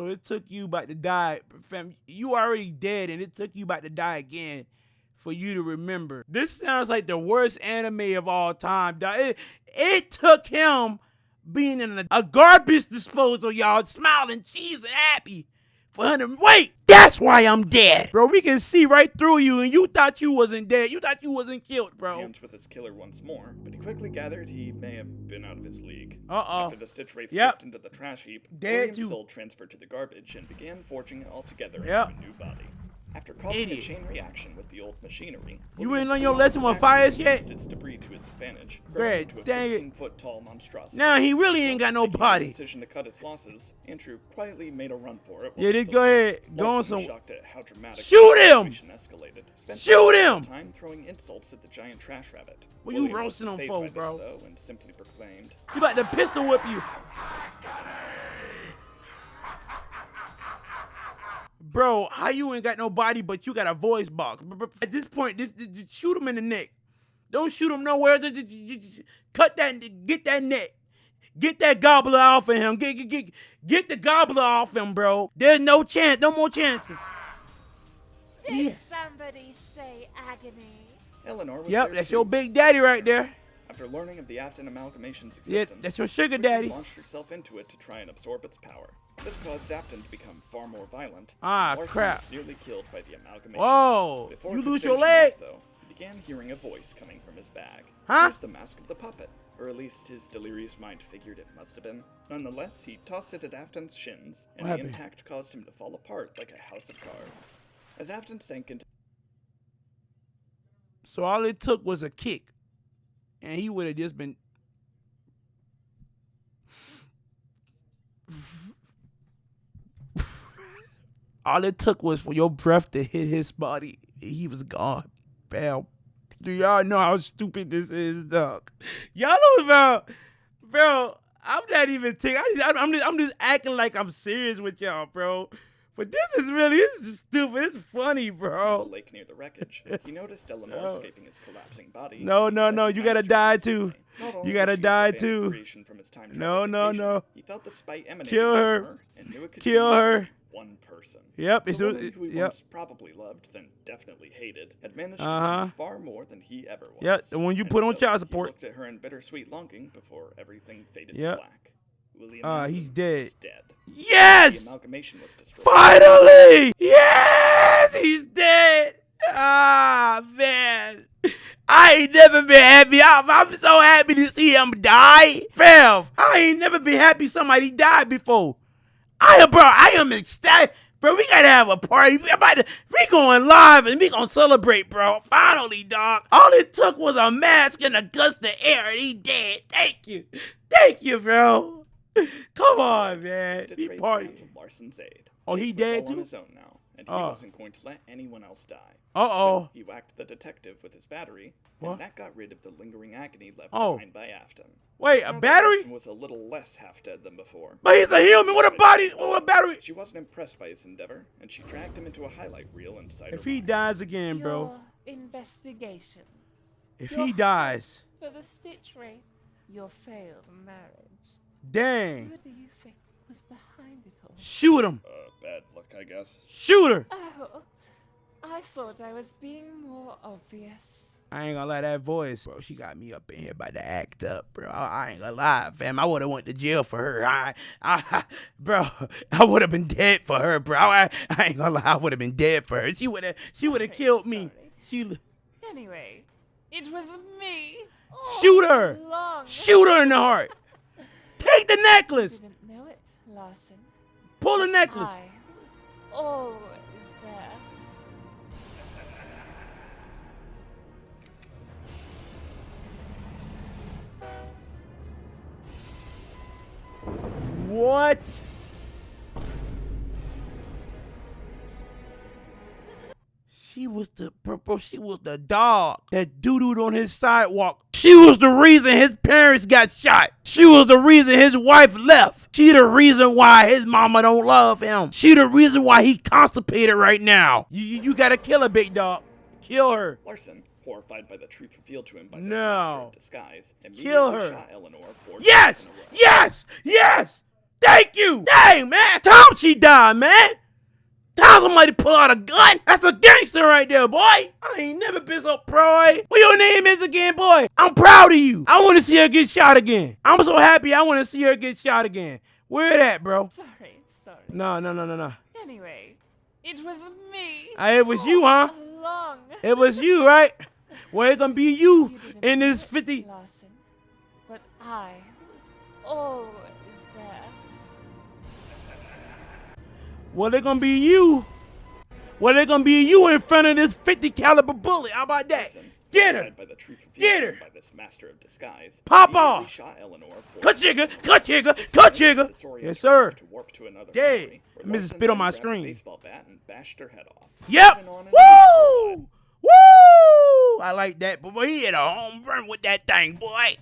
it took you about to die, fam. You already dead, and it took you about to die again for you to remember. This sounds like the worst anime of all time, dog. It took him being in a garbage disposal, y'all, smiling, cheese, and happy for him to wait. That's why I'm dead, bro. We can see right through you, and you thought you wasn't dead. You thought you wasn't killed, bro. Hands with his killer once more, but he quickly gathered he may have been out of his league. Uh-oh. After the Stitchwraith flipped into the trash heap, Dead William's too. soul transferred to the garbage and began forging it all together Yep. into a new body. After causing Idiot. a chain reaction with the old machinery, You ain't learned your lesson with fires yet? used its debris to his advantage, Great, growing into a dang it. 15-foot-tall monstrosity. Now he really ain't got no Making the body. decision to cut his losses, Andrew quietly made a run for it. Yeah, just go ahead. Go on Larson, some. shocked at how dramatic Shoot the him! situation escalated, spent Shoot most of him! the time throwing insults at the giant trash rabbit. What you William was roasting him fazed for, by this, bro? though, and simply proclaimed, He about to pistol whip you. Bro, how you ain't got no body but you got a voice box? At this point, just shoot him in the neck. Don't shoot him nowhere. Just cut that, get that neck. Get that gobbler off of him. Get the gobbler off him, bro. There's no chance, no more chances. Did somebody say agony? Eleanor was Yep, there that's too. your big daddy right there. After learning of the Afton amalgamation's Yeah, existence, that's your sugar quickly daddy. launched herself into it to try and absorb its power. This caused Afton to become far more violent. Ah, Larson crap. was nearly killed by the amalgamation. Whoa, Before you he could lose your finish him leg? off, though, he began hearing a voice coming from his bag. Huh? It was the mask of the puppet, or at least his delirious mind figured it must have been. Nonetheless, he tossed it at Afton's shins, and What the happened? impact caused him to fall apart like a house of cards. As Afton sank into So all it took was a kick, and he would have just been. All it took was for your breath to hit his body. He was gone. Bam. Do y'all know how stupid this is, dog? Y'all know about, bro. I'm not even taking. I'm just acting like I'm serious with y'all, bro. But this is stupid. It's funny, the bro. lake near the wreckage. He noticed Eleanor No. escaping his collapsing body. No, and no, he no, you gotta recognized her die instantly. too. Not only You gotta was she a die savannah too. creation from his time No, travel no, vacation, no. He felt the spite emanating Kill from her. and knew it could Kill be her. one person. Yep, The it's woman who he yep. once probably loved, then definitely hated, had managed Uh-huh. to become far more than he ever was. Yep, the one you And put on so child he support. looked at her in bittersweet longing before everything faded Yep. to black. William Afton He's dead. was dead. Yes! The amalgamation was destroyed. Finally! Yes! He's dead! Ah, man. I ain't never been happy. I'm so happy to see him die. Fam, I ain't never been happy somebody died before. I am ecstatic. Bro, we gotta have a party. We going live and we gonna celebrate, bro. Finally, dog. All it took was a mask and a gust of air and he dead. Thank you. Thank you, bro. Come on, man. He Stitchwraith party. ran to Larson's aid. Oh, Jake he was dead all on too? his own now, and he Oh. wasn't going to let anyone else die. Uh-oh. So he whacked the detective with his battery, What? and that got rid of the lingering agony left Oh. behind by Afton. Wait, Now a that battery? Larson was a little less half-dead than before. But he's a human with a body, with a battery. She wasn't impressed by his endeavor, and she dragged him into a highlight reel inside If her he mind. dies again, bro. Your investigations. If Your he dies, For the Stitchwraith, your failed marriage. dang. Who do you think was behind it all? Shoot him. Bad luck, I guess. Shoot her. Oh, I thought I was being more obvious. I ain't gonna lie, that voice, bro, she got me up in here about to act up, bro. I ain't gonna lie, fam. I would have went to jail for her. Bro, I would have been dead for her, bro. I ain't gonna lie, I would have been dead for her. She would have killed me. Anyway, it was me. Shoot her. Long. Shoot her in the heart. Take the necklace. Didn't know it, Larson. Pull the necklace. I was always there. What? She was the dog that doo-dooed on his sidewalk. She was the reason his parents got shot. She was the reason his wife left. She the reason why his mama don't love him. She the reason why he constipated right now. You gotta kill her, big dog. Kill her. Larson, horrified by the truth revealed to him by No. this master in disguise, Kill immediately her. shot Eleanor 4 Yes! times in a row. Yes! Yes! Thank you! Dang, man! Time she died, man! Time somebody pull out a gun? That's a gangster right there, boy! I ain't never been so proud. What your name is again, boy? I'm proud of you. I want to see her get shot again. I'm so happy I want to see her get shot again. Where it at, bro? Sorry. No. Anyway, it was me. It was you, huh? Long. It was you, right? Well, it's gonna be you didn't in this know it, 50. Larson, but I was always there. Well, it's gonna be you Well, they're gonna be you in front of this 50 caliber bullet. How about that? Get her! By the truth Get her! By this master of disguise, Pop off! shot Eleanor for Cut trigger! Cut trigger! Cut trigger! Yes, sir. to warp to another Yeah. memory, where Mrs. Larson Spit on then my grabbed a screen. baseball bat and bashed her head off. Yep. Moving on and Woo! Woo! I like that, but boy, he hit a home run with that thing, boy.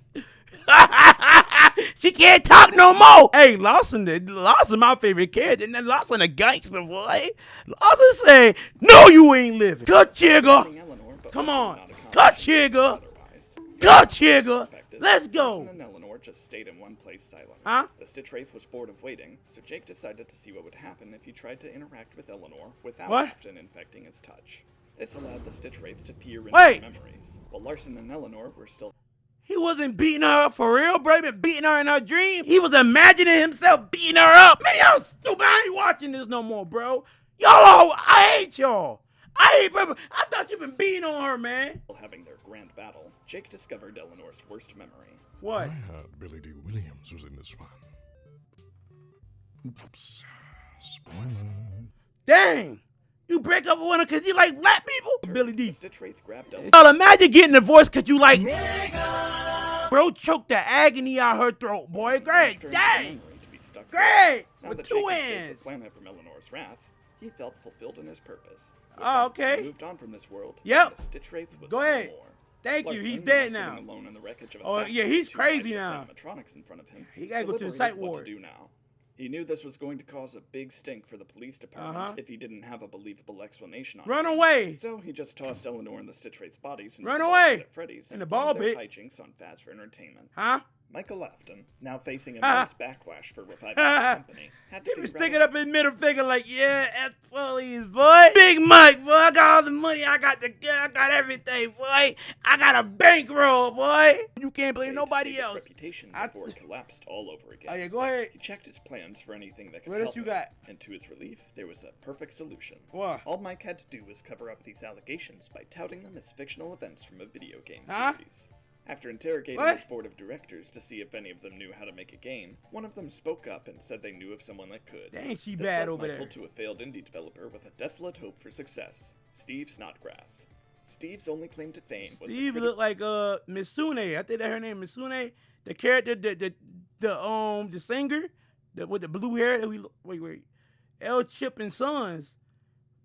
She can't talk no more. Hey, Lawson, my favorite character. And then Lawson a gangster, boy. Lawson say, no, you ain't living. Cut trigger. Eleanor, but Come was on. not accomplished Cut trigger. otherwise. Cut trigger. Expected, Let's go. Larson and Eleanor just stayed in one place silently. Huh? The Stitchwraith was bored of waiting, so Jake decided to see what would happen if he tried to interact with Eleanor without What? often infecting his touch. This allowed the Stitchwraith to peer into Wait. her memories, while Larson and Eleanor were still He wasn't beating her up for real, bro. He been beating her in her dream. He was imagining himself beating her up. Man, y'all stupid. I ain't watching this no more, bro. I hate y'all. I hate people. I thought you been beating on her, man. having their grand battle. Jake discovered Eleanor's worst memory. What? I heard Billy D. Williams was in this one. Oops. Spoiler. Dang. You break up with her because you like black people? Billy D. The Stitchwraith grabbed Eleanor. Y'all imagine getting a voice because you like... Bro, choke the agony out her throat, boy. Great. Dang. Great. Now With that two Jake had saved hands. the planet from Eleanor's wrath, he felt fulfilled in his purpose. With Oh, that, he okay. moved on from this world. Yep. and The Stitchwraith was Go no ahead. more. Thank you. Larson, He's dead now now. sitting alone in the wreckage of a Oh, factory yeah, he's with two crazy lifeless now. Animatronics in front of him. He gotta go to the deliberated psych what ward. to do now. He knew this was going to cause a big stink for the police department Uh-huh. if he didn't have a believable explanation on Run it. away. So he just tossed Eleanor and the Stitchwraith's bodies into Run the ball away. pit at Freddy's In and the ball blamed their pit. hijinks on Fazbear Entertainment. Huh? Michael Afton, now facing immense backlash for reviving the company, had to He was be sticking rather up his middle finger like, yeah, F police, boy. Big Mike, boy. I got all the money. I got everything, boy. I got a bankroll, boy. You can't blame to nobody save his else. reputation I- before it collapsed all over again. Oh, yeah, go ahead. He checked his plans for anything that could What else help you him, got? and to his relief, there was a perfect solution. What? All Mike had to do was cover up these allegations by touting them as fictional events from a video game Huh? series. After interrogating What? his board of directors to see if any of them knew how to make a game, one of them spoke up and said they knew of someone that could. Dang, she This bad led over Michael there. to a failed indie developer with a desolate hope for success, Steve Snodgrass. Steve's only claim to fame was Steve looked like Misune. I think that her name Misune. The character, the singer, with the blue hair. That we wait. L. Chip and Sons.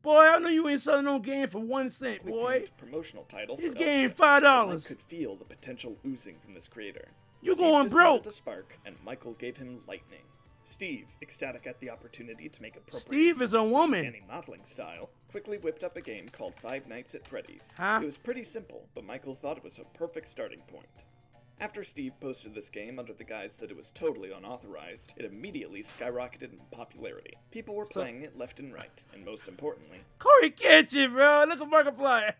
Boy, I know you ain't selling no game for 1 cent, boy. Promotional title His for game L-Chip, $5. but Mike could feel the potential oozing from this creator. You Steve going just broke. needed a spark, and Michael gave him lightning. Steve, ecstatic at the opportunity to make appropriate Steve is a woman. uncanny modeling style, quickly whipped up a game called Five Nights at Freddy's. Huh? It was pretty simple, but Michael thought it was a perfect starting point. After Steve posted this game under the guise that it was totally unauthorized, it immediately skyrocketed in popularity. People were playing it left and right, and most importantly, CoryxKenshin, bro. Look at Markiplier.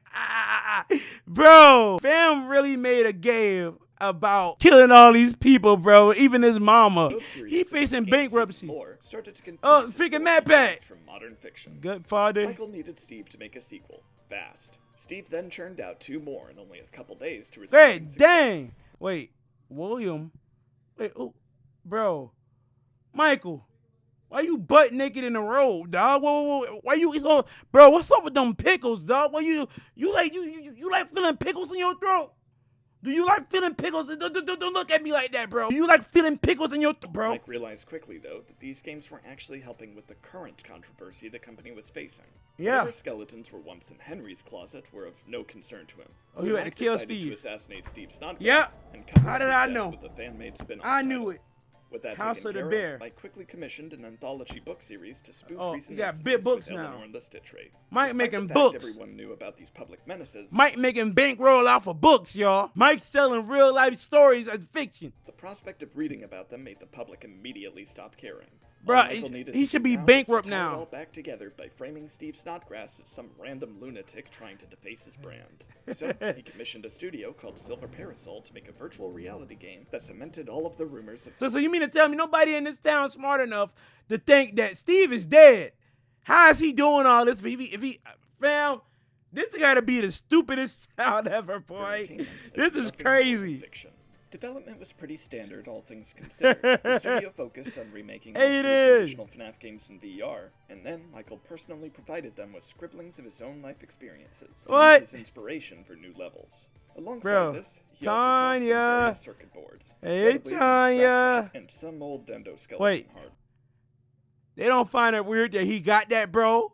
Bro, fam really made a game about killing all these people, bro. Even his mama. those He curiosities facing gained bankruptcy. lore started to confuse Oh, his freaking work Matt Pat. from modern fiction. Good father. Michael needed Steve to make a sequel, fast. Steve then churned out 2 more in only a couple days to receive Great, success. dang. Wait, William. Wait, oh, bro. Michael. Why you butt naked in the road, dog? Whoa. Why you so, bro? What's up with them pickles, dog? Why you like feeling pickles in your throat? Do you like feeling pickles? Don't look at me like that, bro. Do you like feeling pickles in your throat, bro? Mike realized quickly, though, that these games weren't actually helping with the current controversy the company was facing. Yeah. Whatever skeletons were once in Henry's closet were of no concern to him. Oh, So you had to Mike kill decided Steve. to assassinate Steve Snodgrass. Yep. And cover How up did his I death know? With a fan-made spin-off I knew title. it. With that House taken of the care Bear. Of, Mike quickly commissioned an anthology book series to spoof Oh, recent you got incidents big books with now. Eleanor and the Stitchwraith. Mike Despite making the fact books. Everyone knew about these public menaces. Mike making bankroll out for books, y'all. Mike selling real life stories as fiction. The prospect of reading about them made the public immediately stop caring. Bruh, All Michael needed he to should do be now was bankrupt to tie now. It all back together by framing Steve Snodgrass as some random lunatic trying to deface his brand. So he commissioned a studio called Silver Parasol to make a virtual reality game that cemented all of the rumors of. So you mean to tell me nobody in this town smart enough to think that Steve is dead? How is he doing all this? If he fam, this got to be the stupidest child ever, boy. entertainment This as is nothing more than crazy. Fiction. Development was pretty standard, all things considered. The studio focused on remaking all three original FNAF games in VR, and then Michael personally provided them with scribblings of his own life experiences to use as inspiration for new levels. Alongside this, he also tossed in various circuit boards, and some old endoskeleton heart. They don't find it weird that he got that, bro?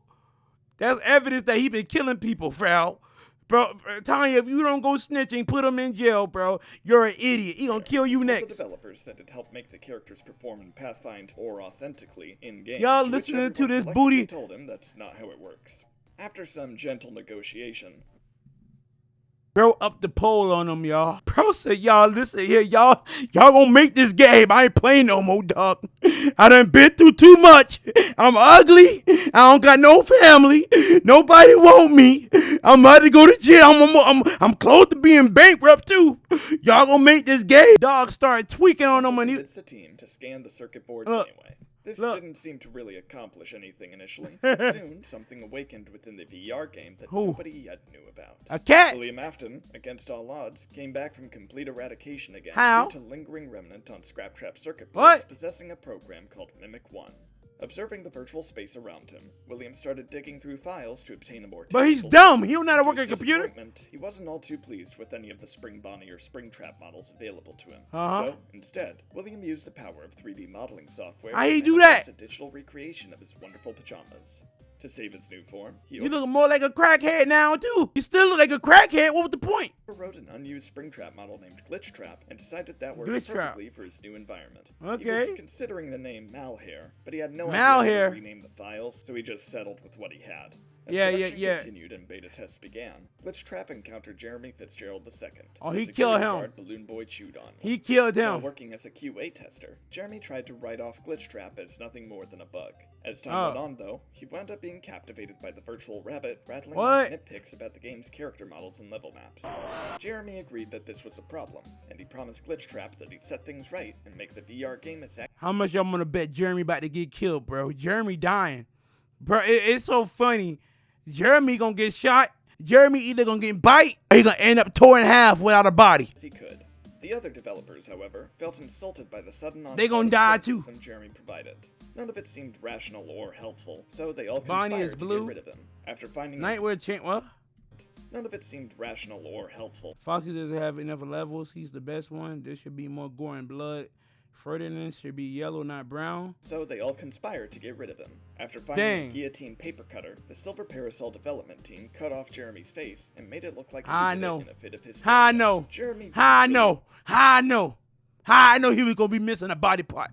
That's evidence that he been killing people, Frau. Bro, Tanya, if you don't go snitching, put him in jail, bro. You're an idiot. He gonna kill you next. The developers that had helped make the characters perform in Pathfind or authentically in-game. Y'all listening to this booty? Told him that's not how it works. After some gentle negotiation, bro up the pole on them, y'all. Bro said, y'all, listen here, y'all gonna make this game. I ain't playing no more, dog. I done been through too much. I'm ugly. I don't got no family. Nobody want me. I'm about to go to jail. I'm close to being bankrupt too. Y'all gonna make this game. Dog started tweaking on them, and it's the team to scan the circuit boards anyway. This didn't seem to really accomplish anything initially, but soon something awakened within the VR game that nobody yet knew about. A cat! William Afton, against all odds, came back from complete eradication again due to lingering remnant on Scraptrap circuit boards possessing a program called Mimic 1. Observing the virtual space around him, William started digging through files to obtain a more But he's dumb. He don't know how to work a computer. He wasn't all too pleased with any of the Spring Bonnie or Springtrap models available to him. So, instead, William used the power of 3D modeling software to do that? a digital recreation of his wonderful pajamas. To save his new form, you look more like a crackhead now, too. You still look like a crackhead. What was the point? He wrote an unused Springtrap model named Glitchtrap and decided that worked perfectly for his new environment. Okay. He was considering the name Malhair, but he had no idea how to rename the files, so he just settled with what he had. As production continued and beta tests began, Glitchtrap encountered Jeremy Fitzgerald II. Oh, he killed him. Balloon Boy chewed on. He killed him. While working as a QA tester, Jeremy tried to write off Glitchtrap as nothing more than a bug. As time went on, though, he wound up being captivated by the virtual rabbit rattling off nitpicks about the game's character models and level maps. Jeremy agreed that this was a problem, and he promised Glitchtrap that he'd set things right and make the VR game as How much y'all gonna bet Jeremy about to get killed, bro? Jeremy dying. Bro, it's so funny. Jeremy gonna get shot. Jeremy either gonna get bite or he gonna end up torn in half without a body. He could. The other developers, however, felt insulted by the sudden onset they gonna die too. Jeremy provided. None of it seemed rational or helpful, so they all conspired to get rid of him. After finding what? None of it seemed rational or helpful. Foxy doesn't have enough levels. He's the best one. There should be more gore and blood. Ferdinand should be yellow, not brown. So they all conspired to get rid of him. After finding a guillotine paper cutter, the Silver Parasol development team cut off Jeremy's face and made it look like he did it in a fit of hysteria. I know he was gonna be missing a body part.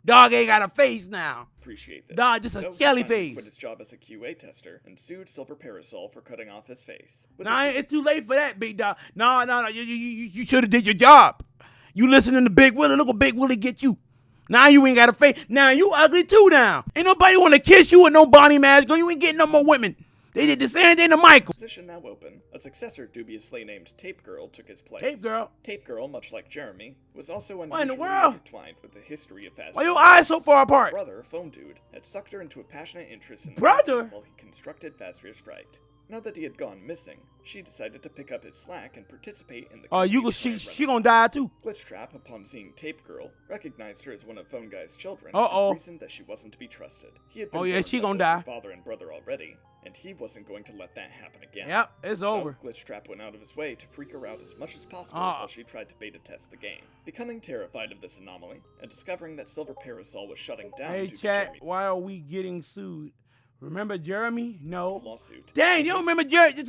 Dog ain't got a face now. Appreciate this. Dog, just a jelly face. Quit his job as a QA tester and sued Silver Parasol for cutting off his face. It's too late for that, big dog. No. You should have did your job. You listening to Big Willie? Look what Big Willie get you. Now you ain't got a face. Now you ugly too now. Ain't nobody want to kiss you with no body mask. You ain't getting no more women. They did the same thing to Michael. Position now open. A successor dubiously named Tape Girl took his place. Tape Girl? Tape Girl, much like Jeremy, was also unusually intertwined with the history of Fazbear. Why your eyes so far apart? Her brother, Phone Dude, had sucked her into a passionate interest in the brother while he constructed Fazbear's Fright. Now that he had gone missing, she decided to pick up his slack and participate in the she gonna die too. Glitchtrap, upon seeing Tape Girl, recognized her as one of Phone Guy's children and reasoned that she wasn't to be trusted. He had been she gonna die. Father and brother already, and he wasn't going to let that happen again. Yep, it's over. Glitchtrap went out of his way to freak her out as much as possible while she tried to beta test the game. Becoming terrified of this anomaly, and discovering that Silver Parasol was shutting down due to Jeremy. Why are we getting sued? Remember Jeremy? No. Lawsuit. Dang, you don't remember Jeremy?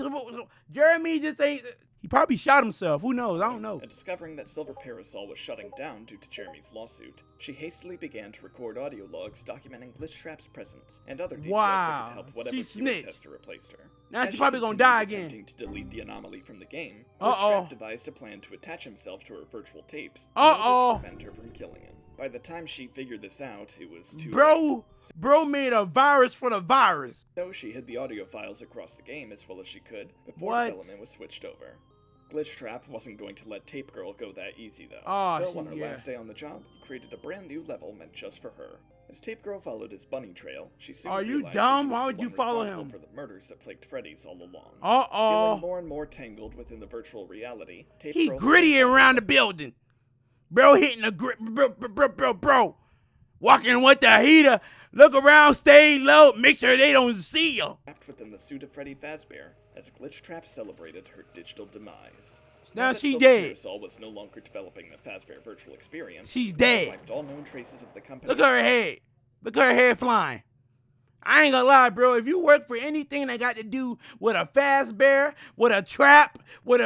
Jeremy just ain't. He probably shot himself. Who knows? I don't know. And discovering that Silver Parasol was shutting down due to Jeremy's lawsuit, she hastily began to record audio logs documenting Glitchtrap's presence and other details that could help whatever QA tester replaced her. Now she's probably gonna die again. Attempting to delete the anomaly from the game, Glitchtrap devised a plan to attach himself to her virtual tapes in order to prevent her from killing him. By the time she figured this out, it was too late. Bro made a virus for the virus. So she hid the audio files across the game as well as she could before development was switched over. Glitchtrap wasn't going to let Tape Girl go that easy though. So on her last day on the job, he created a brand new level meant just for her. As Tape Girl followed his bunny trail, she soon realized dumb? That Why would you follow him? For the murders that plagued Freddy's all along. Feeling more and more tangled within the virtual reality, He gritty around the building. Bro hitting the grip, bro. Walking with the heater. Look around, stay low, make sure they don't see you. Trapped within the suit of Freddy Fazbear, as Glitchtrap celebrated her digital demise. Now that she Silver dead. Carousel was no longer developing the Fazbear virtual experience. She's it dead. wiped all known traces of the company. Look at her head. Look at her head flying. I ain't gonna lie, bro. If you work for anything that got to do with a Fazbear, with a trap, with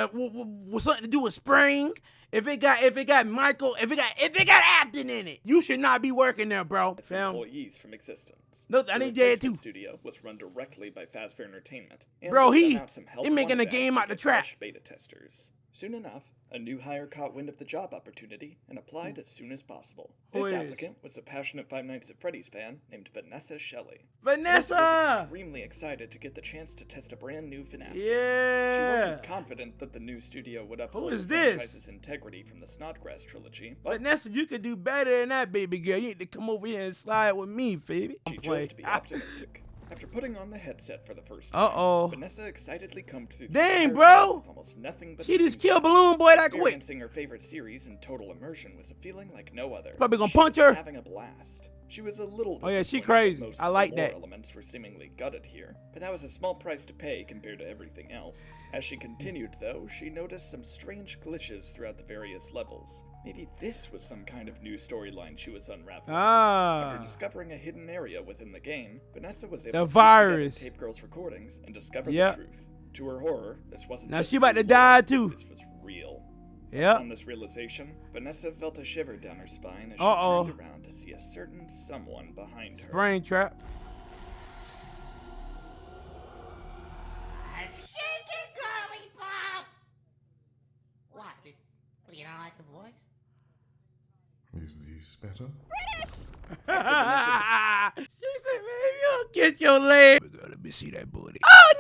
something to do with Spring, if it got Michael, if it got Afton in it, you should not be working there, bro. Its employees from existence. Look, I need dead too. The studio was run directly by Fazbear Entertainment. Bro, he making making a game out the trap. Beta testers. Soon enough, a new hire caught wind of the job opportunity and applied as soon as possible. This applicant was a passionate Five Nights at Freddy's fan named Vanessa Shelley. Vanessa was extremely excited to get the chance to test a brand new FNAF game. She wasn't confident that the new studio would uphold the franchise's integrity from the Snodgrass trilogy. But Vanessa, you could do better than that, baby girl. You need to come over here and slide with me, baby. She chose to be optimistic. After putting on the headset for the first time, Vanessa excitedly combed through the dang, bro! With almost nothing but she just killed Balloon Boy that quick. Experiencing her favorite series in total immersion was a feeling like no other. Probably gonna punch her. Having a blast. She was a little disappointed. Oh yeah, she crazy. I like that. Elements were seemingly gutted here, but that was a small price to pay compared to everything else. As she continued, though, she noticed some strange glitches throughout the various levels. Maybe this was some kind of new storyline she was unraveling. After discovering a hidden area within the game, Vanessa was able to piece together Tape Girl's recordings and discover the truth. To her horror, this wasn't now she about to die too. This was real. Yep. On this realization, Vanessa felt a shiver down her spine as she turned around to see a certain someone behind her. Springtrap. Shake it, girly pop! What? Do you not like the voice? Is this better? She said, baby, you'll get your leg. Let me see that booty. Oh,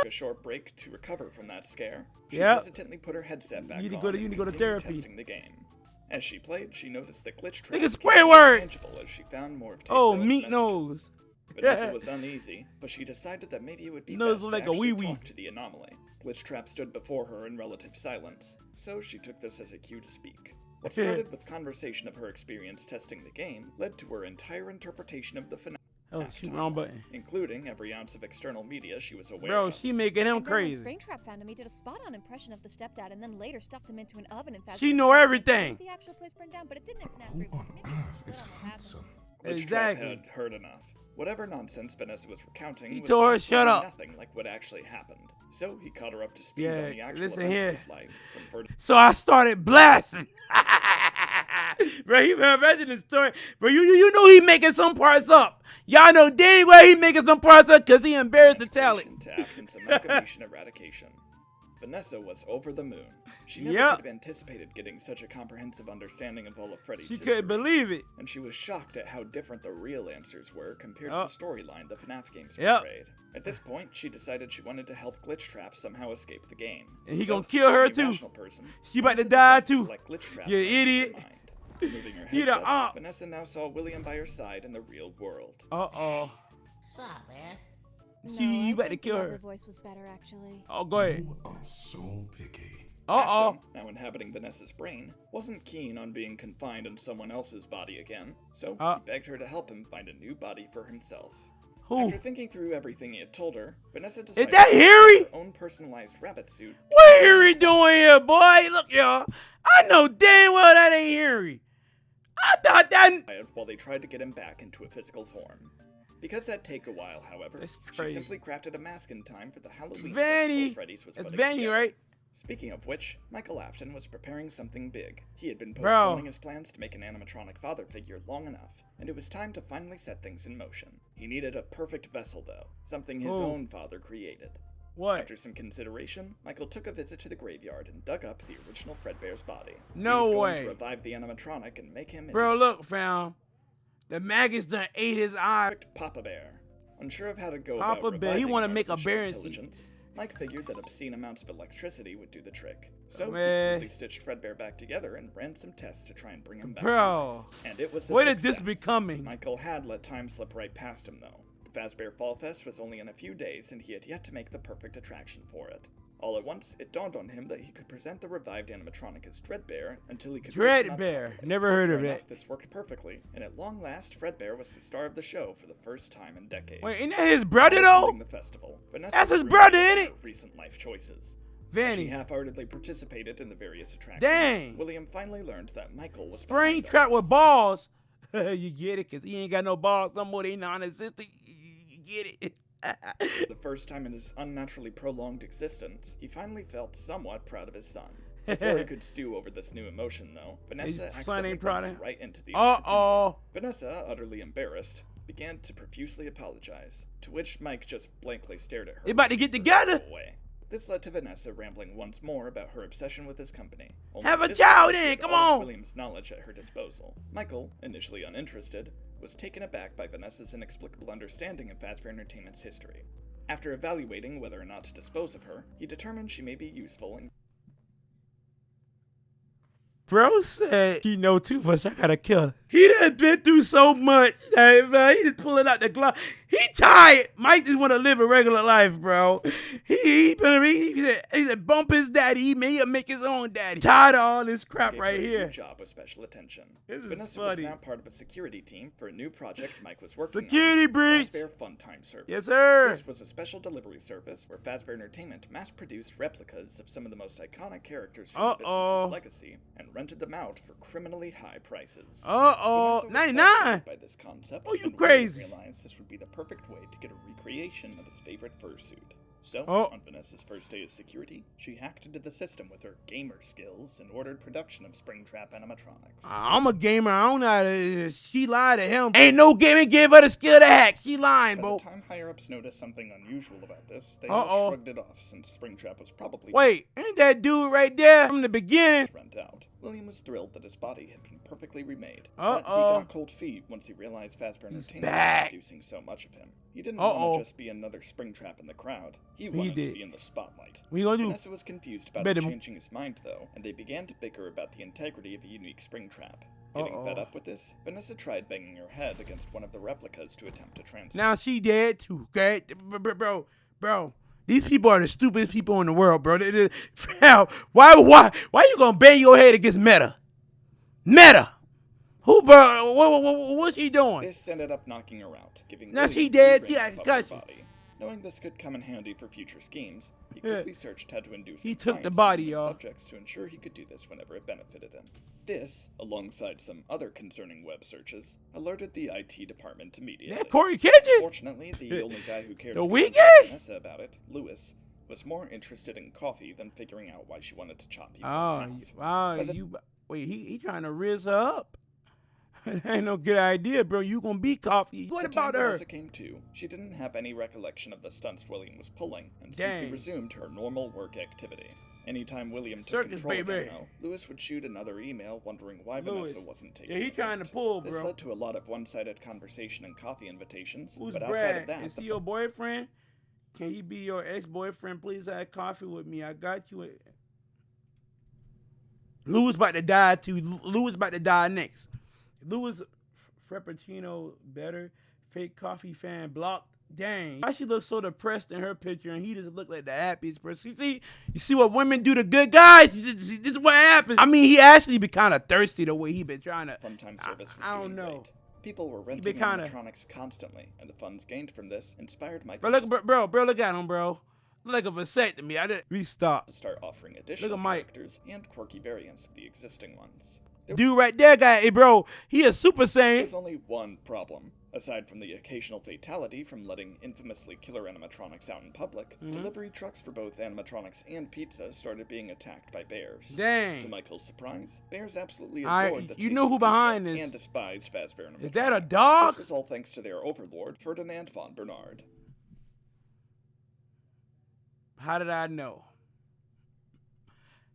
no! A short break to recover from that scare. She hesitantly put her headset back on and continued testing the game. As she played, she noticed that Glitchtrap became tangible as she found more of Tape Girl's meat messages. nose. Vanessa was uneasy, but she decided that maybe it would be best to actually talk to the anomaly. Glitchtrap stood before her in relative silence, so she took this as a cue to speak. What started with conversation of her experience testing the game led to her entire interpretation of the FNAF. Oh, shoot, wrong button. Including every ounce of external media she was aware Bro, of. she making him crazy. When Springtrap found him, he did a spot-on impression of the stepdad and then later stuffed him into an oven and she know everything. The actual place burned down, but it didn't FNAF 3. Who on earth is handsome? Glitchtrap had heard enough. Whatever nonsense Vanessa was recounting he was told her shut up. Nothing like what actually happened. So he caught her up to speed on the actual listen events here. of his life. So I started blasting. Bro, he imagine the story. Bro, you know he making some parts up. Y'all know dang well he making some parts up because he embarrassed to tell it. To Afton's amalgamation eradication. Vanessa was over the moon. She never could have anticipated getting such a comprehensive understanding of all of Freddy's history. Couldn't believe it. And she was shocked at how different the real answers were compared to the storyline the FNAF games portrayed. At this point, she decided she wanted to help Glitchtrap somehow escape the game. And he gonna kill her too. She about to die too. You idiot. Moving her headset, Vanessa now saw William by her side in the real world. Sup, man? You about to kill her. Her voice was better, actually. Oh, go ahead. You are so picky. Afton, now inhabiting Vanessa's brain, wasn't keen on being confined in someone else's body again, so he begged her to help him find a new body for himself. After thinking through everything he had told her, Vanessa decided to her own personalized rabbit suit. What Harry doing here, boy? Look, y'all. I know damn well that ain't Harry. I thought that. While they tried to get him back into a physical form. Because that'd take a while, however, she simply crafted a mask in time for the Halloween festival Freddy's was putting together. Right? Speaking of which, Michael Afton was preparing something big. He had been postponing his plans to make an animatronic father figure long enough, and it was time to finally set things in motion. He needed a perfect vessel, though, something his own father created. After some consideration, Michael took a visit to the graveyard and dug up the original Fredbear's body. No he was way. going to revive the animatronic and make him Bro, look, fam. The maggots done ate his eye. Papa Bear. Unsure of how to go Papa about Bear, he want to make a bear intelligence. Mike figured that obscene amounts of electricity would do the trick. So he quickly stitched Fredbear back together and ran some tests to try and bring him back. Bro, and it was a where success. did this be coming? Michael had let time slip right past him, though. The Fazbear Fall Fest was only in a few days, and he had yet to make the perfect attraction for it. All at once, it dawned on him that he could present the revived animatronic as Dreadbear until he could fix him up Dreadbear. properly. Never heard of Sure it. enough, this worked perfectly, and at long last, Fredbear was the star of the show for the first time in decades. Wait, ain't that his brother though? The festival, Vanessa That's his was brother, reminded ain't of it? her recent life choices. Vanny. She half-heartedly participated in the various attractions. Dang. William finally learned that Michael was Springtrap with balls. You get it, cause he ain't got no balls no more. They non-existent. You get it. The first time in his unnaturally prolonged existence, he finally felt somewhat proud of his son. Before he could stew over this new emotion, though, Vanessa accidentally bumped right into the entrepreneur. Vanessa, utterly embarrassed, began to profusely apologize, to which Mike just blankly stared at her. They about to get together. Away. This led to Vanessa rambling once more about her obsession with his company. Have a child in, come on! William's knowledge at her disposal. Michael, initially uninterested, was taken aback by Vanessa's inexplicable understanding of Fazbear Entertainment's history. After evaluating whether or not to dispose of her, he determined she may be useful in... Bro said he know too much. I gotta kill her. He done been through so much. Hey, man, he just pulling out the glove. He tired. Mike just want to live a regular life, bro. He said bump his daddy. He may make his own daddy. Tired of all this crap right here. Job with special attention. This is Vanessa funny. was now part of a security team for a new project Mike was working Security on. breach. Fazbear Fun Time Service. Yes, sir. This was a special delivery service where Fazbear Entertainment mass-produced replicas of some of the most iconic characters from the business's legacy and rented them out for criminally high prices. 99. By this concept, Oh, you and crazy. realized this would be the perfect way to get a recreation of his favorite fursuit. So, Oh. on Vanessa's first day as security, she hacked into the system with her gamer skills and ordered production of Springtrap animatronics. I'm a gamer. I don't know how to. She lied to him. Ain't no gaming gave her the skill to hack. She lying, By bro. the time higher-ups noticed something unusual about this, they all shrugged it off since Springtrap was probably... Wait, ain't that dude right there from the beginning? ...rent out. William was thrilled that his body had been perfectly remade. Uh-oh. But he got cold feet once he realized Fazbear Entertainment was producing so much of him. He didn't want to just be another Springtrap in the crowd. He wanted to be in the spotlight. What you gonna do? Vanessa was confused about him changing his mind, though, and they began to bicker about the integrity of a unique Springtrap. Getting fed up with this, Vanessa tried banging her head against one of the replicas to attempt to transfer. Now she dead too, okay? Bro. These people are the stupidest people in the world, bro. Why you gonna bang your head against Meta? Meta! Who, bro? What's she doing? This ended up knocking her out, giving now William she dead. free She rein got above her concussion. body. Knowing this could come in handy for future schemes, he quickly searched how to induce He took the compliance body, in y'all. subjects to ensure he could do this whenever it benefited him. This, alongside some other concerning web searches, alerted the IT department immediately. That CoryxKenshin? Fortunately, the only guy who cared The to weekend? contact Vanessa about it, Lewis, was more interested in coffee than figuring out why she wanted to chop people in half. Wait, he trying to riz her up. That ain't no good idea, bro. You gonna be coffee. What about her? Vanessa came to, she didn't have any recollection of the stunts William was pulling, and simply resumed her normal work activity. Anytime William took Circus control Baby. again, though, Lewis would shoot another email wondering why Vanessa wasn't taking Yeah, he the trying to bait. pull, This bro. led to a lot of one-sided conversation and coffee invitations, Who's but outside Brad? of that, Is he your boyfriend? Can he be your ex-boyfriend? Please have coffee with me. I got you. Louis about to die too. Louis about to die next. Louis Frappuccino better. Fake coffee fan blocked. Dang. Why she look so depressed in her picture and he just looked like the happiest person? You see what women do to good guys? This is what happens. I mean, he actually be kind of thirsty the way he been trying to. Funtime service was I don't doing know. great. People were renting animatronics constantly, and the funds gained from this inspired Michael Bro, look at him, bro. Look like a vasectomy. I didn't restart. to start offering additional characters and quirky variants of the existing ones. Dude right there, guy. Hey, bro, he a Super Saiyan. There's only one problem. Aside from the occasional fatality from letting infamously killer animatronics out in public, delivery trucks for both animatronics and pizza started being attacked by bears. Dang. To Michael's surprise, bears absolutely adored the you know who behind this? and despised Fazbear animatronics. Is that a dog? This was all thanks to their overlord, Ferdinand von Bernard. How did I know?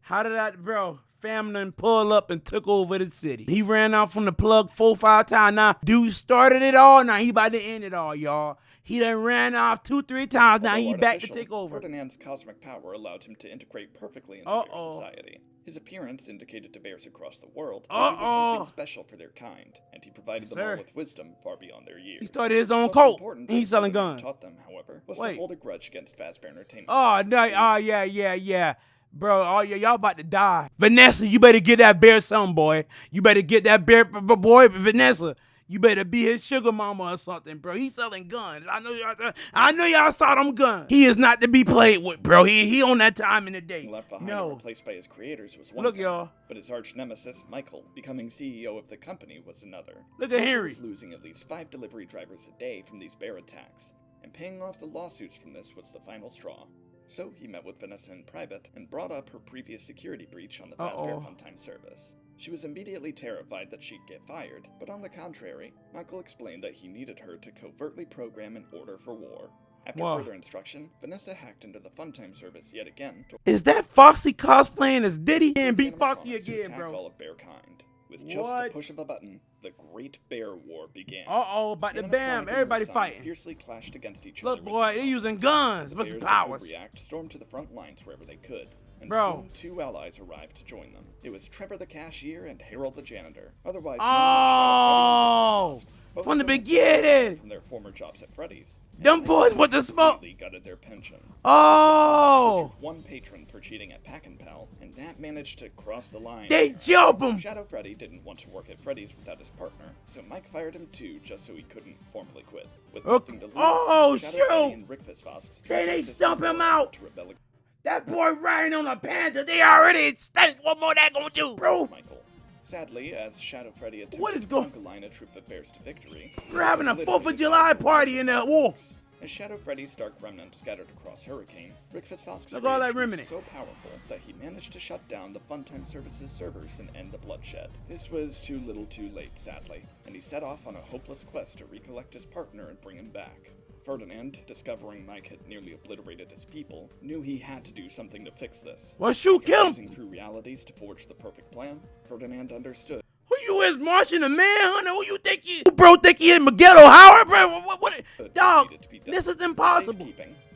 How did that, bro? Family pull up and took over the city. He ran out from the plug 4-5 times. Now, dude started it all. Now he about to end it all, y'all. He done ran off 2-3 times. Now he back to take over. Ferdinand's cosmic power allowed him to integrate perfectly into their society. His appearance indicated to bears across the world that he was something special for their kind, and he provided them all with wisdom far beyond their years. He started his own cult, and he's selling guns. Taught them, however, was to hold a grudge against Fazbear Entertainment. Oh, no, yeah. Bro, y'all about to die. Vanessa, you better get that bear something, boy. You better get that bear, boy, Vanessa. You better be his sugar mama or something, bro. He's selling guns. I know y'all saw them guns. He is not to be played with, bro. He on that time in the day. Left behind and replaced by his creators was one Look, thing, y'all. But his arch nemesis, Michael, becoming CEO of the company was another. Look at Henry. He was losing at least 5 delivery drivers a day from these bear attacks, and paying off the lawsuits from this was the final straw. So he met with Vanessa in private and brought up her previous security breach on the Fazbear Funtime service. She was immediately terrified that she'd get fired, but on the contrary, Michael explained that he needed her to covertly program an order for war. After further instruction, Vanessa hacked into the Funtime service yet again. Is that Foxy cosplaying as Diddy? And beat Foxy again, bro. All of bear kind. With just the push of a button, the Great Bear War began. About to bam, everybody fighting. Fiercely clashed against each other. Look, boy, they're using guns. What's the powers? React, stormed to the front lines wherever they could. And soon 2 allies arrived to join them. It was Trevor the cashier and Harold the janitor, otherwise known as from the beginning. From their former jobs at Freddy's. Them boys with the smoke. Gutted their pension. One patron for cheating at Pack and Pal, and that managed to cross the line. They jump him. Shadow Freddy didn't want to work at Freddy's without his partner, so Mike fired him too, just so he couldn't formally quit. With nothing to lose, Shadow Freddy and Rick Fazbear they stump him out. That boy riding on a panda, they already stank. What more that gonna do, bro? Michael. Sadly, as Shadow Freddy attempted to align a troop of bears to victory, we're having a 4th of July party in that war. As Shadow Freddy's dark remnant scattered across Hurricane, Rick Fazbear's rage was so powerful that he managed to shut down the Funtime Service's servers and end the bloodshed. This was too little too late, sadly, and he set off on a hopeless quest to recollect his partner and bring him back. Ferdinand, discovering Mike had nearly obliterated his people, knew he had to do something to fix this. Well, shoot, kill him! Using through realities to forge the perfect plan, Ferdinand understood. Who you is, Martian the Manhunter? Who you think he? Who bro think he is, Miguel O'Hara, bro? What? Dog, this is impossible.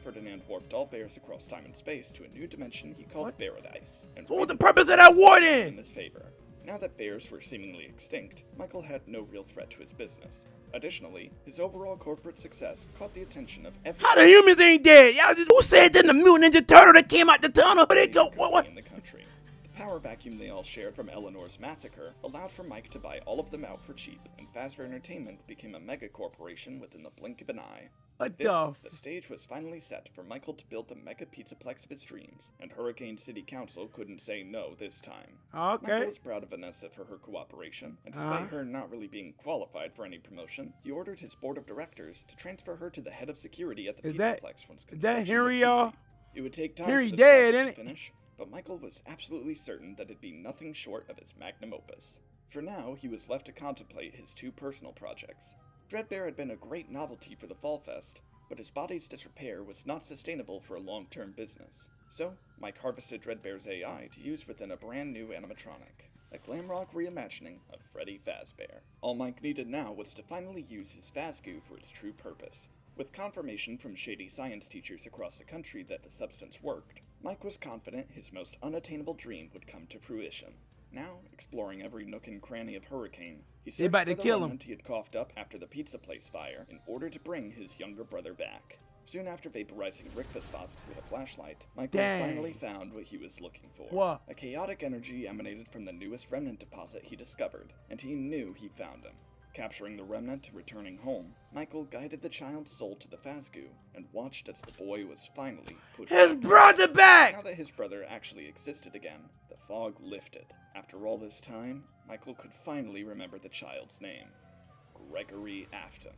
Ferdinand warped all bears across time and space to a new dimension he called Paradise. And what was the purpose of that war then? In his favor. Now that bears were seemingly extinct, Michael had no real threat to his business. Additionally, his overall corporate success caught the attention of everyone. How the humans ain't dead? Y'all just, who said that the Mutant Ninja Turtle that came out the tunnel? Where they go? What? In the country. The power vacuum they all shared from Eleanor's massacre allowed for Mike to buy all of them out for cheap, and Fazbear Entertainment became a mega corporation within the blink of an eye. The stage was finally set for Michael to build the mega pizzaplex of his dreams, and Hurricane City Council couldn't say no this time. Michael was proud of Vanessa for her cooperation, and despite her not really being qualified for any promotion, he ordered his board of directors to transfer her to the head of security at the pizzaplex once construction was complete. It would take time for this project to finish, but Michael was absolutely certain that it'd be nothing short of his magnum opus. For now, he was left to contemplate his 2 personal projects. Dreadbear had been a great novelty for the Fall Fest, but his body's disrepair was not sustainable for a long-term business. So, Mike harvested Dreadbear's AI to use within a brand new animatronic, a glam rock reimagining of Freddy Fazbear. All Mike needed now was to finally use his Fazgoo for its true purpose. With confirmation from shady science teachers across the country that the substance worked, Mike was confident his most unattainable dream would come to fruition. Now, exploring every nook and cranny of Hurricane, he searched for the remnant he had coughed up after the pizza place fire in order to bring his younger brother back. Soon after vaporizing Rick Fazbear with a flashlight, Michael finally found what he was looking for. A chaotic energy emanated from the newest remnant deposit he discovered, and he knew he found him. Capturing the remnant and returning home, Michael guided the child's soul to the Fazgoo and watched as the boy was finally put his brother back! Now that his brother actually existed again, the fog lifted. After all this time, Michael could finally remember the child's name. Gregory Afton.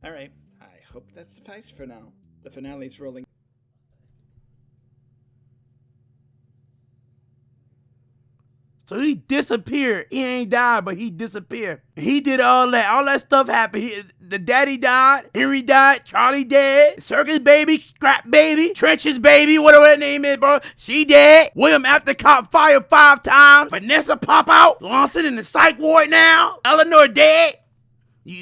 Alright, I hope that suffices for now. The finale's rolling. So he disappeared. He ain't died, but he disappeared. He did all that. All that stuff happened. The daddy died. Henry died. Charlie dead. Circus Baby. Scrap Baby. Trenches Baby. Whatever that name is, bro. She dead. William after caught fire 5 times. Vanessa pop out. Lawson in the psych ward now. Eleanor dead.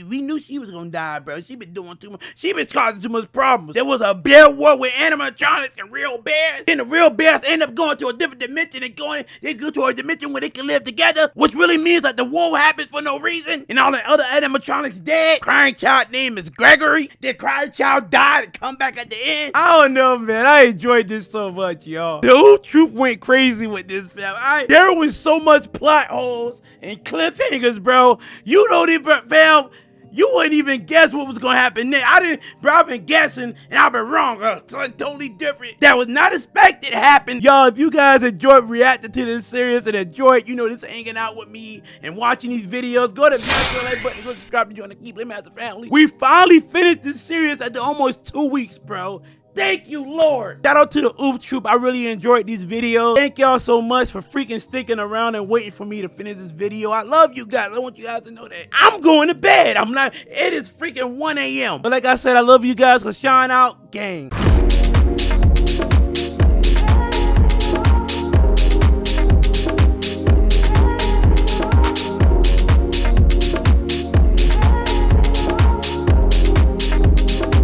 We knew she was gonna die, bro. She been doing too much. She been causing too much problems. There was a bear war with animatronics and real bears. Then the real bears end up going to a different dimension and they go to a dimension where they can live together, which really means that the war happens for no reason. And all the other animatronics dead. Crying child name is Gregory. Then crying child died and come back at the end. I don't know, man. I enjoyed this so much, y'all. The whole truth went crazy with this, fam. There was so much plot holes and cliffhangers, bro. You don't even, fam. You wouldn't even guess what was gonna happen next. I've been guessing and I've been wrong. Something totally different that was not expected happened. Y'all, if you guys enjoyed reacting to this series and enjoyed, this hanging out with me and watching these videos, go to the like button, go subscribe to join the Keep Living as a Family. We finally finished this series after almost 2 weeks, bro. Thank you, Lord. Shout out to the OOP Troop. I really enjoyed these videos. Thank y'all so much for freaking sticking around and waiting for me to finish this video. I love you guys. I want you guys to know that. I'm going to bed. It is freaking 1 a.m. But like I said, I love you guys. So shine out, gang.